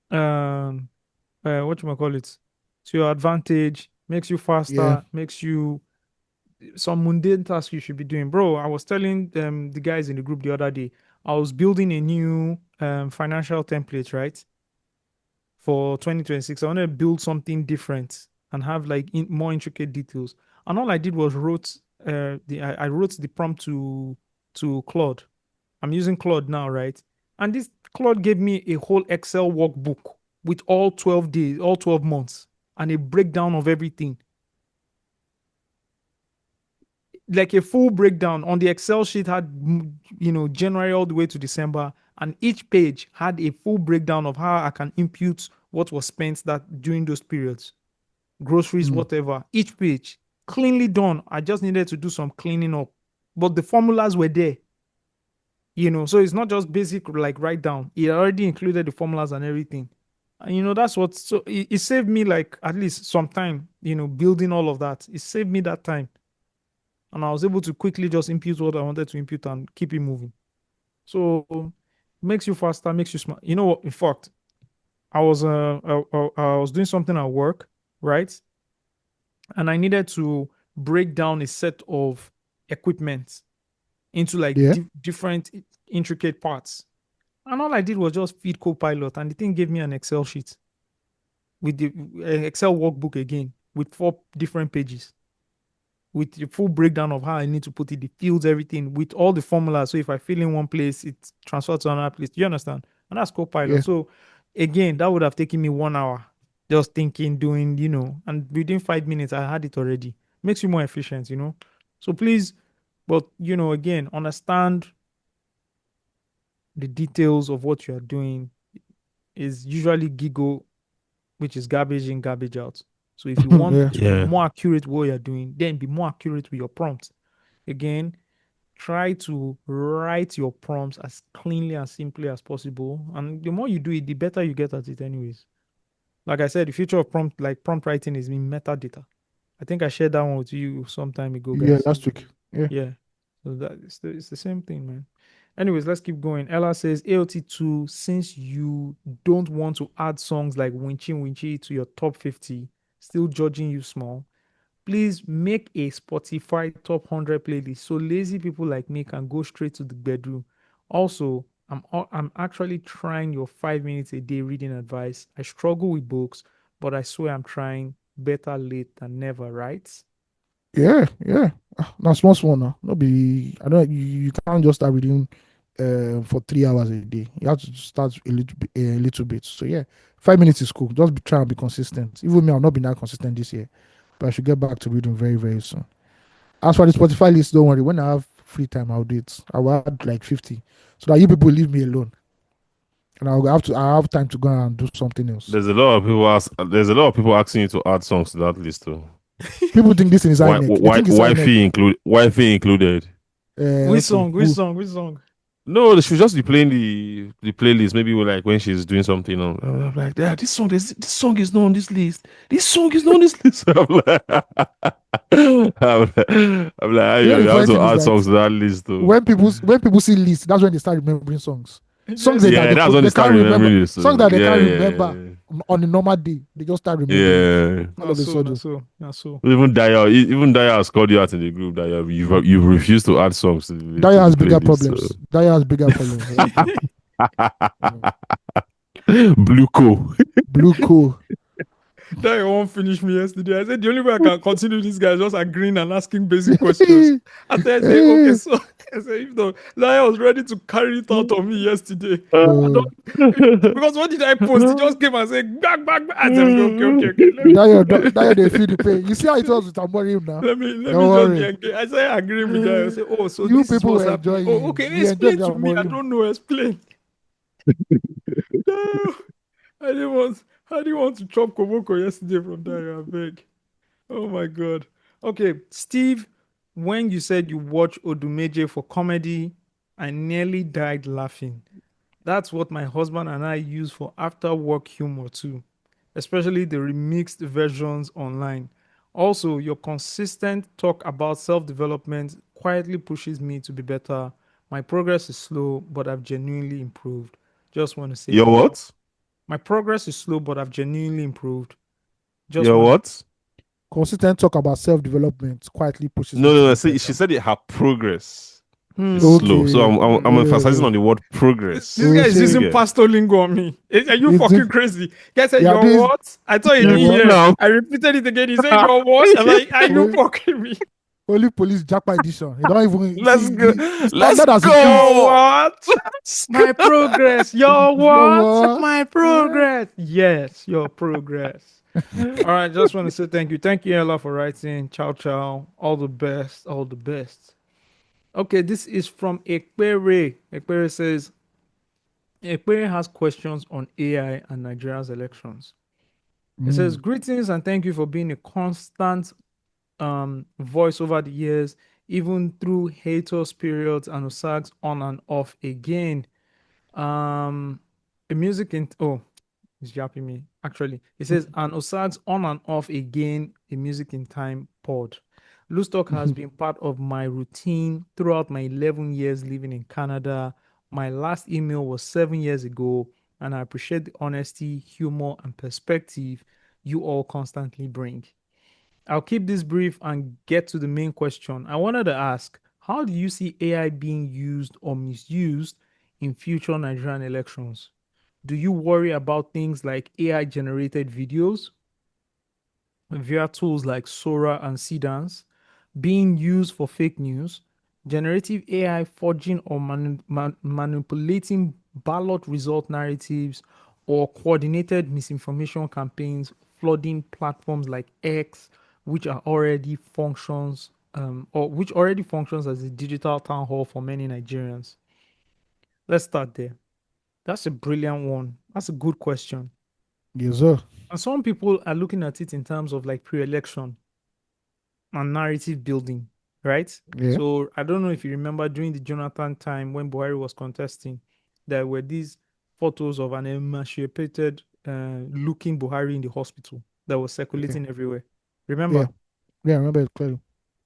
what you might call it, to your advantage. Makes you Yeah. faster. Makes you some mundane task you should be doing, bro. I was telling the guys in the group the other day. I was building a new financial template, right, for 2026. I want to build something different and have like more intricate details. And all I did was I wrote the prompt to Claude. I'm using Claude now, right? And this Claude gave me a whole Excel workbook with all 12 days, all 12 months, and a breakdown of everything. like a full breakdown on the Excel sheet had, January all the way to December, and each page had a full breakdown of how I can impute what was spent that during those periods, groceries, whatever. Each page cleanly done. I just needed to do some cleaning up, but the formulas were there. So it's not just basic like write down. It already included the formulas and everything. And that's what. So it saved me like at least some time. Building all of that. It saved me that time, and I was able to quickly just input what I wanted to input and keep it moving. So makes you faster, makes you smart. You know what? In fact, I was doing something at work, right? And I needed to break down a set of equipment into like different intricate parts. And all I did was just feed Copilot, and the thing gave me an Excel sheet with the Excel workbook again with 4 different pages with the full breakdown of how I need to put it, the fields, everything with all the formulas. So if I fill in one place, it transfers to another place. Do you understand? And that's Copilot. Yeah. So again, that would have taken me 1 hour just thinking, doing, and within 5 minutes, I had it already. Makes you more efficient, So please, but again, understand the details of what you are doing is usually giggle, which is garbage in, garbage out. So if you want to be more accurate with what you're doing, then be more accurate with your prompts. Again, try to write your prompts as cleanly and simply as possible. And the more you do it, the better you get at it anyways. Like I said, the future of prompt writing is in metadata. I think I shared that one with you some time ago, guys. Yeah, last week. Yeah. So it's the same thing, man. Anyways, let's keep going. Ella says, AOT2, since you don't want to add songs like Winchy Winchy to your top 50, still judging you small, please make a Spotify top 100 playlist so lazy people like me can go straight to the bedroom. Also, I'm actually trying your 5 minutes a day reading advice. I struggle with books, but I swear I'm trying. Better late than never, right? Yeah. Now small now. No be. I don't. You can't just start reading for 3 hours a day. You have to start a little bit. So yeah, 5 minutes is cool. Just try and be consistent. Even me, I've not been that consistent this year, but I should get back to reading very, very soon. As for the Spotify list, don't worry. When I have free time, I'll do it. I will add like 50, so that you people leave me alone, and I have time to go and do something else. There's a lot of people asking you to add songs to that list too. People think this is wifey included. Which song? No, they should just be playing the playlist. Maybe like when she's doing something. I'm like, yeah, this song is not on this list. This song is not on this list. I'm like, you have to add songs to that list too. When people see lists, that's when they start remembering songs. Songs that's when they start remembering this. Songs that they can't remember on a normal day, they just start remembering. All of a sudden. So. Even Daya has called you out in the group that you've refused to add songs to the list. Daya has bigger problems. So. Daya has bigger problems. Blue Co. That won't finish me yesterday. I said the only way I can continue this guy is just agreeing and asking basic questions. After I said, okay, so I said, if the liar was ready to carry it out on me yesterday. Because what did I post? He just came and said, back. I said, okay. Daya, they feel the pain. You see how it was with Amorim now? Let me just be I said, agreeing with that. I said, so you this people is what's were happening. enjoying. Okay, explain to me. I don't know. Explain. I didn't want to chop Koboko yesterday from there, I beg. Oh my God. Okay, Steve, when you said you watch Odumeje for comedy, I nearly died laughing. That's what my husband and I use for after work humor too, especially the remixed versions online. Also, your consistent talk about self-development quietly pushes me to be better. My progress is slow, but I've genuinely improved. Just want to say Your what? My progress is slow, but I've genuinely improved. What? Consistent talk about self-development quietly pushes. No. She said her progress is slow. So I'm emphasizing on the word progress. This guy is using pastor lingo on me. Are you fucking crazy? Guy said, your what? I thought you didn't hear. I repeated it again. He said, your what? I'm like, are you fucking me? Only police Japa edition. You don't even Let's see go. the Let's standard has Yo, increased. what? My progress. Yo, what? what? My progress. Yes, your progress. All right, just want to say thank you. Thank you, Ella, for writing. Ciao, ciao. All the best. All the best. Okay, this is from Ekpere. Ekpere says, Ekpere has questions on AI and Nigeria's elections. It says, greetings and thank you for being a constant voice over the years, even through haters periods and Osag's on and off again. A music in it's yapping me. Actually, it says and Osag's on and off again. A music in time pod. Loose Talk has been part of my routine throughout my 11 years living in Canada. My last email was 7 years ago, and I appreciate the honesty, humor, and perspective you all constantly bring. I'll keep this brief and get to the main question. I wanted to ask, how do you see AI being used or misused in future Nigerian elections? Do you worry about things like AI generated videos via tools like Sora and Sedans being used for fake news, generative AI forging or manipulating ballot result narratives, or coordinated misinformation campaigns flooding platforms like X, which are already functions or which already functions as a digital town hall for many Nigerians? Let's start there. That's a brilliant one. That's a good question. Yes, sir. And some people are looking at it in terms of like pre-election and narrative building, right? Yeah. So I don't know if you remember during the Jonathan time when Buhari was contesting, there were these photos of an emaciated looking Buhari in the hospital that was circulating everywhere. Yeah. Remember? Yeah, I remember it clearly.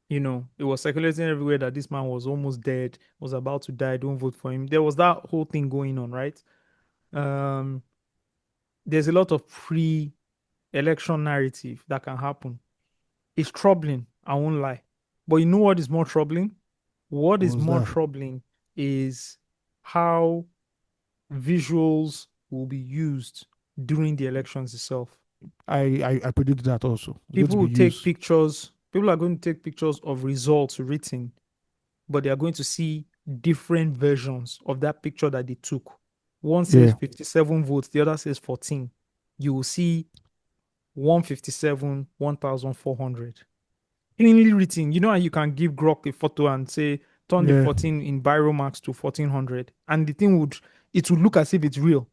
You know, it was circulating everywhere that this man was almost dead, was about to die, don't vote for him. There was that whole thing going on, right? Um, there's a lot of pre-election narrative that can happen. It's troubling, I won't lie. But you know what is more troubling? What What is was more that? troubling is how visuals will be used during the elections itself. I predicted that also. It's going to People be will take used. pictures, people are going to take pictures of results written, but they are going to see different versions of that picture that they took. One says Yeah. 57 votes, the other says 14. You will see 157, 1,400. Cleanly written. You know how you can give Grok a photo and say turn the Yeah. 14 in Biro Max to 1400, and the thing would look as if it's real.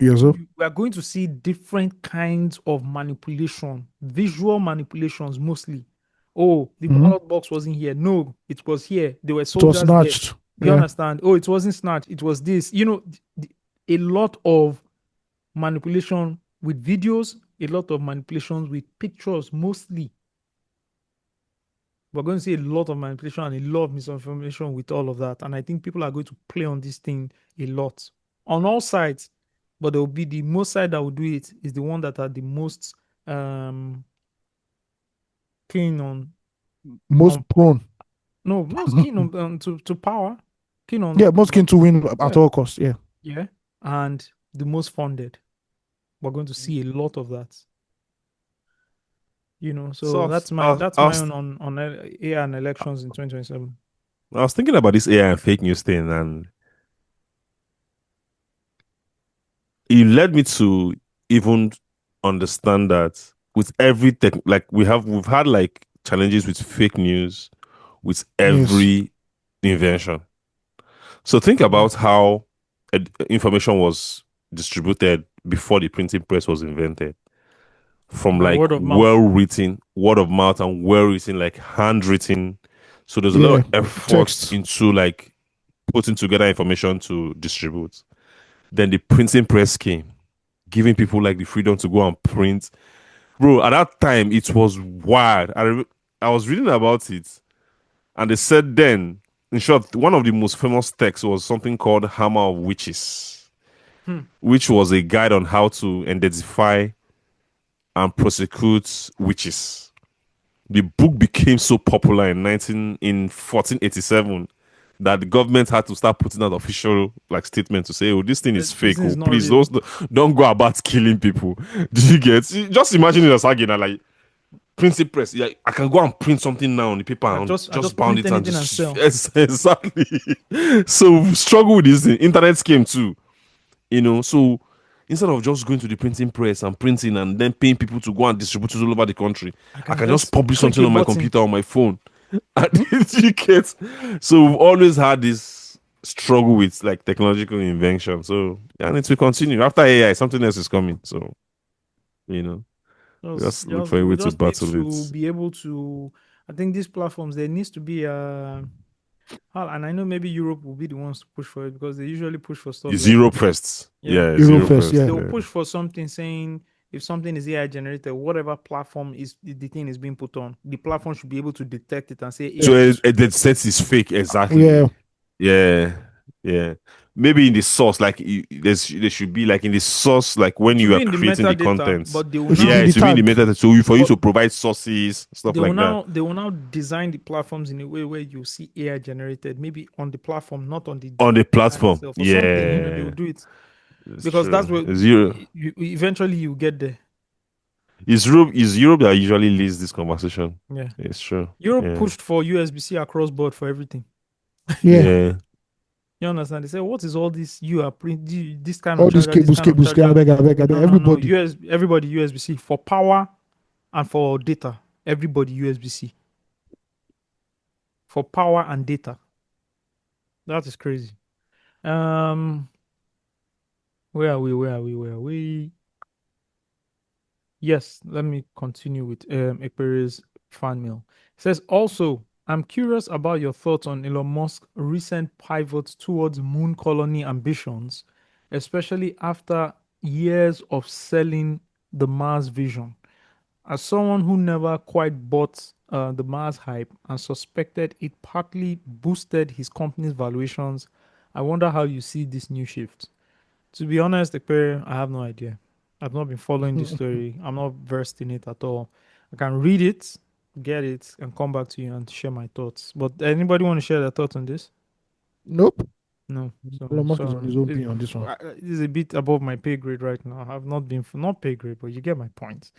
Yes, sir. We are going to see different kinds of manipulation, visual manipulations mostly. Oh, the Mm-hmm. ballot box wasn't here. No, it was here. There were It was soldiers there. snatched. You Yeah. understand? Oh, it wasn't snatched. It was this. You know, a lot of manipulation with videos, a lot of manipulations with pictures mostly. We're going to see a lot of manipulation and a lot of misinformation with all of that. And I think people are going to play on this thing a lot on all sides. But there will be the most side that will do it is the one that are the most keen on Most prone. no, most keen on to power, keen on Yeah, most keen to win at all costs. Yeah. yeah, and the most funded. We're going to see a lot of that. You know, So so that's my own on AI and elections in 2027. I was thinking about this AI and fake news thing, and it led me to even understand that with every like we've had like challenges with fake news with Yes. every invention. So think about how information was distributed before the printing press was invented. From By like word of mouth. well-written, word of mouth, and well-written, like handwritten. So there's a lot Yeah. of effort Text. into like putting together information to distribute. Then the printing press came, giving people like the freedom to go and print. Bro, at that time it was wild. I was reading about it, and they said then, in short, one of the most famous texts was something called Hammer of Witches, which was a guide on how to identify and prosecute witches. The book became so popular in 1487 that the government had to start putting out official like statement to say, "Oh, this thing is This fake. thing Oh, is not please real. don't go about killing people." Do you get? Just imagine it as again, like printing press. Yeah, I can go and print something now on the paper I and just bound print it and anything and just sell. yes, exactly. So struggle with this thing. Internet came too, So instead of just going to the printing press and printing and then paying people to go and distribute it all over the country, I can just publish click something a on my button. computer on my phone. And you get. So we've always had this struggle with like technological invention. So and it will continue after AI. Something else is coming. So you know. Just look for a We way to just need battle to it. be able to. I think these platforms there needs to be and I know maybe Europe will be the ones to push for it because they usually push for stuff like Zero this. first. Yeah. Yeah, Euro zero first, first. yeah. They'll Yeah. push for something saying if something is AI generated, whatever platform is the thing is being put on, the platform should be able to detect it and say So AI. the sense is fake, exactly. Yeah. Yeah, yeah. Maybe in the source, like there should be like in the source, like when It should you be are in the creating the metadata, content. but they will It should Yeah, be now the it should be in the tag. metadata. So for you but to provide sources, stuff like that. they will now design the platforms in a way where you see AI generated, maybe on the platform, not on the On the design platform. itself or something. They will Yeah, do it it's because that's true. where Zero. eventually you get there. Is Europe that usually leads this conversation. Yeah. It's true. Europe Yeah. pushed for USB-C across board for everything. Yeah. Yeah. You understand? They say, what is all this? You are this kind of All these charger, this cables, kind of cables, charger. I beg, No. everybody. Everybody USB-C for power and for data. Everybody USB-C for power and data. That is crazy. Um, where are we? Where are we? Where are we? Yes, let me continue with Ekpere's fan mail. It says also, I'm curious about your thoughts on Elon Musk's recent pivot towards moon colony ambitions, especially after years of selling the Mars vision. As someone who never quite bought the Mars hype and suspected it partly boosted his company's valuations, I wonder how you see this new shift. To be honest, Ekpere, I have no idea. I've not been following this story. I'm not versed in it at all. I can read it, get it, and come back to you and share my thoughts. But anybody want to share their thoughts on this? Nope. No. So Elon Musk is on sorry. his own pin on this one. It is a bit above my pay grade right now. I've not been not pay grade, but you get my point.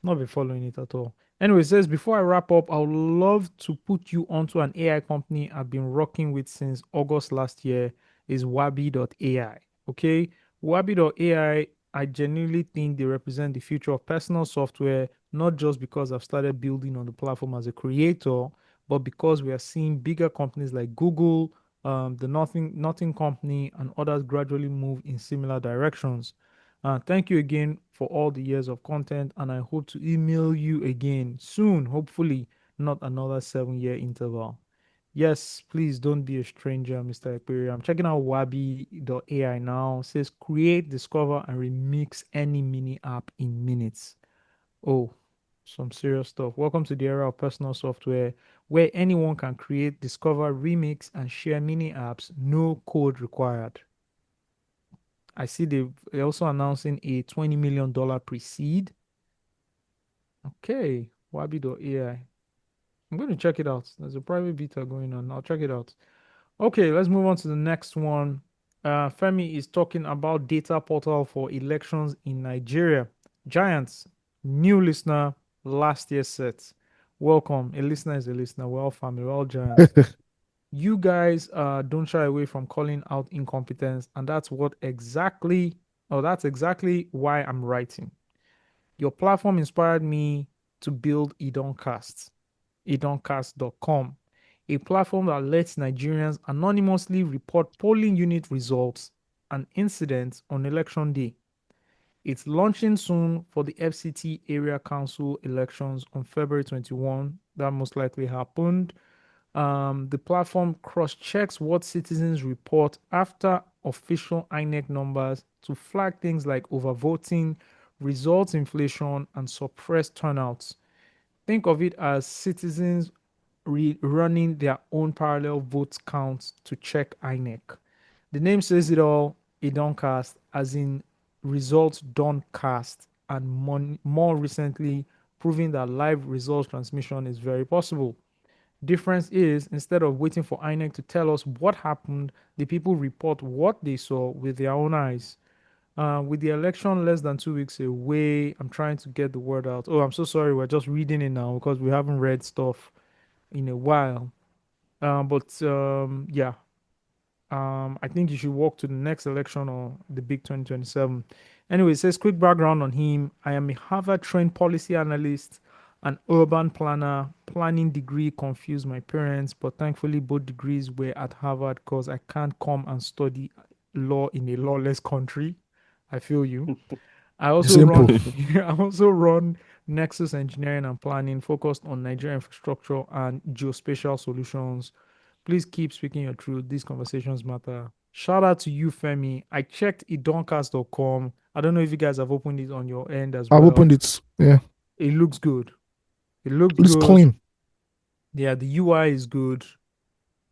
Not been following it at all. Anyway, it says before I wrap up, I would love to put you onto an AI company I've been rocking with since August last year. Is Wabi.ai. Okay, Wabi.ai. I genuinely think they represent the future of personal software, not just because I've started building on the platform as a creator, but because we are seeing bigger companies like Google, the Nothing Company, and others gradually move in similar directions. Thank you again for all the years of content, and I hope to email you again soon, hopefully, not another 7 year interval. Yes, please don't be a stranger, Mr. Ekperi. I'm checking out wabi.ai now. It says create, discover, and remix any mini app in minutes. Oh, some serious stuff. Welcome to the era of personal software where anyone can create, discover, remix, and share mini apps, no code required. I see they're also announcing a $20 million pre-seed. Okay, wabi.ai. I'm going to check it out. There's a private beta going on. I'll check it out. Okay, let's move on to the next one. Femi is talking about data portal for elections in Nigeria. Giants, new listener, last year set. Welcome. A listener is a listener. We're all family, we're all giants. You guys don't shy away from calling out incompetence, and that's exactly why I'm writing. Your platform inspired me to build edoncast.com, a platform that lets Nigerians anonymously report polling unit results and incidents on election day. It's launching soon for the FCT area council elections on February 21. That most likely happened. The platform cross-checks what citizens report after official INEC numbers to flag things like overvoting, results inflation, and suppressed turnouts. Think of it as citizens running their own parallel vote counts to check INEC. The name says it all. It don't cast, as in results don't cast, and more recently, proving that live results transmission is very possible. Difference is instead of waiting for INEC to tell us what happened, the people report what they saw with their own eyes. With the election less than 2 weeks away, I'm trying to get the word out. Oh, I'm so sorry. We're just reading it now because we haven't read stuff in a while. But yeah, I think you should walk to the next election or the big 2027. Anyway, it says quick background on him. I am a Harvard trained policy analyst, an urban planner. Planning degree confused my parents, but thankfully both degrees were at Harvard because I can't come and study law in a lawless country. I feel you. I also run Simple. I also run Nexus Engineering and Planning focused on Nigerian infrastructure and geospatial solutions. Please keep speaking your truth. These conversations matter. Shout out to you, Femi. I checked idoncast.com. I don't know if you guys have opened it on your end as I've well. opened it. Yeah, It looks good. It looks it's good. clean. Yeah, the UI is good.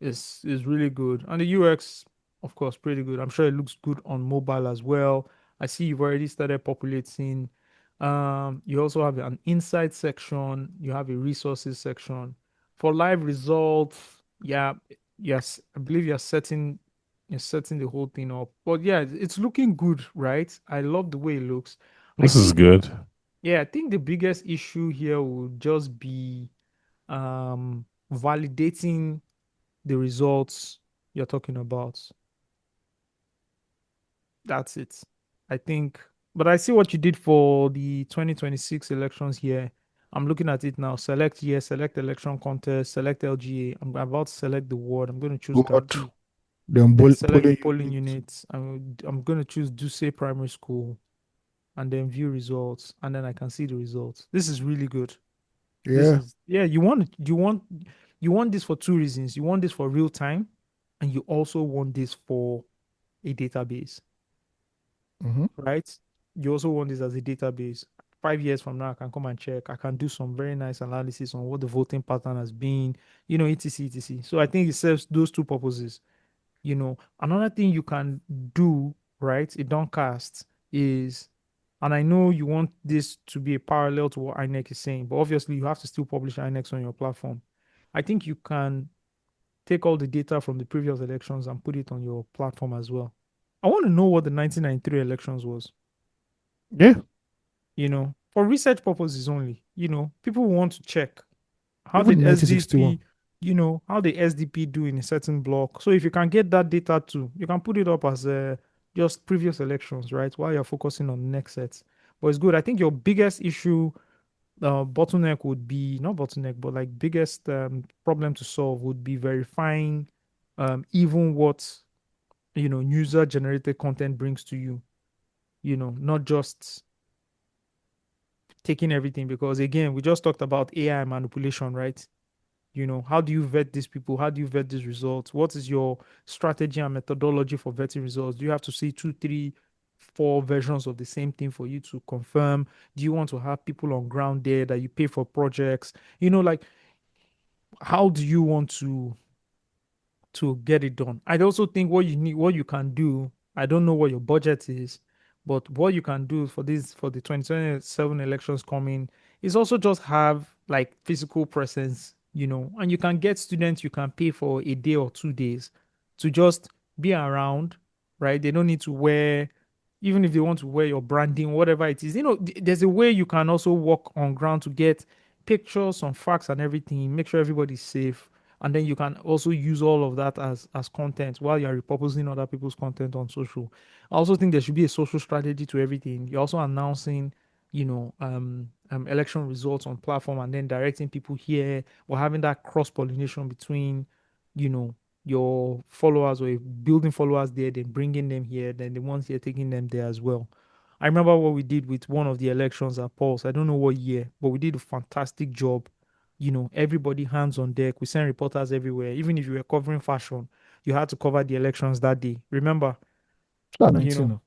Is really good. And the UX, of course, pretty good. I'm sure it looks good on mobile as well. I see you've already started populating. You also have an insight section, you have a resources section. For live results, yeah, yes, I believe you're setting the whole thing up. But yeah, it's looking good, right? I love the way it looks. I This is think good. yeah, I think the biggest issue here would just be validating the results you're talking about. That's it. I think, but I see what you did for the 2026 elections here. I'm looking at it now. Select yes, select election contest, select LGA. I'm about to select the ward. I'm going to choose What? Garki. Then Then select the polling polling unit. units. I'm going to choose Duse Primary School and then view results. And then I can see the results. This is really good. This Yeah. is, yeah, you want this for two reasons. You want this for real time, and you also want this for a database, Mm-hmm. right? You also want this as a database. 5 years from now, I can come and check. I can do some very nice analysis on what the voting pattern has been, etc, etc. So I think it serves those two purposes. Another thing you can do, right? It don't cast is, and I know you want this to be a parallel to what INEC is saying, but obviously you have to still publish INEC on your platform. I think you can take all the data from the previous elections and put it on your platform as well. I want to know what the 1993 elections was, Yeah. for research purposes only. People want to check how did Even 1961. SDP, how the SDP do in a certain block. So if you can get that data too, you can put it up as just previous elections, right? While you're focusing on next sets. But it's good. I think your biggest issue, bottleneck would be not bottleneck, but like biggest problem to solve would be verifying even what user generated content brings to you. Not just taking everything because again, we just talked about AI manipulation, right? How do you vet these people? How do you vet these results? What is your strategy and methodology for vetting results? Do you have to see two, three, four versions of the same thing for you to confirm? Do you want to have people on ground there that you pay for projects? Like how do you want to get it done? I also think what you need, what you can do, I don't know what your budget is, but what you can do for the 2027 elections coming is also just have like physical presence, and you can get students you can pay for a day or 2 days to just be around, right? They don't need to wear, even if they want to wear your branding, whatever it is, there's a way you can also walk on ground to get pictures, some facts and everything, make sure everybody's safe, and then you can also use all of that as content while you're repurposing other people's content on social. I also think there should be a social strategy to everything. You're also announcing election results on platform and then directing people here, or having that cross pollination between you know your followers, or building followers there, then bringing them here, then the ones here taking them there as well. I remember what we did with one of the elections at Pulse. I don't know what year, but we did a fantastic job. Everybody hands on deck. We sent reporters everywhere. Even if you were covering fashion, you had to cover the elections that day. Remember, It's not you 19. know, No.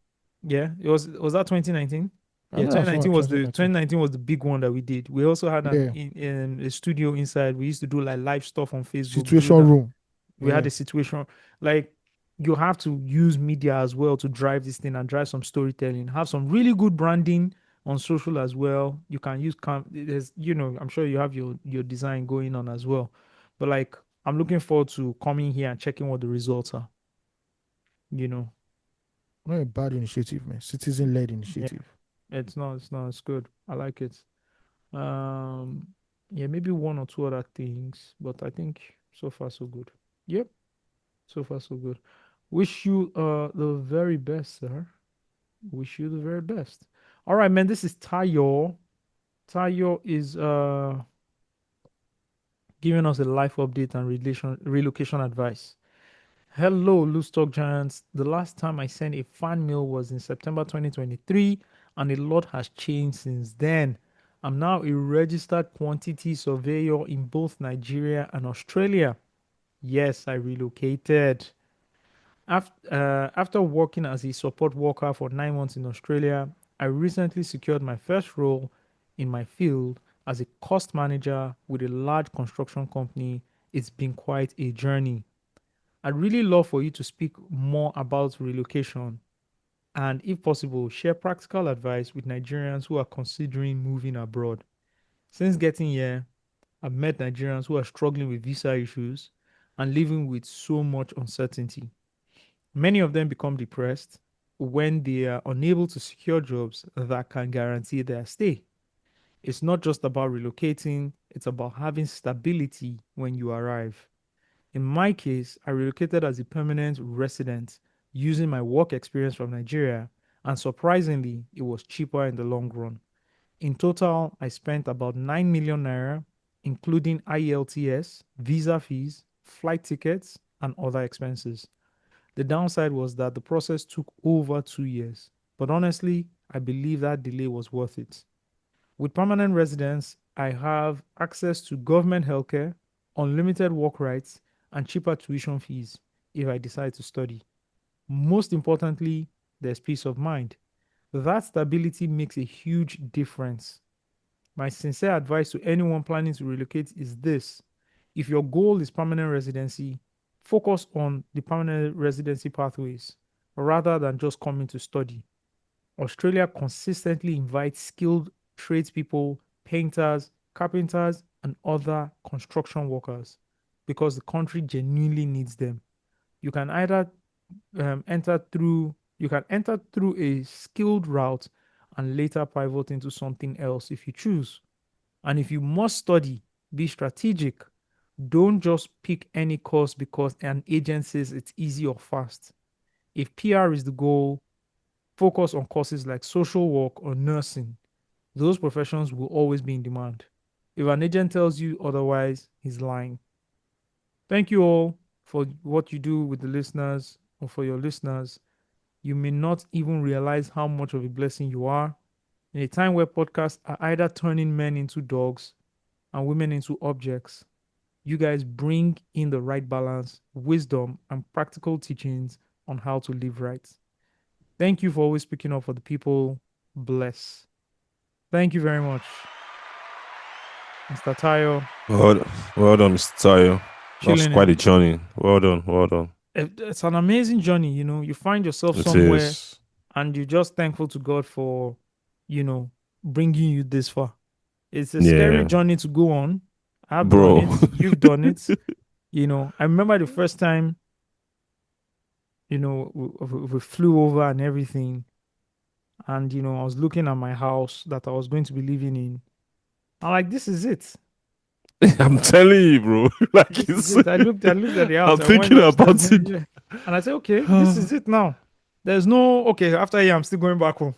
yeah, was that 2019? I Yeah, know that's what 2019. 2019 was the big one that we did. We also had Yeah. a studio inside. We used to do like live stuff on Facebook, Situation room. we had Yeah. a situation like you have to use media as well to drive this thing and drive some storytelling, have some really good branding on social as well. You can use there's I'm sure you have your design going on as well, but like I'm looking forward to coming here and checking what the results are you know Not a bad initiative, man. Citizen-led initiative. It's not. It's not. It's good. I like it. Um, yeah, maybe one or two other things, but I think so far so good. Yep, so far so good. Wish you the very best, sir. Wish you the very best. All right, man. This is Tayo. Tayo is giving us a life update and relocation advice. Hello, Loose Talk Giants. The last time I sent a fan mail was in September 2023, and a lot has changed since then. I'm now a registered quantity surveyor in both Nigeria and Australia. Yes, I relocated. After working as a support worker for 9 months in Australia, I recently secured my first role in my field as a cost manager with a large construction company. It's been quite a journey. I'd really love for you to speak more about relocation and, if possible, share practical advice with Nigerians who are considering moving abroad. Since getting here, I've met Nigerians who are struggling with visa issues and living with so much uncertainty. Many of them become depressed when they are unable to secure jobs that can guarantee their stay. It's not just about relocating, it's about having stability when you arrive. In my case, I relocated as a permanent resident using my work experience from Nigeria, and surprisingly, it was cheaper in the long run. In total, I spent about 9 million naira, including IELTS, visa fees, flight tickets, and other expenses. The downside was that the process took over 2 years, but honestly, I believe that delay was worth it. With permanent residence, I have access to government healthcare, unlimited work rights, and cheaper tuition fees if I decide to study. Most importantly, there's peace of mind. That stability makes a huge difference. My sincere advice to anyone planning to relocate is this: if your goal is permanent residency, focus on the permanent residency pathways rather than just coming to study. Australia consistently invites skilled tradespeople, painters, carpenters, and other construction workers because the country genuinely needs them. You can either you can enter through a skilled route and later pivot into something else if you choose. And if you must study, be strategic. Don't just pick any course because an agent says it's easy or fast. If PR is the goal, focus on courses like social work or nursing. Those professions will always be in demand. If an agent tells you otherwise, he's lying. Thank you all for what you do with the listeners or for your listeners. You may not even realize how much of a blessing you are. In a time where podcasts are either turning men into dogs and women into objects, you guys bring in the right balance, wisdom, and practical teachings on how to live right. Thank you for always speaking up for the people. Bless. Thank you very much, Mr. Tayo. Well done, Mr. Tayo. That's Chilling quite a in. journey. Well done. Well done. It's an amazing journey. You find yourself It somewhere is. and you're just thankful to God for, bringing you this far. It's a scary Yeah. journey to go on. I've done Bro. it. You've done it. I remember the first time, we flew over and everything. And, I was looking at my house that I was going to be living in. I'm like, this is it. I'm telling you, bro. Like This it's is it. I looked at the house. I'm I went thinking about upstairs. it. Yeah. And I said, okay, this is it now. There's no, okay, after here, I'm still going back home.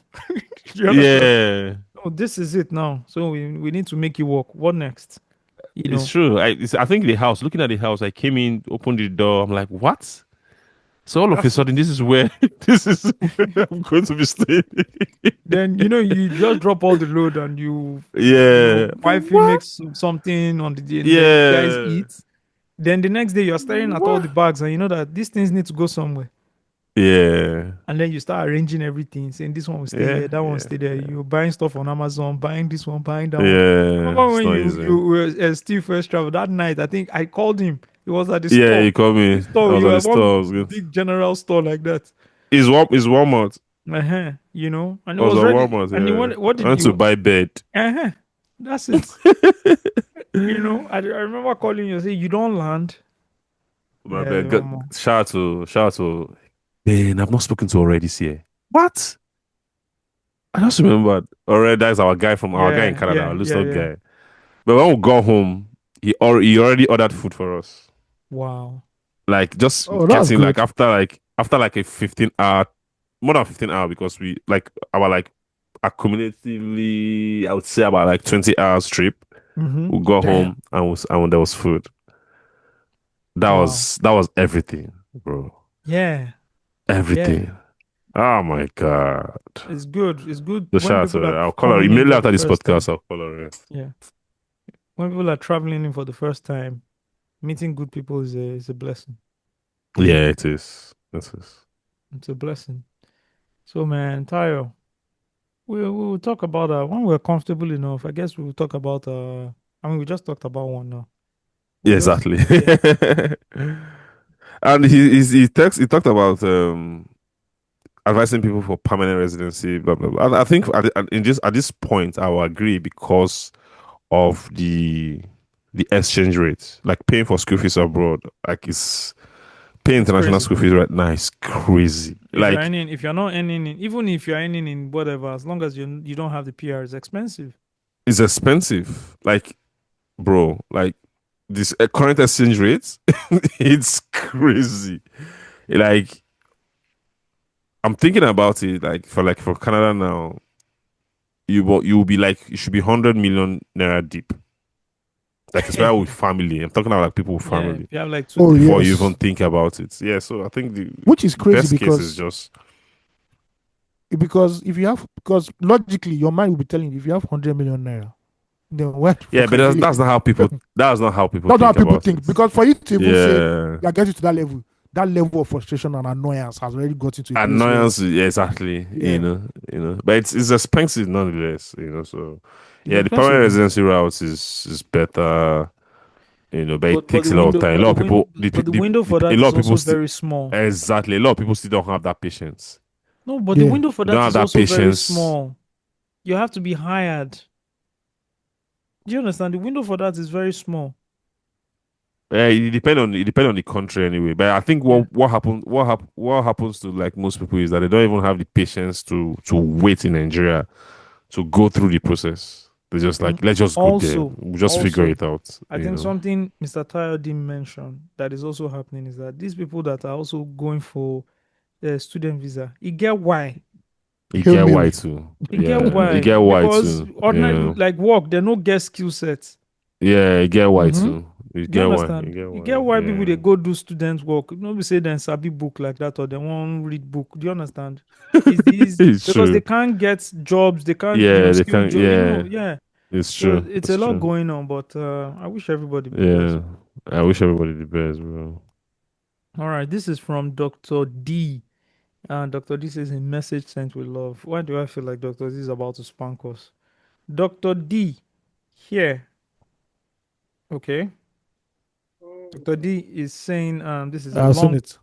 You understand? Yeah. Oh, this is it now. So we need to make it work. What next? It's true. I think the house, looking at the house, I came in, opened the door. I'm like, what? So all of a That's sudden, it. this is where I'm going to be staying. Then you just drop all the load and Yeah. wifey What? makes something on the day and then you guys Yeah. eat. Then the next day you're staring at all What? the bags and you know that these things need to go somewhere. Yeah. And then you start arranging everything, saying this one will stay here, Yeah. that one will Yeah. stay there. You're buying stuff on Amazon, buying this one, buying that one. I Yeah. remember It's when not you easy. were Steve first travel that night. I think I called him. He was at the Yeah, store. you called The me. I store. was You at were the one store. I was good. big general store like that. It's Walmart. And it I was was at ready. Walmart, And he yeah. what I did went to you? buy bed. That's it. I remember calling you and say you don't land. My Yeah, bed. no more. Shout out to Man, I've not spoken to already this year. What? I just remembered. Already, that's our guy in Yeah, Canada, yeah, our yeah, Lustock yeah. guy. But when we got home, he already ordered food for us. Wow. Like just Oh, that's getting good. after like a 15 hour, more than 15 hour, because we like our like accumulatively, I would say about like 20 hours trip. Mm-hmm. We got Damn. home and there was food. Wow. That was everything, bro. Yeah, yeah. Everything. Oh my god. It's good. It's good The when shout people are out. I'll call her coming in immediately for the after this first time. podcast. I'll call her. Yeah. When people are traveling in for the first time, meeting good people is a blessing. Yeah, it is. It is. It's a blessing. So man, Tayo, we will talk about when we're comfortable enough. I guess we will talk about I mean we just talked about one now. We'll Yeah, just exactly. yeah. And he talked about advising people for permanent residency, blah blah blah. And I think at this point I will agree because of the exchange rate, like paying for school fees abroad, like it's paying It's international crazy. school fees right now is crazy. Like If you're not earning in, even if you're earning in whatever, as long as you don't have the PR, it's expensive. it's expensive. Like bro, like this current exchange rate, it's crazy. Like I'm thinking about it, like for Canada now, you will be like you should be 100 million naira deep. Like especially with family. I'm talking about like people with Yeah, family if you have like two, Oh, three before you even yes. kids. think about it. Yeah, so I think the Which is crazy best case is because just if you have because logically your mind will be telling you if you have 100 million naira, then where the yeah, fuck but are you? that's not how people That's not how think people about think. it. Because for you to even say Yeah. you are getting to that level of frustration and annoyance has already gotten to a place where Annoyance, yeah, exactly. yeah, But it's expensive nonetheless, so it's yeah, the permanent expensive, man. residency route is better, but it But takes a lot of time. A lot of people, the window for a that lot is of people also still very small. exactly. A lot of people still don't have that patience. No, but the Yeah. window for They don't that have is that also very patience. small. You have to be hired. Do you understand? The window for that is very small. It depend on the country anyway. But I think Yeah. what happens to like most people is that they don't even have the patience to wait in Nigeria to go through the process. They just Mm. like let's just go there. Also, We'll just figure also, it out. I think something Mr. Tayo didn't mention that is also happening is that these people that are also going for student visa, you get why. You Hail get why Mary. too. You get Yeah, you why get why because too. ordinary Yeah, like work, they no get skill sets. yeah, you get why Mm-hmm. too. You Do you get why. You understand? get You why. get why people Yeah. they go do student work. No be say then sabi book like that or they won't read book. Do you understand? Is these It's because they true. can't get jobs, they can't, Yeah, they skill can. job, Yeah, yeah. it's So true. it's It's a lot true. going on, but I wish everybody the best. Yeah, I wish everybody the best, bro. All right, this is from Dr. D. Dr. D says a message sent with love. Why do I feel like Dr. D is about to spank us? Dr. D, here, okay. Dr. D is saying this is a I've seen long. it.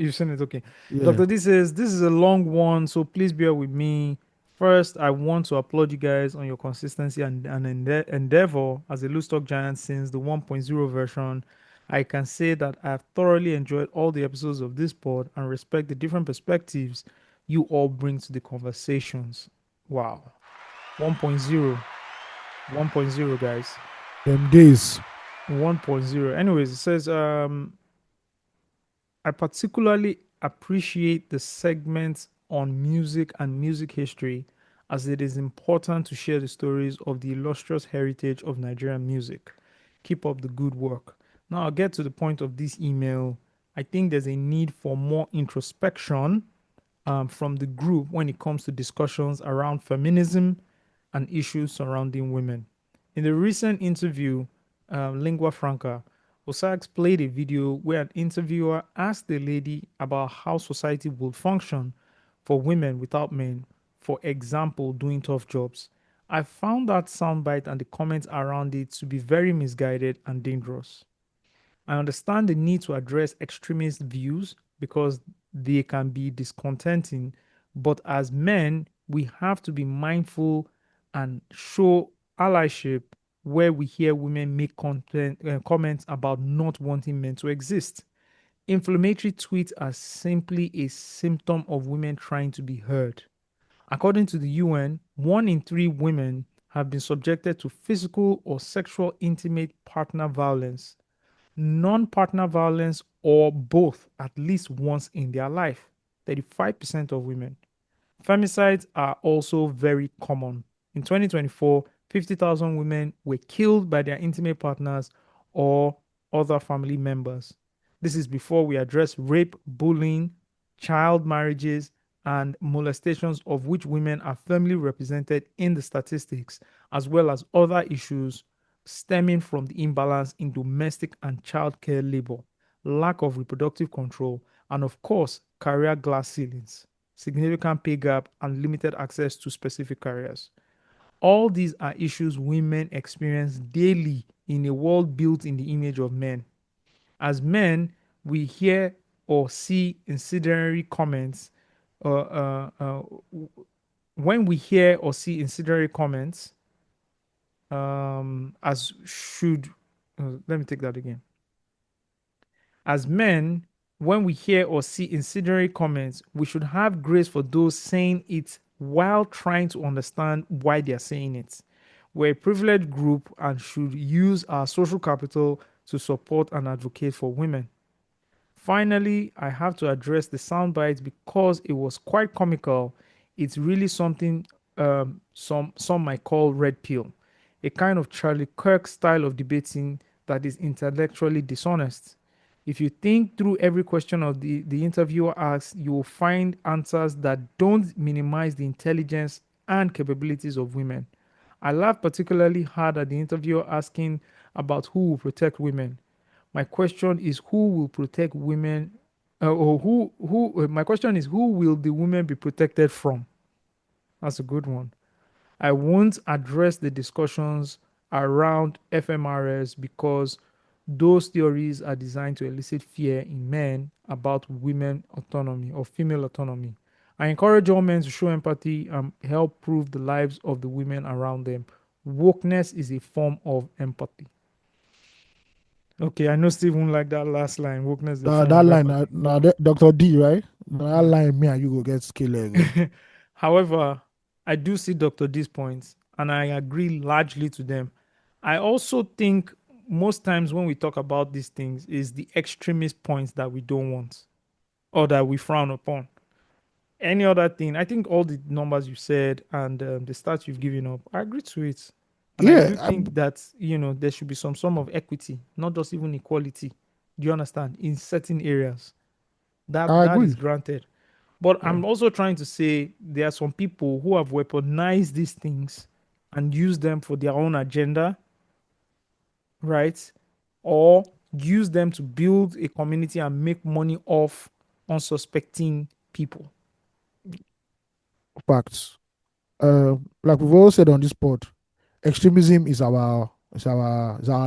You've seen it, okay. Yeah. Dr. D says this is a long one, so please bear with me. First, I want to applaud you guys on your consistency and endeavor as a loose talk giant since the 1.0 version. I can say that I've thoroughly enjoyed all the episodes of this pod and respect the different perspectives you all bring to the conversations. Wow. 1.0. 1.0, guys. Them days. 1.0. Anyways, it says I particularly appreciate the segments on music and music history as it is important to share the stories of the illustrious heritage of Nigerian music. Keep up the good work. Now, I'll get to the point of this email. I think there's a need for more introspection from the group when it comes to discussions around feminism and issues surrounding women. In the recent interview, Lingua Franca, Osags played a video where an interviewer asked the lady about how society would function for women without men, for example, doing tough jobs. I found that soundbite and the comments around it to be very misguided and dangerous. I understand the need to address extremist views because they can be discontenting, but as men, we have to be mindful and show allyship where we hear women make comments about not wanting men to exist. Inflammatory tweets are simply a symptom of women trying to be heard. According to the UN, 1 in 3 women have been subjected to physical or sexual intimate partner violence, non partner violence, or both at least once in their life. 35% of women. Femicides are also very common. In 2024, 50,000 women were killed by their intimate partners or other family members. This is before we address rape, bullying, child marriages, and molestations, of which women are firmly represented in the statistics, as well as other issues stemming from the imbalance in domestic and childcare labor, lack of reproductive control, and of course, career glass ceilings, significant pay gap, and limited access to specific careers. All these are issues women experience daily in a world built in the image of men. As men, we hear or see incendiary comments. Uh, uh, uh, when we hear or see incendiary comments, as should, let me take that again. As men, when we hear or see incendiary comments, we should have grace for those saying it while trying to understand why they are saying it. We're a privileged group and should use our social capital to support and advocate for women. Finally, I have to address the soundbite because it was quite comical. It's really something some might call red pill, a kind of Charlie Kirk style of debating that is intellectually dishonest. If you think through every question of the interviewer asks, you will find answers that don't minimize the intelligence and capabilities of women. I laughed particularly hard at the interviewer asking about who will protect women. My question is who will protect women, or who my question is who will the women be protected from? That's a good one. I won't address the discussions around fMRS because those theories are designed to elicit fear in men about women autonomy or female autonomy. I encourage all men to show empathy and help improve the lives of the women around them. Wokeness is a form of empathy. Okay, I know Steve won't like that last line. Wokeness is a form That of line, empathy. Dr. D, right? That line, me and you go get skill again. However, I do see Dr. D's points and I agree largely to them. I also think most times when we talk about these things is the extremist points that we don't want or that we frown upon. Any other thing, I think all the numbers you said and the stats you've given up, I agree to it. And I Yeah, do think that, there should be some form of equity, not just even equality. Do you understand? In certain areas, that I that is agree. granted. But Yeah. I'm also trying to say there are some people who have weaponized these things and used them for their own agenda, right? Or use them to build a community and make money off unsuspecting people. Facts. Like we've all said on this pod, extremism is our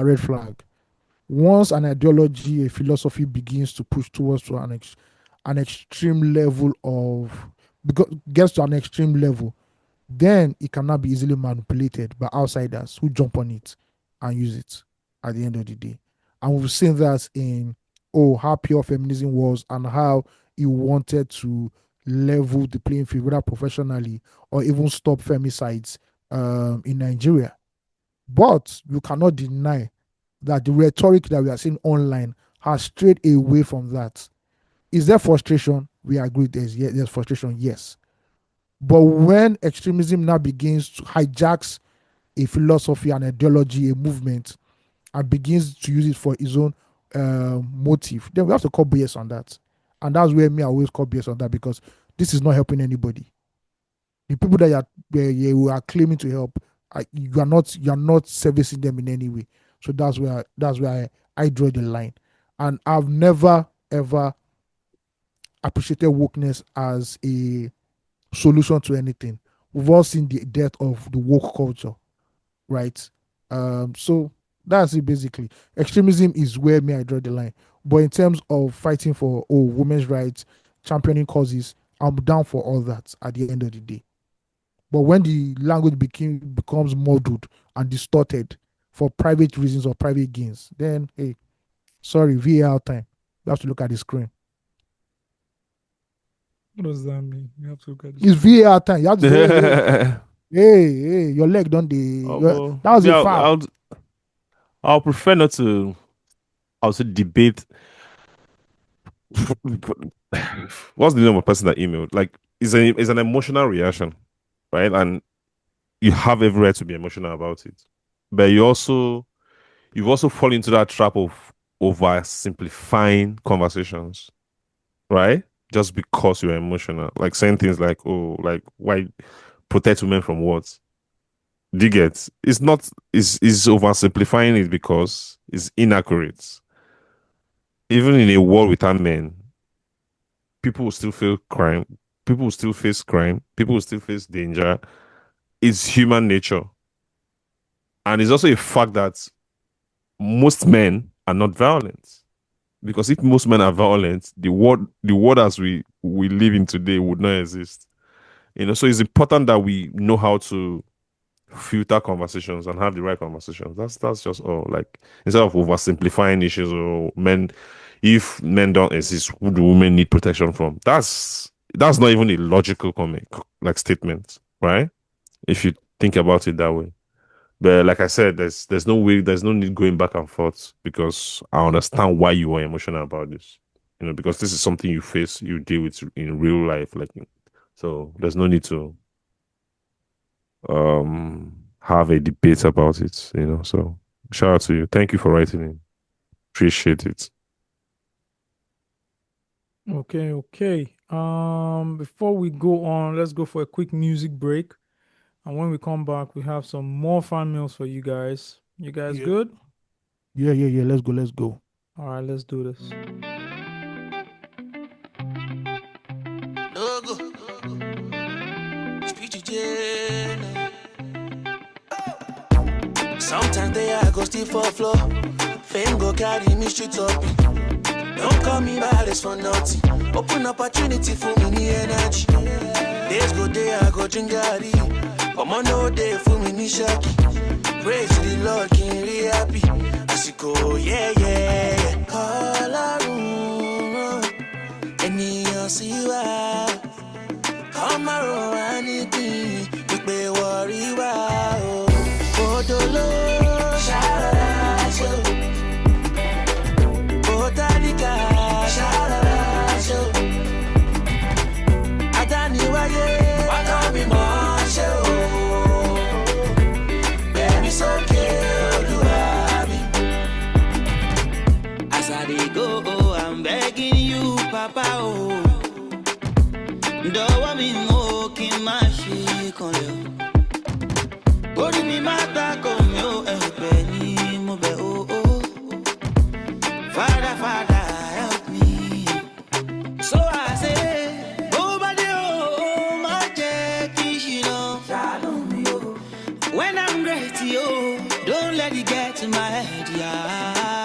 red flag. Once an ideology, a philosophy begins to push towards to an extreme level of gets to an extreme level, then it cannot be easily manipulated by outsiders who jump on it and use it at the end of the day. And we've seen that in how pure feminism was and how it wanted to level the playing field, whether professionally or even stop femicides in Nigeria. But you cannot deny that the rhetoric that we are seeing online has strayed away from that. Is there frustration? We agree there's frustration, yes. But when extremism now begins to hijacks a philosophy, an ideology, a movement, and begins to use it for its own motive, then we have to call BS on that. And that's where me I always call BS on that because this is not helping anybody. The people that you are claiming to help, you are not servicing them in any way. So that's where I draw the line. And I've never ever appreciated wokeness as a solution to anything. We've all seen the death of the woke culture, right? So that's it basically. Extremism is where me I draw the line. But in terms of fighting for women's rights, championing causes, I'm down for all that at the end of the day. But when the language becomes muddled and distorted for private reasons or private gains, then hey, sorry, VAR time. You have to look at the screen. What does that mean? You have to look at It's this. VAR time. You have to say, hey, your leg don't Well, that was yeah, a foul. I'll prefer not to. I'll say debate. What's the name of the person that emailed? Like, it's an emotional reaction, right? And you have every right to be emotional about it, but you've also fallen into that trap of oversimplifying conversations, right? Just because you're emotional, like saying things like, "Oh, like why protect women from what?" Do you get? It's not. Is oversimplifying it because it's inaccurate. Even in a world without men, people will still feel crime. People will still face crime. People will still face danger. It's human nature, and it's also a fact that most men are not violent. Because if most men are violent, the world as we live in today would not exist. So it's important that we know how to filter conversations and have the right conversations. That's just all. Like, instead of oversimplifying issues, or men, if men don't exist, who do women need protection from? That's not even a logical comment, like statement, right? If you think about it that way. But like I said, there's no way, there's no need going back and forth, because I understand why you are emotional about this. Because this is something you face, you deal with in real life, like, so there's no need to have a debate about it. So shout out to you. Thank you for writing in. Appreciate it. Okay. Before we go on, let's go for a quick music break. And when we come back, we have some more fan mails for you guys. You guys Yeah. good? Yeah. Let's go. All right, let's do this. Logo. Speech to jail. Sometimes they are go still for floor. Fame go carry me straight up. Don't call me baddest for nothing. Open opportunity for me, the energy. Days go day, I go drink garri. Come on, no day for me, ni shaki. Praise to the Lord, King be happy. As you go, yeah. Call a room, any see why. Come around, anything, you pay worry, wow. Bodolo, Sharajo, Botanica, Sharajo, Adani Waye, Wakami Moshe, baby, so cute, as I go, I'm begging you, Papa, oh. Don't want me smoking my shit on you. Go to me, mata come you and penny mobe oh. Father, help me. So I say, nobody my Jackie, when I'm great, don't let it get to my head, yeah.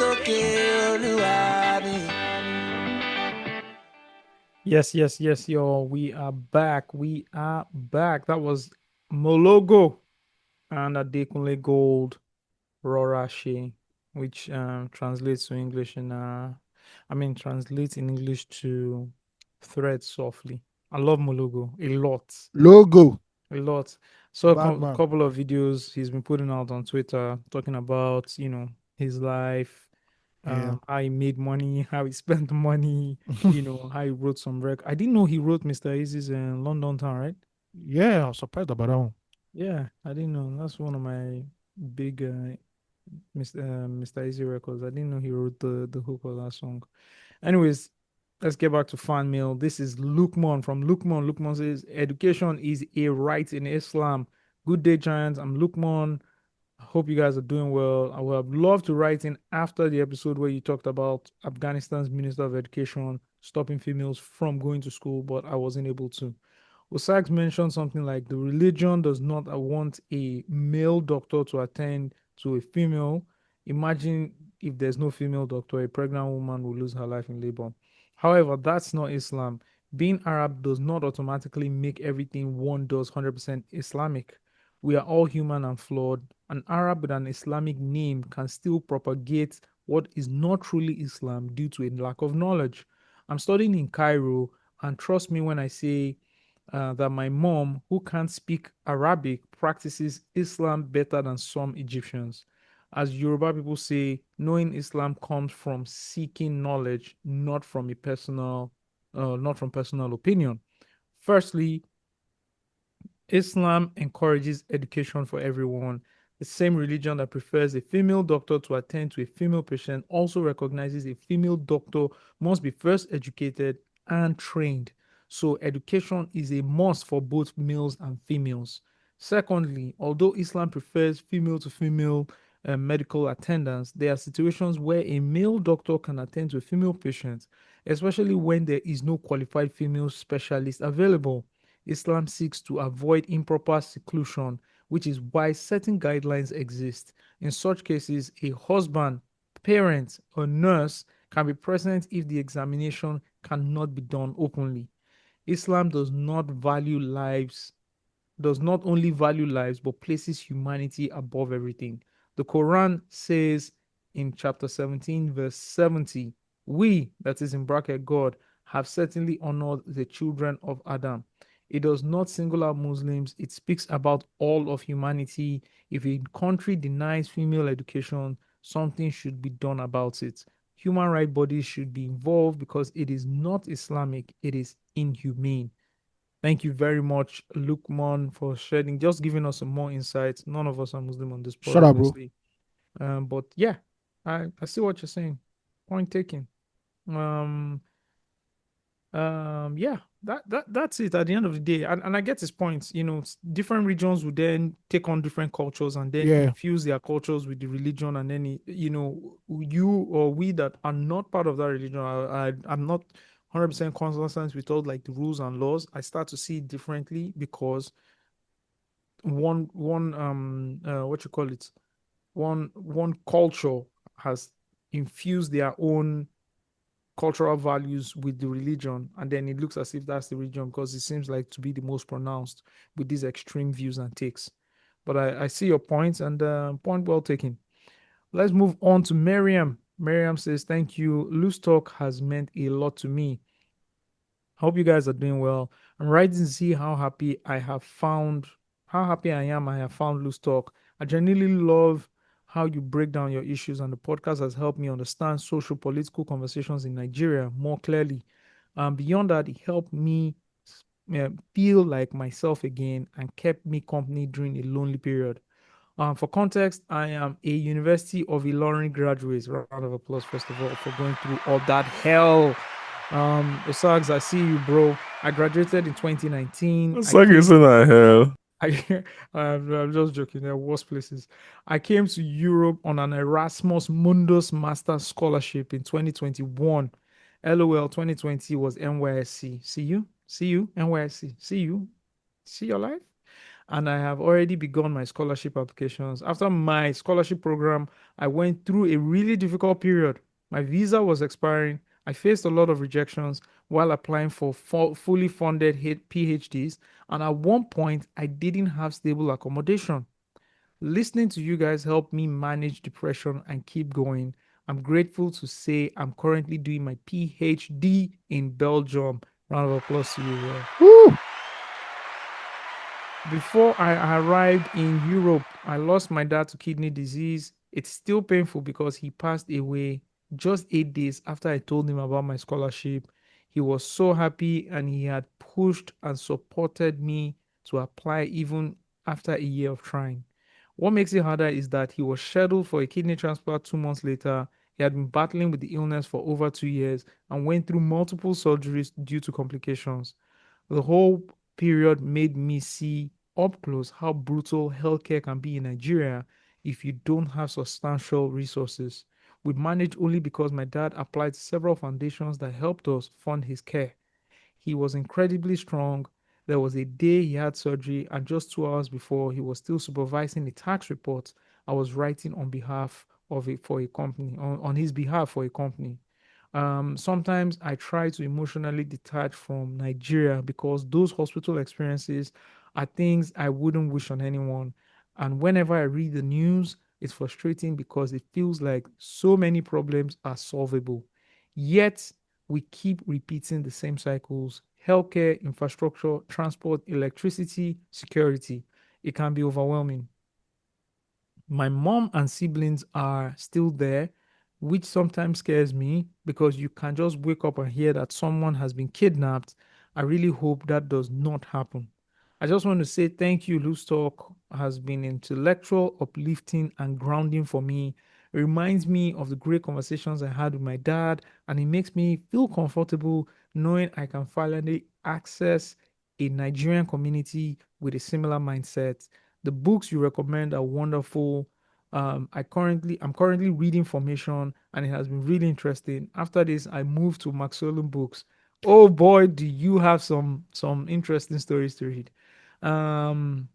sókè Olúwa mi. Yes, y'all. We are back. We are back. That was Mologo and Adekunle Gold Rorashi, which translates to English translates in English to thread softly. I love Mologo a lot. Logo. A lot. So Bad man. couple of videos he's been putting out on Twitter talking about, his life, Yeah. how he made money, how he spent money, how he wrote some rec. I didn't know he wrote Mr. Easy's in London Town, right? Yeah, I was surprised about that one. Yeah, I didn't know. That's one of my big Mr. Easy records. I didn't know he wrote the hook of that song. Anyways, let's get back to fan mail. This is Lukman from Lukman. Lukman says, education is a right in Islam. Good day, Giants. I'm Lukman. I hope you guys are doing well. I would have loved to write in after the episode where you talked about Afghanistan's Minister of Education stopping females from going to school, but I wasn't able to. Osagie mentioned something like the religion does not want a male doctor to attend to a female. Imagine if there's no female doctor, a pregnant woman will lose her life in labor. However, that's not Islam. Being Arab does not automatically make everything one does 100% Islamic. We are all human and flawed. An Arab with an Islamic name can still propagate what is not truly Islam due to a lack of knowledge. I'm studying in Cairo, and trust me when I say that my mom, who can't speak Arabic, practices Islam better than some Egyptians. As Yoruba people say, knowing Islam comes from seeking knowledge, not from personal opinion. Firstly, Islam encourages education for everyone. The same religion that prefers a female doctor to attend to a female patient also recognizes a female doctor must be first educated and trained. So, education is a must for both males and females. Secondly, although Islam prefers female to female medical attendance, there are situations where a male doctor can attend to a female patient, especially when there is no qualified female specialist available. Islam seeks to avoid improper seclusion, which is why certain guidelines exist. In such cases, a husband, parent, or nurse can be present if the examination cannot be done openly. Islam does not only value lives but places humanity above everything. The Quran says in chapter 17, verse 70, we, that is in bracket God, have certainly honored the children of Adam. It does not single out Muslims, it speaks about all of humanity. If a country denies female education, something should be done about it. Human rights bodies should be involved because it is not Islamic, it is inhumane. Thank you very much, Lukman, for sharing, just giving us some more insights. None of us are Muslim on this pod, Shut up, bro. obviously. But yeah, I see what you're saying. Point taken. Um, yeah, that's it at the end of the day. And I get his points. Different regions would then take on different cultures and then Yeah. infuse their cultures with the religion. And then, you or we that are not part of that religion, I'm not 100% consistent with all like the rules and laws. I start to see it differently because one what you call it, one culture has infused their own cultural values with the religion, and then it looks as if that's the religion because it seems like to be the most pronounced with these extreme views and takes. But I see your points, and point well taken. Let's move on to Miriam. Miriam says, thank you. Loose talk has meant a lot to me. I hope you guys are doing well. I'm writing to see how happy I am. I have found Loose Talk. I genuinely love how you break down your issues, and the podcast has helped me understand social political conversations in Nigeria more clearly. Beyond that, it helped me feel like myself again and kept me company during a lonely period. For context, I am a University of Ilorin graduate. Round of applause, first of all, for going through all that hell. Osags, I see you, bro. I graduated in 2019. It's like it's in that hell. I'm just joking. There are worse places. I came to Europe on an Erasmus Mundus Master Scholarship in 2021. LOL 2020 was NYSC. See you, NYSC. See you. See your life. and I have already begun my scholarship applications. After my scholarship program, I went through a really difficult period. My visa was expiring. I faced a lot of rejections while applying for fully funded PhDs, and at one point, I didn't have stable accommodation. Listening to you guys helped me manage depression and keep going. I'm grateful to say I'm currently doing my PhD in Belgium. Round of applause to you. Woo! Before I arrived in Europe, I lost my dad to kidney disease. It's still painful because he passed away just 8 days after I told him about my scholarship. He was so happy and he had pushed and supported me to apply even after a year of trying. What makes it harder is that he was scheduled for a kidney transplant 2 months later. He had been battling with the illness for over 2 years and went through multiple surgeries due to complications. The whole period made me see up close how brutal healthcare can be in Nigeria if you don't have substantial resources. We managed only because my dad applied to several foundations that helped us fund his care. He was incredibly strong. There was a day he had surgery, and just 2 hours before, he was still supervising a tax report I was writing on behalf of it for a company, on his behalf for a company. Sometimes I try to emotionally detach from Nigeria because those hospital experiences are things I wouldn't wish on anyone. And whenever I read the news, it's frustrating because it feels like so many problems are solvable. Yet we keep repeating the same cycles: healthcare, infrastructure, transport, electricity, security. It can be overwhelming. My mom and siblings are still there, which sometimes scares me because you can just wake up and hear that someone has been kidnapped. I really hope that does not happen. I just want to say thank you. Loose Talk has been intellectual, uplifting, and grounding for me. It reminds me of the great conversations I had with my dad, and it makes me feel comfortable knowing I can finally access a Nigerian community with a similar mindset. The books you recommend are wonderful. I'm currently reading Formation, and it has been really interesting. After this, I moved to Maxwell books. Oh boy, do you have some interesting stories to read. Um,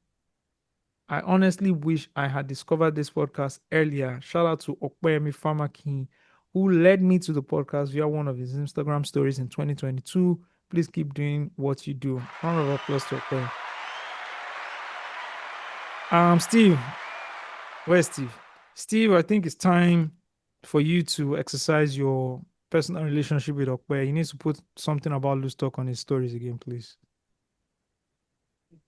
I honestly wish I had discovered this podcast earlier. Shout out to Okpeyemi Farmer King, who led me to the podcast via one of his Instagram stories in 2022. Please keep doing what you do. Round of applause to Okpeyemi. Steve, where's Steve? Steve, I think it's time for you to exercise your personal relationship with Okpe. He needs to put something about Loose Talk on his stories again, please.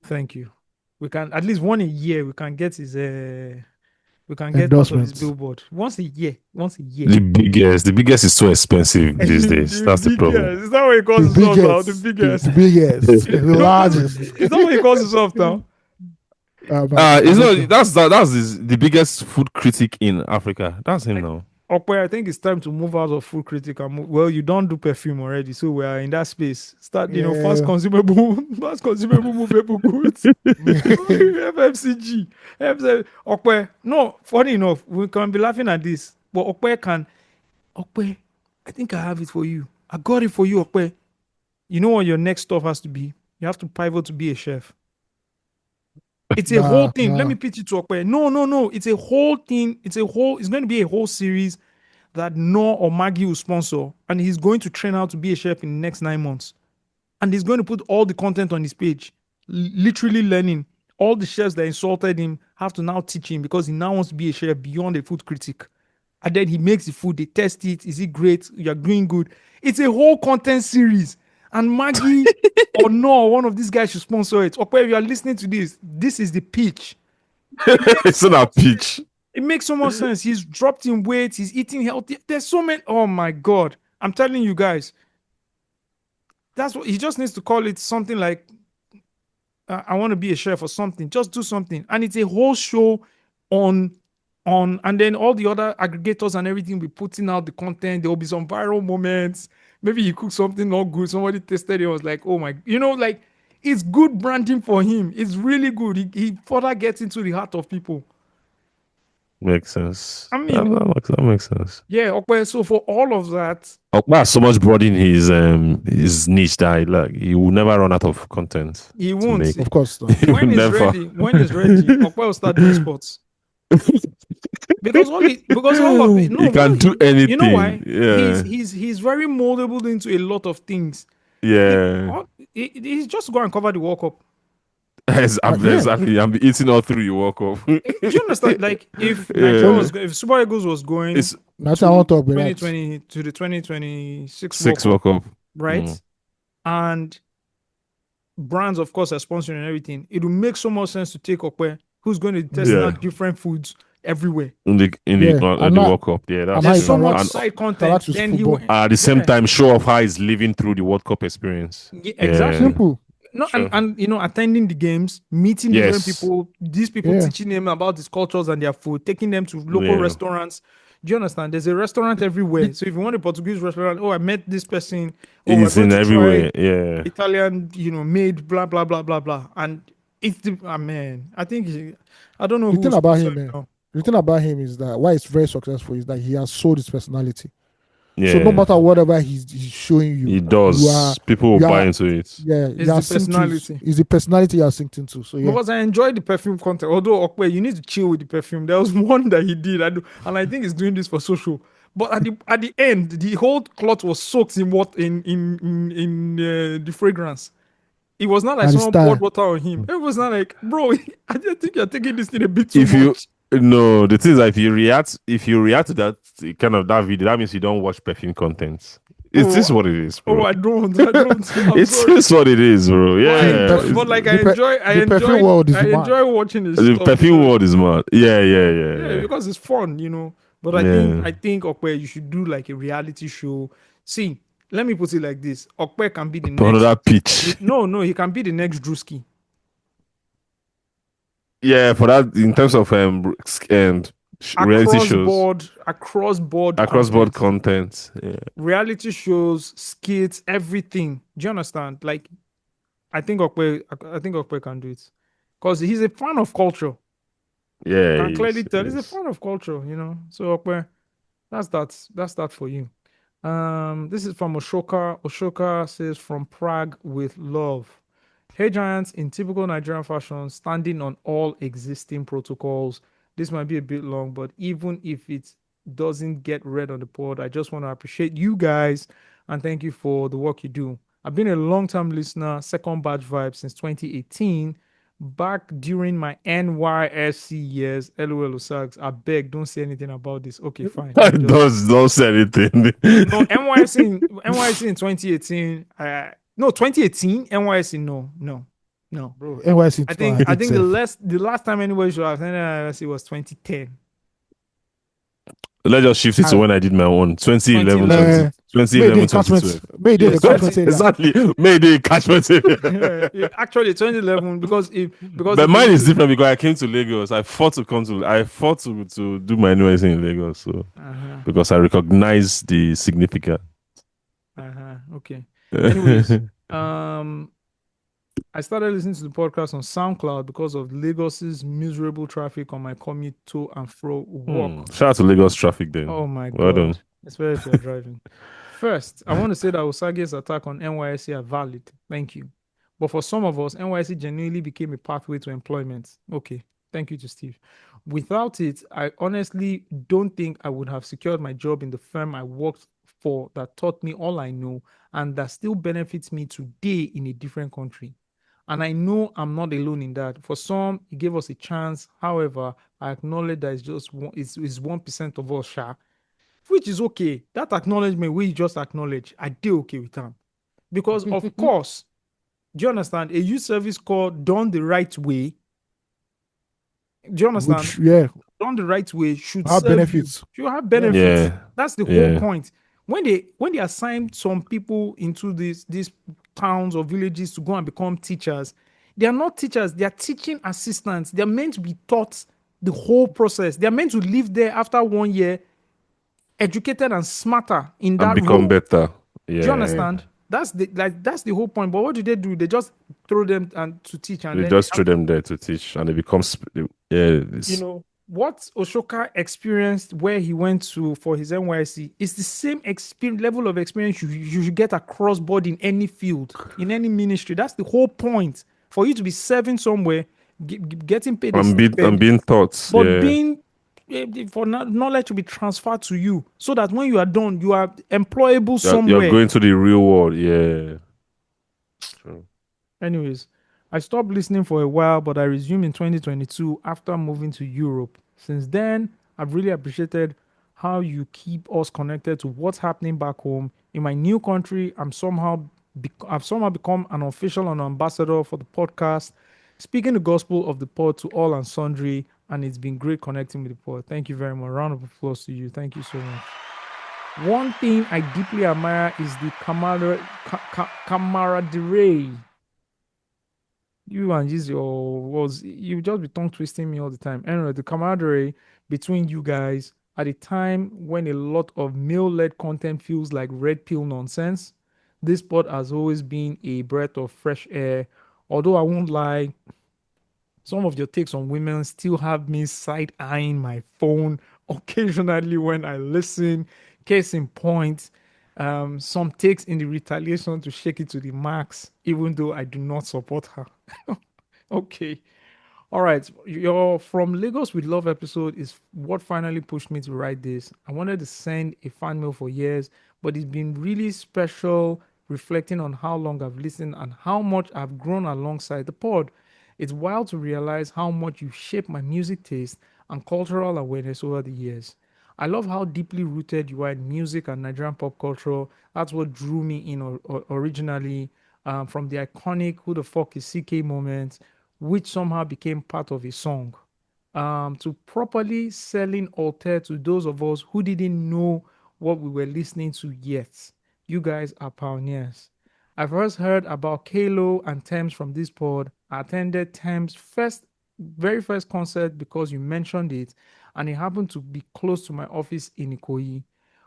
Thank you. We can at least one a year. We can get his we can get part of his Endorsements. billboard once a year. Once a year. The biggest is so expensive these days. That's the problem. biggest. Is that what he calls The himself now? The biggest. biggest. The biggest. The No, largest. is that what he calls himself now? It's not that's the biggest food critic in Africa. That's him now. Okay, I think it's time to move out of food critic and move. Well, you don't do perfume already, so we are in that space. Start, fast Yeah. consumable, fast consumable movable goods. FMCG. Okay, no, funny enough, we can be laughing at this, but Okay, I think I have it for you. I got it for you, Okay. You know what your next stuff has to be? You have to pivot to be a chef. It's a whole thing. Let me pitch it to Okpe. No. It's a whole thing. It's going to be a whole series that Noor or Maggie will sponsor. And he's going to train how to be a chef in the next 9 months. And he's going to put all the content on his page. Literally learning. All the chefs that insulted him have to now teach him because he now wants to be a chef beyond a food critic. And then he makes the food, they test it. Is it great? You're doing good. It's a whole content series. And Maggie or no, one of these guys should sponsor it. Okay, if you are listening to this is the pitch. It's not a pitch. It makes so much sense. He's dropped in weight. He's eating healthy. There's so many. Oh my God. I'm telling you guys. That's what he just needs to call it something like I want to be a chef or something. Just do something. And it's a whole show on and then all the other aggregators and everything will be putting out the content. There will be some viral moments. Maybe he cooked something not good. Somebody tested it. Was like, oh my, like it's good branding for him. It's really good. He further gets into the heart of people. Makes sense. I mean, that makes sense. yeah, okay. So for all of that, Okpa has so much broadened his niche that like he will never run out of content he to won't. make. Of course. He will When he's never. ready, Okpa will start doing sports. Because all of it, no, He can do anything. you know why? Yeah. He's very moldable into a lot of things. Yeah. He's just go and cover the World Cup. Exactly. I'm eating all through you walk off. Do you understand? Like if Yeah. Nigeria if Super Eagles was going It's That's how I want to talk about that. 2020 to the 2026 six World World Cup. right? Mm. And brands, of course, are sponsoring and everything. It will make so much sense to take Okwe, who's going to test Yeah. out different foods everywhere. In the World Cup. Yeah, that's There's so much interact- side content. interact with Then he football. went, at the same yeah. time show off how he's living through the World Cup experience. Yeah, exactly. Simple. No, Sure. and you know, attending the games, meeting Yes. different people, these people Yeah. teaching them about these cultures and their food, taking them to local Yeah. restaurants. Do you understand? There's a restaurant everywhere. So if you want a Portuguese restaurant, I met this person. He's we're going in to everywhere. try Yeah. Italian, made blah blah blah blah blah. And it's the man. I think I don't know The who thing about him, now. The thing about him is that why it's very successful is that he has sold his personality. Yeah. So no matter whatever he's showing you, He does. People will you buy are- into it. yeah, It's you the are synced personality. to- It's the personality you are synced into. So yeah, Because I enjoy the perfume content. Although Okwe, you need to chill with the perfume. There was one that he did, and I think he's doing this for social. But at the end, the whole cloth was soaked in what in the fragrance. It was not like And the someone style. poured water on him. It was not like, bro, I just think you're taking this thing a bit too If you much. no, the thing is that if you react to that kind of that video, that means you don't watch perfume content. It's just what it is, bro. Oh, I don't. I'm It's sorry. just what it is, bro. Yeah. But like The perfume world is I mad. enjoy watching this. The stuff. perfume world is mad. Yeah. Yeah, because it's fun. But Yeah. I think Okwe, you should do like a reality show. See, let me put it like this: Okwe can be the next. Another pitch. No, he can be the next Drewski. Yeah, for that in terms of reality shows, Across board content. Yeah. reality shows, skits, everything. Do you understand? Like, I think Okwe can do it because he's a fan of culture. Yeah. Can clearly tell he's a fan of culture. So Okwe, that's that for you. This is from Oshoka. Oshoka says, from Prague with love. Hey Giants, in typical Nigerian fashion, standing on all existing protocols. This might be a bit long, but even if it doesn't get read on the pod, I just want to appreciate you guys and thank you for the work you do. I've been a long-time listener, second batch vibe since 2018. Back during my NYSC years, LOL Osags, I beg, don't say anything about this. Okay, fine. Don't say anything. No, NYSC in 2018. No, 2018 NYSC. No. bro, NYC. I think the last time anybody should have NYSC was 2010. Let's just shift it to when I did my own 2011, 2011, 2012. Mayday, Yes, the catchment area. Exactly. Mayday catchment area. Yeah, actually 2011 because But mine is different because I came to Lagos. I fought to do my NYSC in Lagos. So because I recognize the significance. Okay. Anyways, I started listening to the podcast on SoundCloud because of Lagos's miserable traffic on my commute to and fro work. Shout out to Lagos traffic then. Oh my Well god. done. Especially if you're driving. First, I want to say that Osagie's attack on NYSC are valid. Thank you. But for some of us, NYSC genuinely became a pathway to employment. Okay. Thank you to Steve. Without it, I honestly don't think I would have secured my job in the firm I worked for that taught me all I know and that still benefits me today in a different country. And I know I'm not alone in that. For some, it gave us a chance. However, I acknowledge that it's 1% of us, Sha, which is okay. That acknowledgement, we just acknowledge, I do okay with them. Because, of course, do you understand? A youth service call done the right way. Do you understand? Done the right way should have serve benefits. You. Should have benefits. Yeah. That's the whole point. When they assign some people into these towns or villages to go and become teachers, they are not teachers, they are teaching assistants. They are meant to be taught the whole process. They are meant to live there after 1 year, educated and smarter in that and become role. better. Yeah. Do you understand? That's the whole point. But what do? They just throw them and to teach, and They then just throw them there to teach, and they become what Oshoka experienced where he went to for his NYSC is the same experience, level of experience you should get across board in any field, in any ministry. That's the whole point. For you to be serving somewhere, getting paid a I'm stipend, being taught. but Yeah. being for knowledge to be transferred to you, so that when you are done, you are employable somewhere. You're going to the real world. Yeah. True. Anyways, I stopped listening for a while, but I resumed in 2022 after moving to Europe. Since then, I've really appreciated how you keep us connected to what's happening back home. In my new country, I've somehow become an official and ambassador for the podcast, speaking the gospel of the pod to all and sundry, and it's been great connecting with the pod. Thank you very much. Round of applause to you. Thank you so much. One thing I deeply admire is the camaraderie. You and this you just be tongue twisting me all the time. Anyway, the camaraderie between you guys at a time when a lot of male-led content feels like red pill nonsense. This pod has always been a breath of fresh air. Although I won't lie, some of your takes on women still have me side eyeing my phone occasionally when I listen. Case in point, some takes in the retaliation to shake it to the max, even though I do not support her. Okay. All right. Your From Lagos with Love episode is what finally pushed me to write this. I wanted to send a fan mail for years, but it's been really special reflecting on how long I've listened and how much I've grown alongside the pod. It's wild to realize how much you've shaped my music taste and cultural awareness over the years. I love how deeply rooted you are in music and Nigerian pop culture. That's what drew me in originally, from the iconic "Who the fuck is CK" moment, which somehow became part of a song, to properly selling Alter to those of us who didn't know what we were listening to yet. You guys are pioneers. I first heard about Kalo and Thames from this pod. I attended Thames' very first concert because you mentioned it, and it happened to be close to my office in Ikoyi.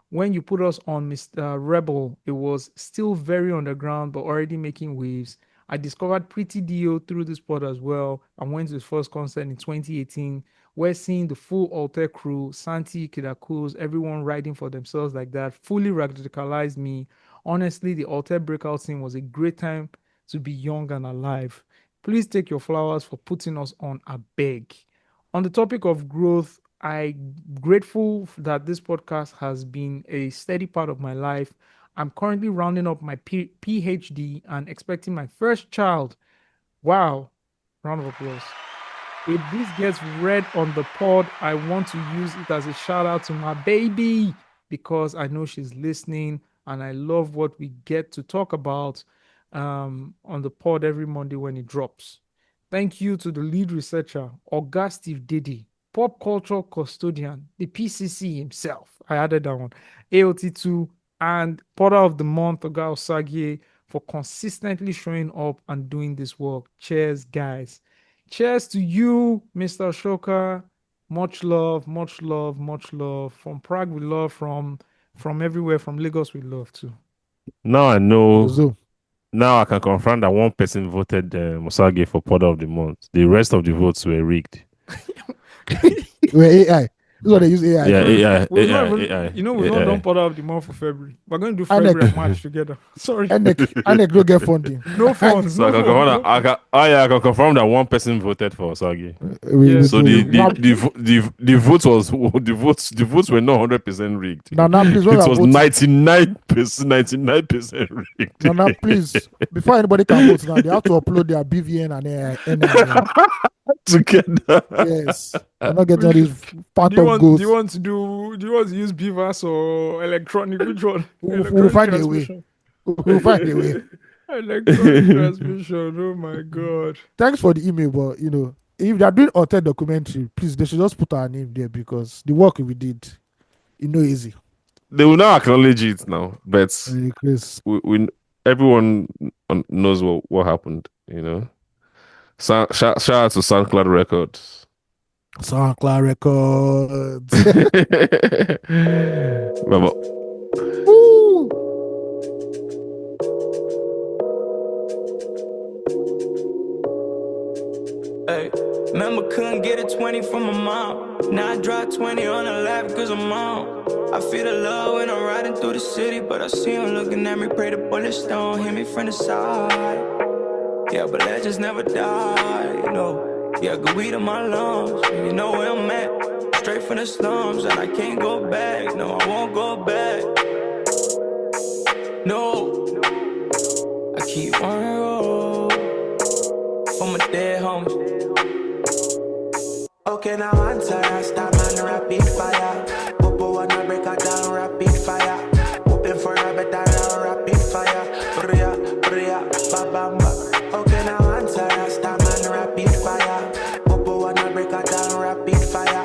When you put us on Mr. Rebel, it was still very underground but already making waves. I discovered Pretty Dio through this pod as well and went to his first concert in 2018, where seeing the full Alter crew, Santi, Kidakos, everyone riding for themselves like that, fully radicalized me. Honestly, the Alter breakout scene was a great time to be young and alive. Please take your flowers for putting us on a beg. On the topic of growth, I'm grateful that this podcast has been a steady part of my life. I'm currently rounding up my PhD and expecting my first child. Wow. Round of applause. If this gets read on the pod, I want to use it as a shout out to my baby because I know she's listening and I love what we get to talk about on the pod every Monday when it drops. Thank you to the lead researcher, Oga Steve Diddy, pop culture custodian, the PCC himself. I added that one. AOT2 and Porter of the Month, Oga Osagie, for consistently showing up and doing this work. Cheers, guys. Cheers to you, Mr. Shoka. Much love, much love, much love. From Prague, we love. From everywhere, from Lagos, we love too. Now I know. Ozo. Now I can confirm that one person voted Osagie for Porter of the Month. The rest of the votes were rigged. We're AI. This is what they use AI. Yeah, for. AI, We've AI, not even, AI, you know, we've AI. not done Porter of the Month for February. We're going to do February and March together. Sorry. Anek don't get funding. No funds. So I can confirm that I can confirm that one person voted for Osagie. Yeah. So the votes were not 100% rigged. Now, please, It when we are was voting, 99% rigged. now, please, before anybody can vote now, they have to upload their BVN and NIN. Together. Yes. I'm not getting all these part Do of goals. you want to use Beavers or electronic? Which one? We'll Electronic find a way. transmission. We'll find a way. Electronic transmission. Oh my god. Thanks for the email, but if they're doing Alter documentary, please, they should just put our name there because the work we did, easy. They will now acknowledge it now, but Chris. we everyone knows what happened. Shout out to SoundCloud Records. SoundCloud Records. Bye-bye. Woo! Hey. Remember, couldn't get a 20 from my mom. Now I drop 20 on the lap cause I'm on. I feel the love when I'm riding through the city, but I see him looking at me, pray the bullets don't hit me from the side. Yeah, but legends never die, you know. Yeah, good weed in my lungs, you know where I'm at. Straight from the slums, and I can't go back. No, I won't go back. No, I keep on the road for my dead homies. Okay, now answer Rasta man, rapid fire. Popo wanna break her down, rapid fire. Hoping for a better round, rapid fire. Bria, bria, babamba. Okay, now answer Rasta man, rapid fire. Popo wanna break her down, rapid fire.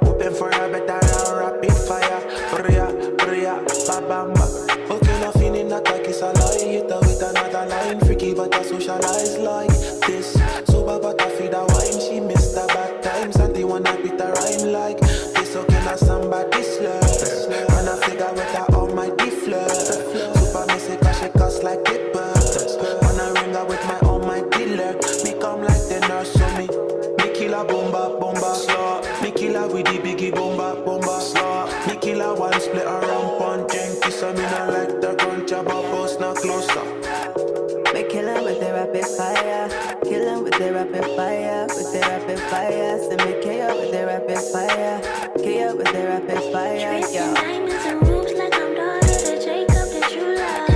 Hoping for a better round, rapid fire. Bria, bria, babamba. Okay, now feeling that like it's a lie. Hit her with another line. Freaky but I socialize like this. Sober but I feed her wine. She missed the bad times and they wanna beat the rhyme like this. Okay, now somebody slurs. And I figure with her all my defleurs. Super messy cause she cuss like clippers. Wanna ring her with my all my dealer. Me come like the nurse so me kill her bomba, bomba, slaw. Me kill her with the biggie bomba, bomba, slaw. Me kill her one split around punch and kiss her. Me not like the crunch of a boss, not closer. We kill him with the rapid fire. Kill him with the rapid fire. With the rapid fire. Send me KO with the rapid fire. KO with the rapid fire. Tracing diamonds and rubies like I'm daughter to Jacob that you love.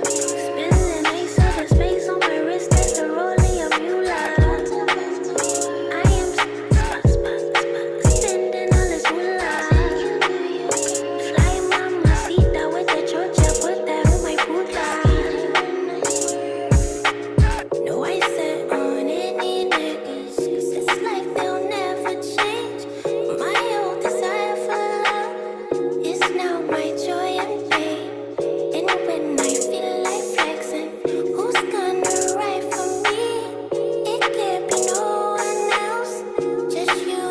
Spilling ace of the space on my wrist, that's the rolling of you love. I am spending all this moolah. Fly mamacita with the chocha, put that on my puta. No, I said on any niggas, 'cause it's like they'll never change. My old desire for love is now my joy and pain. And when I feel like flexing, who's gonna ride for me? It can't be no one else, just you,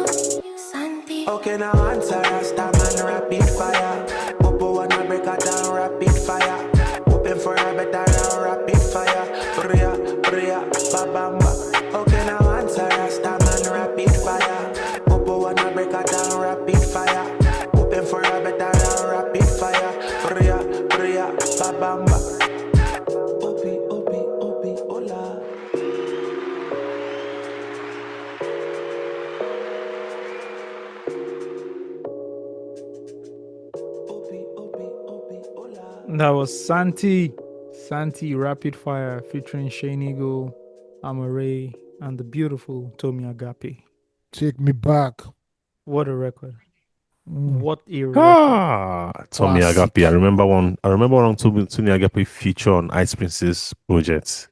Santi. Okay, now answer Rasta man, rapid fire. Popo wanna break her down, rapid fire. Hoping for a better round, rapid fire. Bria, bria, babamba. Okay, now answer Rasta man, rapid fire. Popo wanna break her down, rapid fire. Hoping for a better round, rapid fire. Bria, bria, babamba. Obi, obi, obi, hola. Obi, obi, obi, hola. That was Santi Rapid Fire featuring Shane Eagle, Amare, and the beautiful Tomi Agape. Take me back. What a record. Mm. What a record. Tommy Classic. Agape. I remember one Tommy Agape feature on Ice Princess project.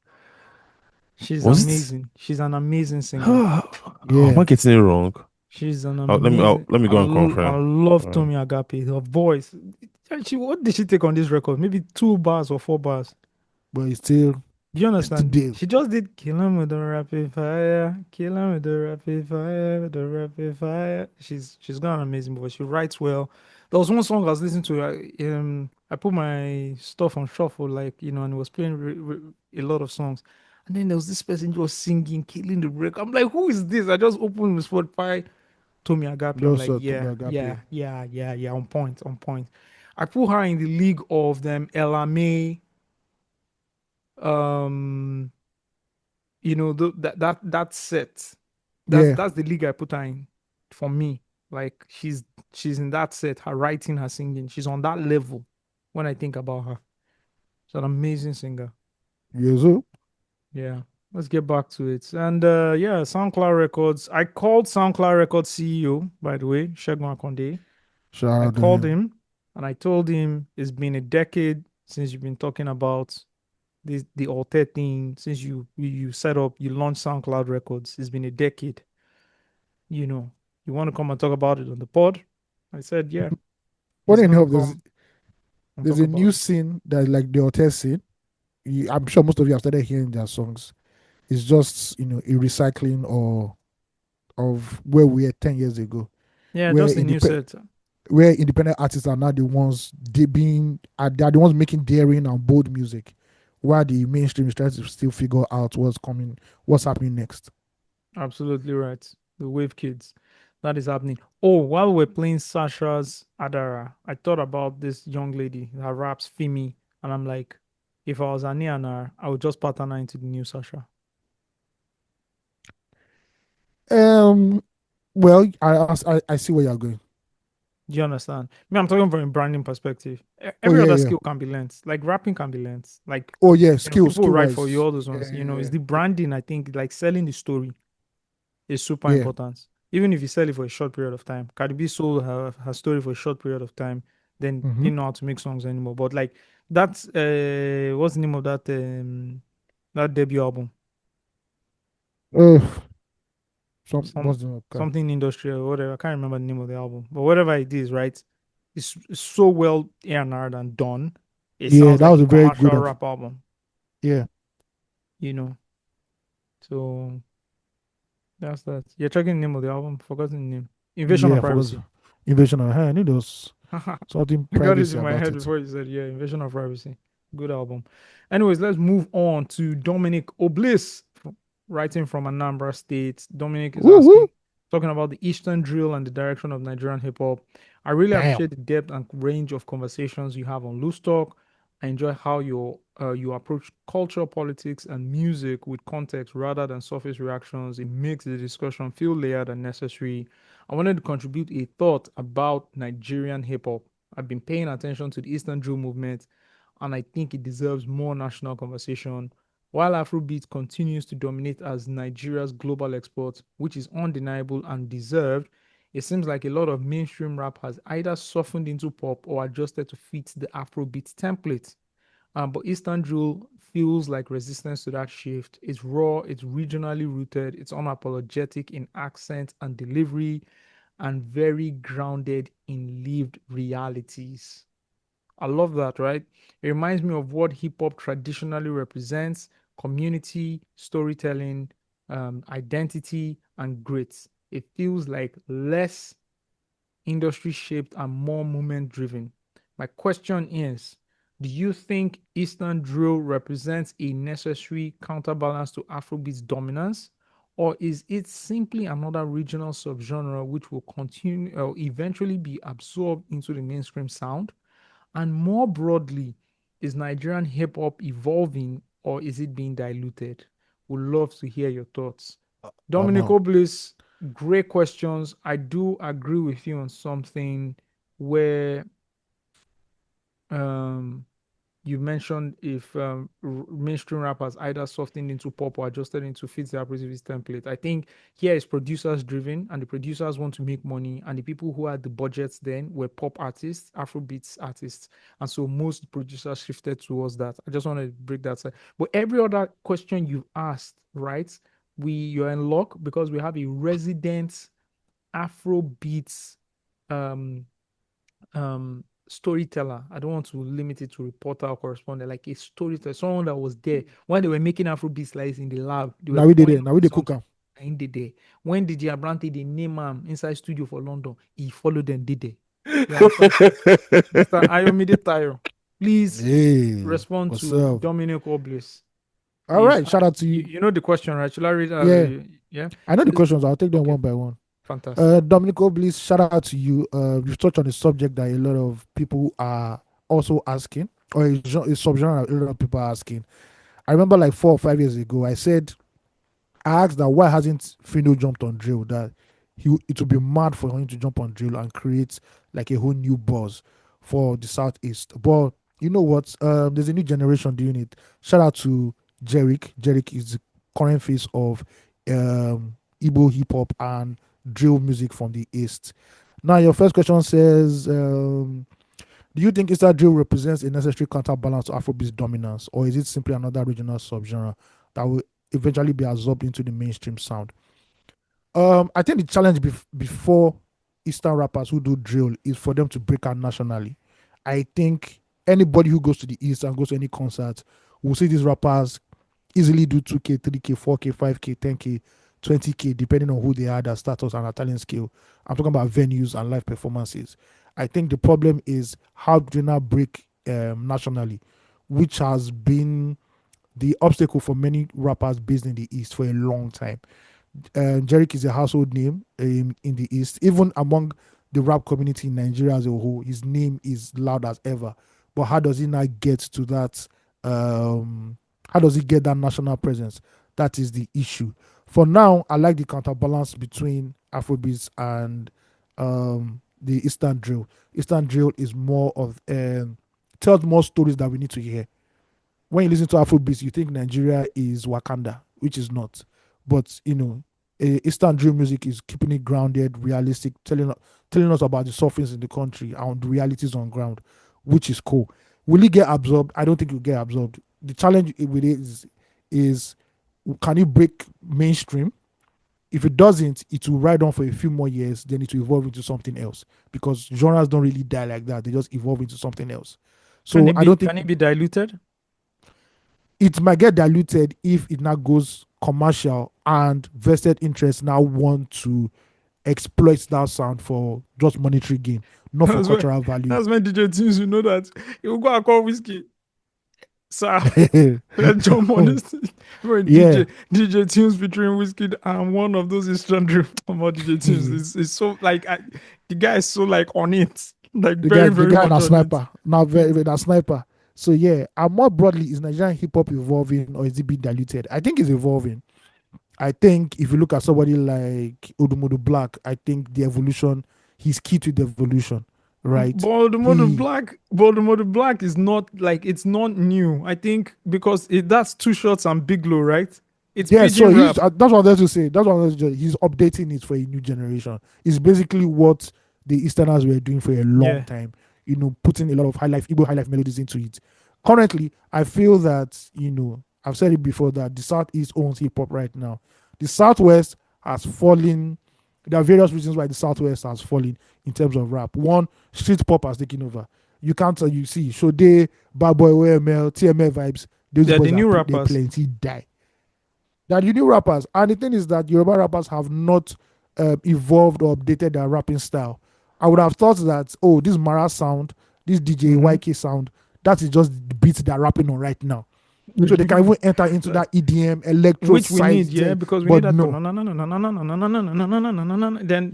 She's Was it? amazing. She's an amazing singer. Oh, Yeah. am I getting it wrong? She's an Oh, amazing. let me go and I confirm. love Tomi Agape. Her voice. What did she take on this record? Maybe 2 bars or 4 bars. But it's still Do you understand? today. She just did kill him with the rapid fire, kill him with the rapid fire, with the rapid fire. She's got an amazing voice. She writes well. There was one song I was listening to. I put my stuff on shuffle, like and it was playing a lot of songs. And then there was this person just singing, killing the break. I'm like, who is this? I just opened the Spotify, Tomi Agape. I'm Just like, saw yeah, Tomi Agape. yeah, on point. I put her in the league of them, Ella May. That set. That's the league I put her in for me. Like she's in that set, her writing, her singing, she's on that level when I think about her. She's an amazing singer. Yes, sir. Yeah. Let's get back to it. And SoundCloud Records. I called SoundCloud Records CEO, by the way, Shegun Akonde. Shout I out to called him. him and I told him it's been a decade since you've been talking about the alter thing, since you launched SoundCloud Records. It's been a decade. You want to come and talk about it on the pod? I said, yeah. Funny He's gonna enough, come and there's talk a about new it. scene that like the hotel scene. I'm sure most of you have started hearing their songs. It's just a recycling of where we were 10 years ago. Yeah, where just a new set. Where independent artists are now the ones they are the ones making daring and bold music, while the mainstream is trying to still figure out what's happening next. Absolutely right. The Wave Kids. That is happening. Oh, while we're playing Sasha's Adara, I thought about this young lady that raps Fimi, and I'm like, if I was Ani and her, I would just pattern her into the new Sasha. Well, I see where you're going. Do you understand? Me, I'm talking from a branding perspective. Oh Every yeah, other yeah. skill can be learned. Like rapping can be learned. Like, Oh yeah, people skill write for you, wise. all those ones. It's the branding, I think, like selling the story is super Yeah. important. Even if you sell it for a short period of time. Cardi B sold her story for a short period of time, then Mm-hmm. didn't know how to make songs anymore. But like that's what's the name of that debut album? Uh, Some what's the okay. something industrial or whatever. I can't remember the name of the album. But whatever it is, right? It's so well A&R'd and done. It Yeah, sounds that like was a a very good commercial of rap album, yeah. you know. So that's that. You're checking the name of the album, forgotten the name. Invasion of Yeah, for us. Privacy. Invasion of I knew there was something I got it privacy in my about head it. before you said, yeah, Invasion of Privacy. Good album. Anyways, let's move on to Dominic Oblis, writing from Anambra State. Dominic is Woo asking, woo. talking about the Eastern drill and the direction of Nigerian hip hop. I really Damn. appreciate the depth and range of conversations you have on Loose Talk. I enjoy how you approach culture, politics, and music with context rather than surface reactions. It makes the discussion feel layered and necessary. I wanted to contribute a thought about Nigerian hip hop. I've been paying attention to the Eastern Drill movement, and I think it deserves more national conversation. While Afrobeat continues to dominate as Nigeria's global export, which is undeniable and deserved, it seems like a lot of mainstream rap has either softened into pop or adjusted to fit the Afrobeat template. But Eastern Drill feels like resistance to that shift. It's raw, it's regionally rooted, it's unapologetic in accent and delivery, and very grounded in lived realities. I love that, right? It reminds me of what hip hop traditionally represents: community, storytelling, identity, and grit. It feels like less industry shaped and more moment driven. My question is, do you think Eastern Drill represents a necessary counterbalance to Afrobeat's dominance? Or is it simply another regional subgenre which will continue or eventually be absorbed into the mainstream sound? And more broadly, is Nigerian hip hop evolving or is it being diluted? Would love to hear your thoughts. Dominic No. Oblis, great questions. I do agree with you on something where um, you mentioned if mainstream rappers either softened into pop or adjusted into fit the Afrobeats template. I think here is producers driven, and the producers want to make money, and the people who had the budgets then were pop artists, Afrobeats artists, and so most producers shifted towards that. I just want to break that side. But every other question you asked, right? You're in luck because we have a resident Afrobeats um storyteller. I don't want to limit it to reporter or correspondent, like a storyteller, someone that was there when they were making Afrobeat slides in the lab. They were Now we did pouring it. up Now we the did songs cook 'em. in the day. When DJ Abrante they name him inside studio for London, he followed them, did they? You understand? Mr. Ayomide Tayo, please Hey, respond what's to up? Dominic Oblis. All Please. right, shout out to you. You know the question, right? Should I read Yeah, yeah? I know the Says, questions. I'll take them okay, one by one. fantastic. Dominico, please shout out to you. You've touched on a subject that a lot of people are also asking, or a subgenre a lot of people are asking. I remember like 4 or 5 years ago, I asked that why hasn't Fino jumped on drill? That it would be mad for him to jump on drill and create like a whole new buzz for the southeast. But you know what? There's a new generation doing it. Shout out to Jerick. Jerick is the current face of Igbo hip hop and drill music from the east. Now, your first question says, do you think Eastern drill represents a necessary counterbalance to Afrobeat's dominance, or is it simply another regional subgenre that will eventually be absorbed into the mainstream sound? I think the challenge before Eastern rappers who do drill is for them to break out nationally. I think anybody who goes to the East and goes to any concert will see these rappers easily do 2K, 3K, 4K, 5K, 10K, 20K, depending on who they are, their status and their talent skill. I'm talking about venues and live performances. I think the problem is how do you now break nationally, which has been the obstacle for many rappers based in the East for a long time. Jerick is a household name in the East, even among the rap community in Nigeria as a whole. His name is loud as ever. But how does he now get to that? How does he get that national presence? That is the issue. For now, I like the counterbalance between Afrobeats and the Eastern drill. Eastern drill is more of tells more stories that we need to hear. When you listen to Afrobeats, you think Nigeria is Wakanda, which is not. But Eastern drill music is keeping it grounded, realistic, telling us about the sufferings in the country and the realities on ground, which is cool. Will it get absorbed? I don't think it will get absorbed. The challenge with it is can it break mainstream? If it doesn't, it will ride on for a few more years, then it will evolve into something else. Because genres don't really die like that; they just evolve into something else. So I don't think can it be diluted? It might get diluted if it now goes commercial and vested interests now want to exploit that sound for just monetary gain, not for cultural value. That's when DJ Tunes, you know that. He will go and call whiskey. Sir, let's jump on this. When DJ Tunes featuring Whiskey and one of those instrumental about DJ Tunes is so like the guy is so like on it. Like the very guy much sniper. Now very sniper. So yeah, and more broadly, is Nigerian hip hop evolving or is it being diluted? I think it's evolving. I think if you look at somebody like Odumodu Black, I think the evolution, he's key to the evolution, right? Odumodu Black is not like, it's not new. I think because that's Two Shots and Big Low, right? It's so he's, that's what I wanted to say. That's what I wanted to say. He's updating it for a new generation. It's basically what the Easterners were doing for a long time. Putting a lot of Igbo high life melodies into it. Currently, I feel that, I've said it before that the Southeast owns hip hop right now. The Southwest has fallen. There are various reasons why the Southwest has fallen in terms of rap. One, street pop has taken over. You can't tell, you see, Sade, Bad Boy, OML, TML vibes. Those boys the new rappers. Plenty die. They're the new rappers. And the thing is that Yoruba rappers have not evolved or updated their rapping style. I would have thought that, this Mara sound, this DJ YK sound, that is just the beat they're rapping on right now. So they can even enter into that EDM, electro, which we need, because we need that. Then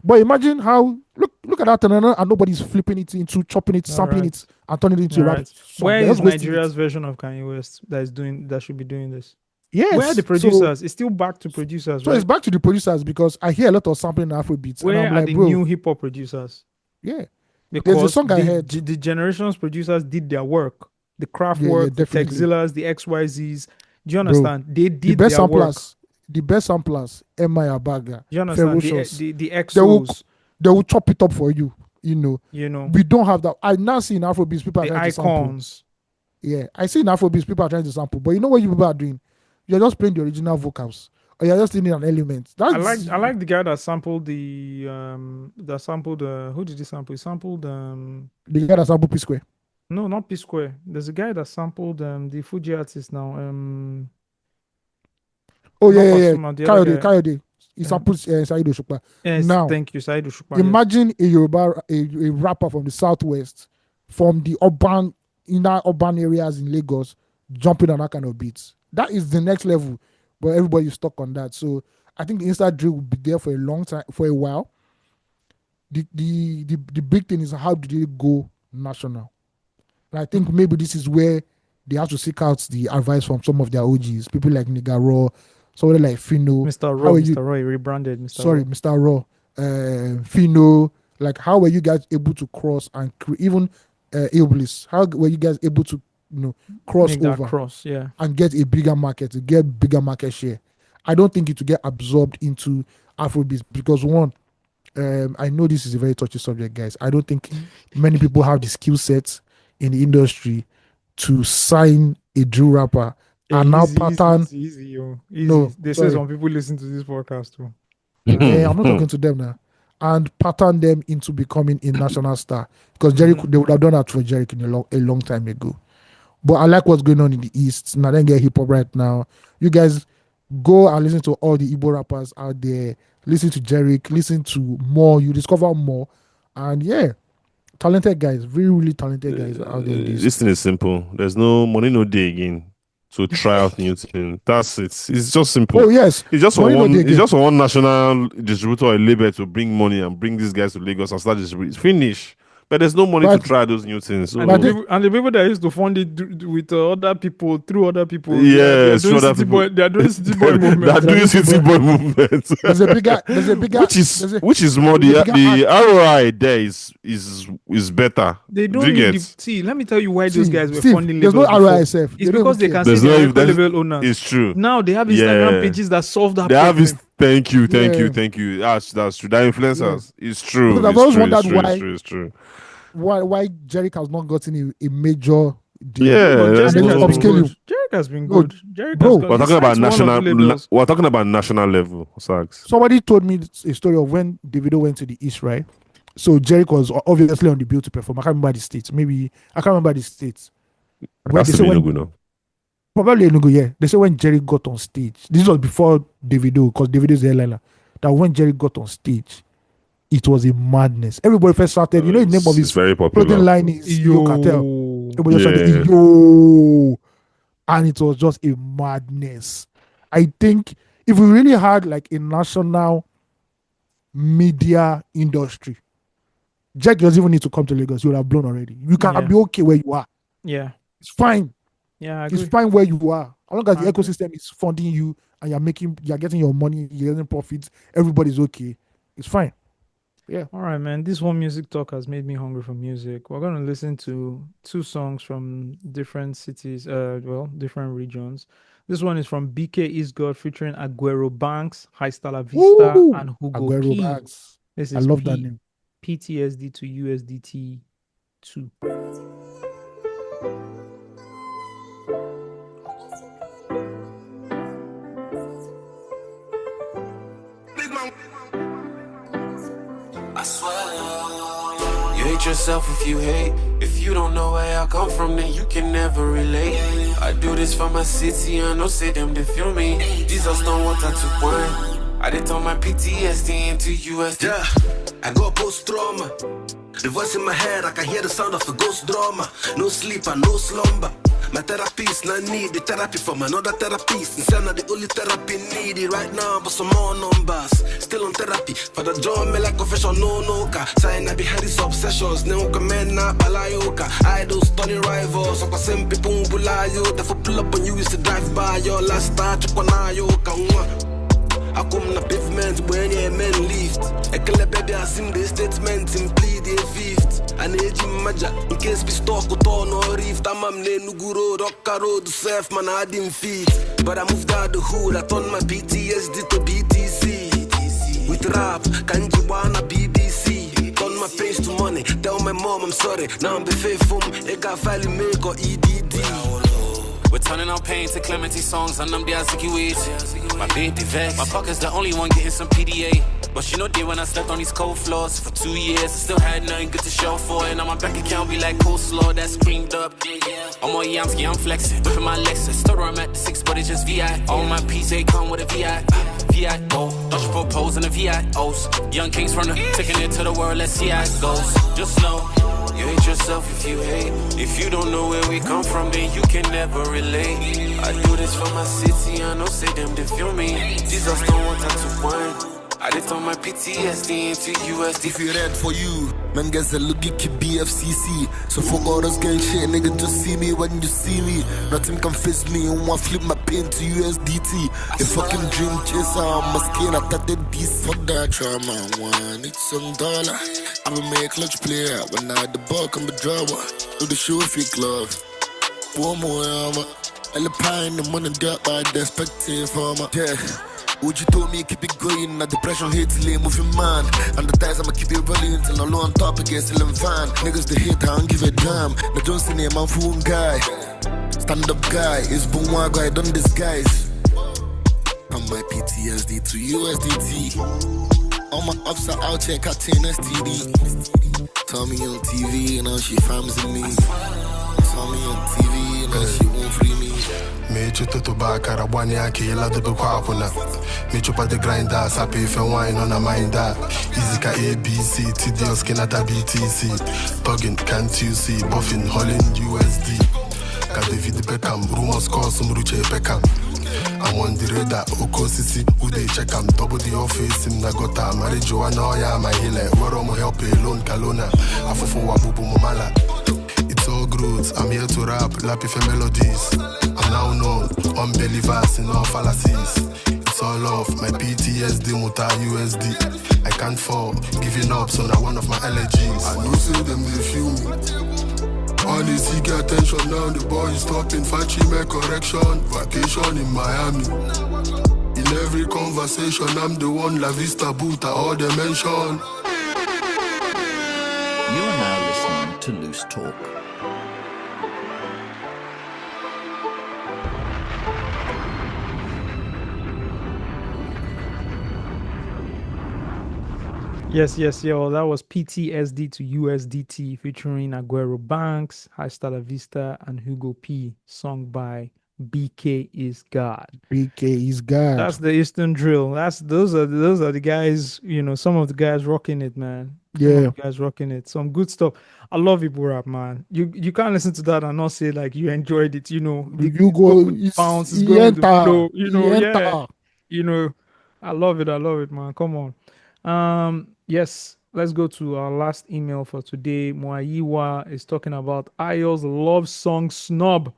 but imagine how look at that and nobody's flipping it into chopping it, sampling it, and turning it into rap. Where is Nigeria's version of Kanye West that should be doing this? Yes. Where are the producers? It's still back to producers. So it's back to the producers because I hear a lot of sampling Afrobeats. Where and I'm are the new hip hop producers? Yeah. Because there's a song I heard. The generations producers did their work. The craft work, the Texillas, the XYZs. Do you understand? They did their work. The best samplers, M.I. Abaga. Do you understand? The XOs. They will chop it up for you. We don't have that. I now see in Afrobeats people are trying to sample. Yeah, I see in Afrobeats people are trying to sample. But you know what you people are doing? You're just playing the original vocals. Or you're just needing an element. I like the guy that sampled who did he sample? He sampled the guy that sampled P-Square. No, not P-Square. There's a guy that sampled the Fuji artist now. Kayode. He sampled Saheed Osupa. Yes, now, thank you, Saheed Osupa. Imagine a Yoruba, a rapper from the Southwest, from the inner urban areas in Lagos, jumping on that kind of beats. That is the next level, but everybody's stuck on that. So I think the Insta drill will be there for a long time, for a while. The big thing is how do they go national? And I think maybe this is where they have to seek out the advice from some of their OGs, people like Nigga Raw, somebody like Fino. Mr. Raw, he rebranded Mr. Raw. Fino. Like, how were you guys able to cross and even Iblis? How were you guys able to cross over and get a bigger market, to get bigger market share? I don't think it will get absorbed into Afrobeats because one, I know this is a very touchy subject, guys. I don't think many people have the skill sets in the industry to sign a drill rapper and now pattern. Easy. No, they say some people listen to this podcast too. I'm not talking to them now. And pattern them into becoming a national star because Jericho, they would have done that for Jericho a long time ago. But I like what's going on in the East. Now then get hip hop right now. You guys go and listen to all the Igbo rappers out there. Listen to Jerick. Listen to more. You discover more. And yeah, talented guys. Really, really talented guys out there. This thing is simple. There's no money, no day again. to try out new things. That's it. It's just simple. Oh yes, It's just for money no one. dey It's again. just for one national distributor or label to bring money and bring these guys to Lagos and start distributing. Finish. But there's no money to But- try those new things. So, And the people that used to fund it with other people, through other people, they yeah, are doing other city people. boy, they are doing city boy They're movement. doing city boy movement. There's a bigger which is more the ROI there is better. They Do don't you need get? see. Let me tell you why those guys were Steve, funding there's Lagos no before. RISF. It's because they can see There's the no- record that's- level owners. It's true. Now they have Instagram Yeah. pages that solve that They have problem. this. Thank you. Yeah. That's true. That influencers. It's true. Because I've It's always true. wondered It's true. why- It's true. It's true. Why Jerick has not gotten a major deal. Yeah, But let's Jerick go. has been Upscaling. good. Jerick has been No, good. Jerick bro, has got, We're talking about besides one or two labels. We're talking about national level, Sags. Somebody told me a story of when Davido went to the East, right? So Jerick was obviously on the bill to perform. I can't remember the states. Maybe I can't remember the states. When That's they the say when- Enugu now. Probably Enugu, yeah. They say when Jerry got on stage, this was before Davido, because Davido is the airliner, that when Jerry got on stage, it was a madness. Everybody first started, you know, the name of It's his very popular. clothing line is Yo Cartel. Everybody just Yeah. started, Yo. And it was just a madness. I think if we really had like a national media industry, Jack doesn't even need to come to Lagos. You would have blown already. You can Yeah. be okay where you are. Yeah, It's fine. yeah, I It's agree. fine where you are. As long as I the agree. ecosystem is funding you and you're getting your money, you're getting profits, everybody's okay. It's fine. All right, man. This whole music talk has made me hungry for music. We're gonna listen to two songs from different cities, different regions. This one is from BK Is God featuring Aguero Banks, High Stala Vista, Woo! and Hugo Aguero P. Banks. This I is love that name. PTSD to USDT 2. I swear. You hate yourself if you hate. If you don't know where I come from, then you can never relate. I do this for my city, I know say them they feel me. Jesus don't want that to wine. I did turn my PTSD into USD. Yeah, I got post-trauma. The voice in my head, I can hear the sound of a ghost drama. No sleep and no slumber. My therapist, not need the therapy from another therapist. Instead of the only therapy needed right now, but some more numbers. Still on therapy, for the job, me like confession, no ka. Sign I behind these obsessions, ne men na balayoka. I do study rivals, so same people who bulayo. Therefore pull up on you is to drive by your last start, chukwana I come na pavement when your men lift. Ekele baby I sing the statement in plead the fifth. An age maja in case we stalk or torn or rift. I'm ne Nugu road, Okka road, surf man I didn't feet. But I moved out the hood, I turned my PTSD to BTC. With rap, Kanji Wana BBC. Turn my pains to money, tell my mom I'm sorry. Now I'm be faithful, Eka Valley make or EDD. We're turning our pain to Clemente songs and I'm the Osagie with my baby vex. My pocket's the only one getting some PDA. But she know day when I slept on these cold floors for 2 years, I still had nothing good to show for it. Now my bank account be like coleslaw that's creamed up. I'm on Yamski, I'm flexing, whipping my Lexus. Still where I'm at the 6, but it's just VI. All my PZ come with a VI. VIO, don't you propose in the VIOs. Young kings from the taking it to the world, let's see how it goes. Just know you hate yourself if you hate. If you don't know where we come from, then you can never relate. I do this for my city, I know say them they feel me. Jesus don't want that to wine. I did turn my PTSD into USD. If you read for you, man gets a look at BFCC. So for all those gang shit, nigga, just see me when you see me. Nothing can face me, I want flip my pain to USDT. The fucking dream chaser on my skin, I thought they'd be for that trauma. One, it's some dollar. I'm a make clutch player, when I had the ball, come a drawer. Do the show if you glove. One more armor. All the pie in the money, dirt by the spectator farmer. Yeah. Would you told me keep it going? Now depression hits lay moving man. And the ties I'ma keep it rolling till I'm low on top against ceiling fan. Niggas they hate, I don't give a damn. The don't see name, I'm fool guy. Stand up guy, it's boom guy, don't disguise. I'm my PTSD to USDT. All my ups are out here, catching STD. Tell me on TV, you know she farms in me. Tell me on TV, you know she won't free me. Mechu to back Arabani Aki, la de Bukwapuna. Mechu pa the grinder, sapi if wine on a mind that. Easy ABC, TDO skin at a BTC. Tugging, can't you see? Buffing, hauling USD. Ka David Beckham, rumors call some Ruche Beckham. I'm on the radar, Oko City, who they check am. Double the office, him na gota. Marry Joanna, oh yeah, my healer. Where am I help alone, Kalona? Afofo Wabubu Momala. It's all growth, I'm here to rap, lappy for melodies. I'm now known, unbelievers in all fallacies. It's all off, my PTSD, Muta USD. I can't fall, giving up, so now one of my allergies. I know see them, they feel me. Honestly, get attention now, the boy is stopping, Fachi make correction. Vacation in Miami. In every conversation, I'm the one, La Vista Boot, all they mention. You are now listening to Loose Talk. Yes, yo. That was PTSD to USDT featuring Aguero Banks, Hasta La Vista, and Hugo P. Sung by BK is God. BK is God. That's the Eastern drill. Those are the guys. You know, some of the guys rocking it, man. Some of Yeah. the guys rocking it. Some good stuff. I love Igbo rap, man. You can't listen to that and not say like you enjoyed it. You know, You go, it's bounce, it's he going with the enter, flow. You he know, yeah. enter. You know, I love it, man. Come on. Yes, let's go to our last email for today. Mwaiwa is talking about Ayo's love song Snob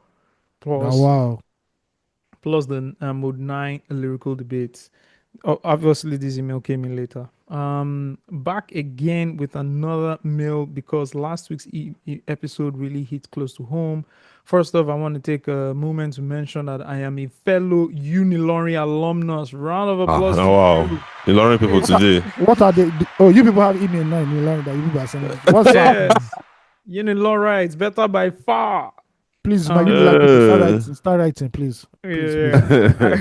plus Oh, wow. plus the mode 9 lyrical debates. Obviously this email came in later. Back again with another mail because last week's episode really hit close to home. First off, I want to take a moment to mention that I am a fellow Unilori alumnus. Round of applause to wow. you. Ilorin people today. What are they? Oh, you people have email now. You learn that you people are sending. What's happening? Yes. Unilori, it's better by far. Please, my Unilag people, start writing, please. Yeah.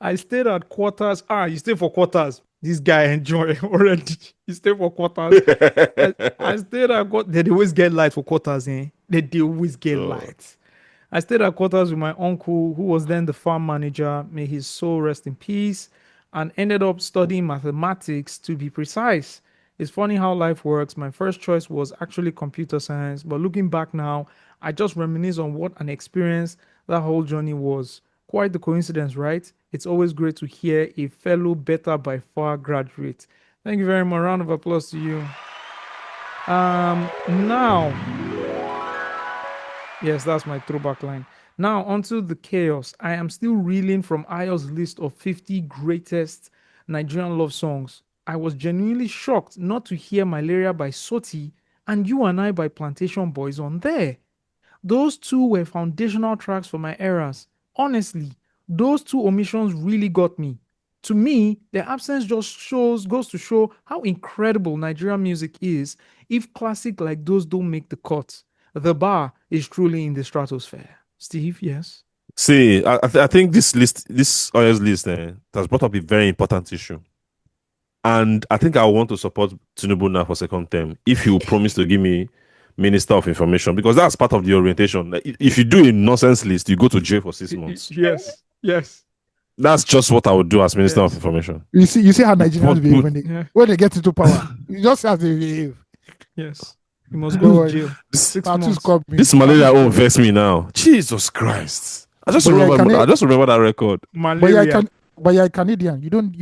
I stayed at quarters. You stay for quarters. This guy enjoy already. You stay for quarters. I stayed at quarters. They always get light for quarters, eh? They always get light. I stayed at quarters with my uncle, who was then the farm manager. May his soul rest in peace. And ended up studying mathematics to be precise. It's funny how life works. My first choice was actually computer science, but looking back now, I just reminisce on what an experience that whole journey was. Quite the coincidence, right? It's always great to hear a fellow better by far graduate. Thank you very much. Round of applause to you. Now, yes, that's my throwback line. Now, onto the chaos. I am still reeling from Ayo's list of 50 greatest Nigerian love songs. I was genuinely shocked not to hear Malaria by Soti and You and I by Plantation Boys on there. Those two were foundational tracks for my eras. Honestly, those two omissions really got me. To me, their absence just goes to show how incredible Nigerian music is if classics like those don't make the cut. The bar is truly in the stratosphere. Steve, yes? See, I think this Oyers list, has brought up a very important issue. And I think I want to support Tinubu now for second term if he will promise to give me Minister of Information, because that's part of the orientation. Like, if you do a nonsense list, you go to jail for 6 months. Yes. That's just what I would do as Minister of Information. You see how Nigerians behave when they get into power. You just have to behave. Yes. You must go to jail. 6 months. This malaria won't vex me now. Jesus Christ. I just remember that record. Malaria. But you're a Canadian. You don't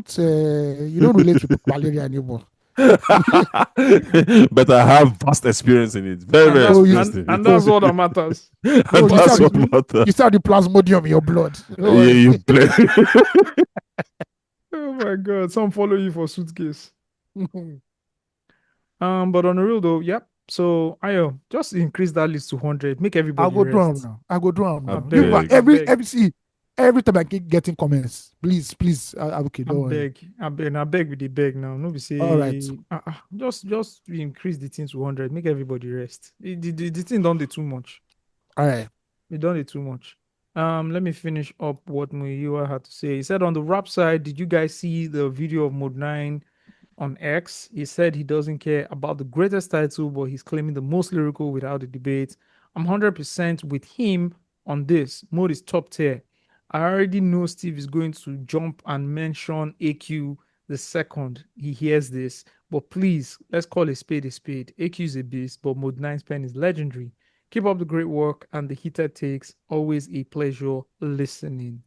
relate to malaria anymore. But I have vast experience in it. Very experience. And that's what that matters. That's what matters. You still have the plasmodium in your blood. Yeah, you play. Oh my God. Some follow you for suitcase. But on the real though, yep. So Ayo, just increase that list to 100. Make everybody I'll go rest. down now. I'll go down now. Beg. Every time I keep getting comments, please, okay, don't worry. I beg with the beg now. No, be say. All right. Just increase the thing to 100. Make everybody rest. The thing don't do too much. All right. It don't do too much. Let me finish up what Muyiwa had to say. He said on the rap side, did you guys see the video of Mode 9 on X? He said he doesn't care about the greatest title, but he's claiming the most lyrical without a debate. I'm 100% with him on this. Mode is top tier. I already know Steve is going to jump and mention AQ the second he hears this, but please, let's call a spade a spade. AQ is a beast, but Mode 9's pen is legendary. Keep up the great work and the heated takes. Always a pleasure listening.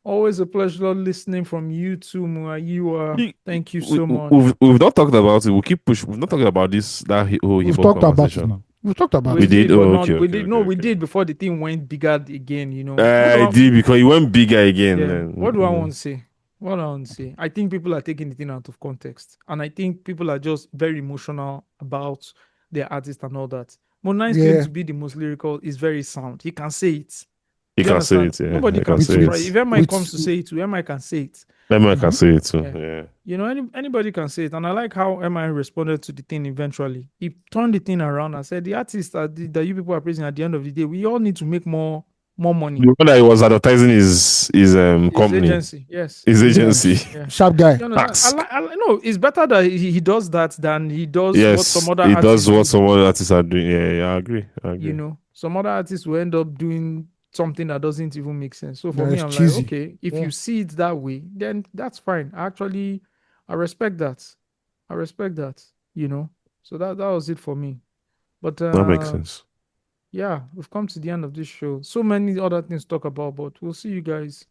Always a pleasure listening from you too, Muayiwa. Thank you so much. We've not talked about it. We'll keep pushing. We've not talked about that whole We've hip-hop talked about it conversation. now. We've talked about We it. did, Oh, but not, okay, we okay, did. okay, No, we okay. did before the thing went bigger again. You know. I did because it went bigger again. Yeah. Then. What do I want to say? What do I want to say? I think people are taking the thing out of context, and I think people are just very emotional about their artist and all that. Monai's claim Yeah. to be the most lyrical is very sound. He can say it. He Do you can say understand? it. Yeah, Nobody he can can say surprise. it. If MI comes to say it too, MI can say it. Lemon can say it too. Yeah. Yeah. You know, anybody can say it. And I like how MI responded to the thing eventually. He turned the thing around and said, the artist that you people are praising at the end of the day, we all need to make more money. The one that he was advertising his company. Agency, yes. His agency. Yeah. Sharp guy. You understand? I know it's better that he does that than he does Yes, what some other he artists does what do. some other artists are doing. Yeah, I agree. You know, some other artists will end up doing something that doesn't even make sense. So for Yeah, me, it's I'm cheesy. like, okay, if you see it that way, then that's fine. I respect that. I respect that. You know, so that was it for me. But That makes sense. yeah, we've come to the end of this show. So many other things to talk about, but we'll see you guys.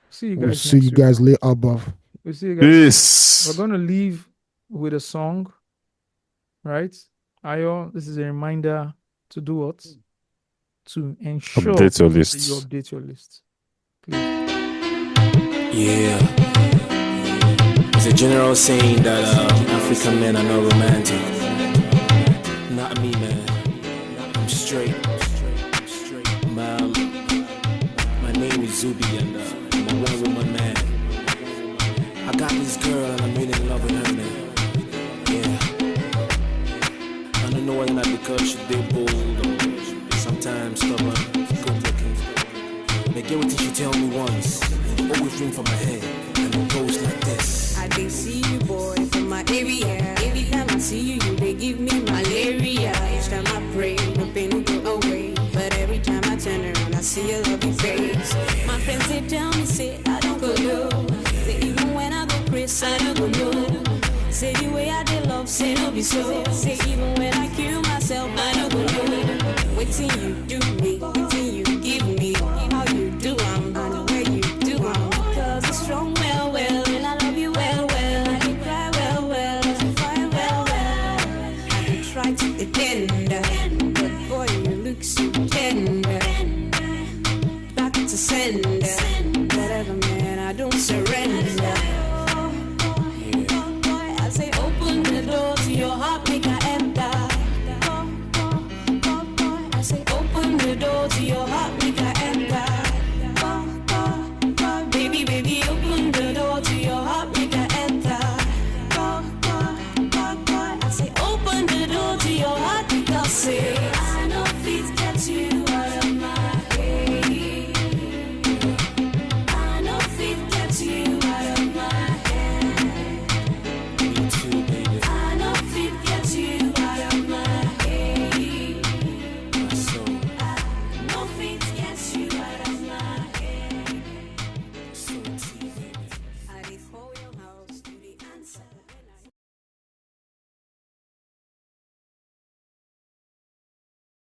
See you guys. We'll see next you week. guys later above. We'll see you guys. Peace. We're gonna leave with a song, right? Ayo, this is a reminder to do what? To ensure Update your that list. you update your list. Yeah. It's a general saying that African men are not romantic. Not me, man. I'm straight. My name is Zubi and I'm a one-woman man. I got this girl and I'm really in love with her, man. Yeah. I don't know whether or not because she's big, bold, or sometimes stubborn, good looking. But get what she tell me once. Always ring for my head, and it goes like this. I did see you, boy, from my area. Every time I see you, they give me malaria. Each time I pray, hoping to go away. But every time I turn around, I see your lovely face. My friends, they tell me, say, I don't go low. Say, even when I go Chris, I don't go low. Say, the way I did love, say, no be so. Say, even when I kill myself, I don't go low. Wait till you do me, wait till you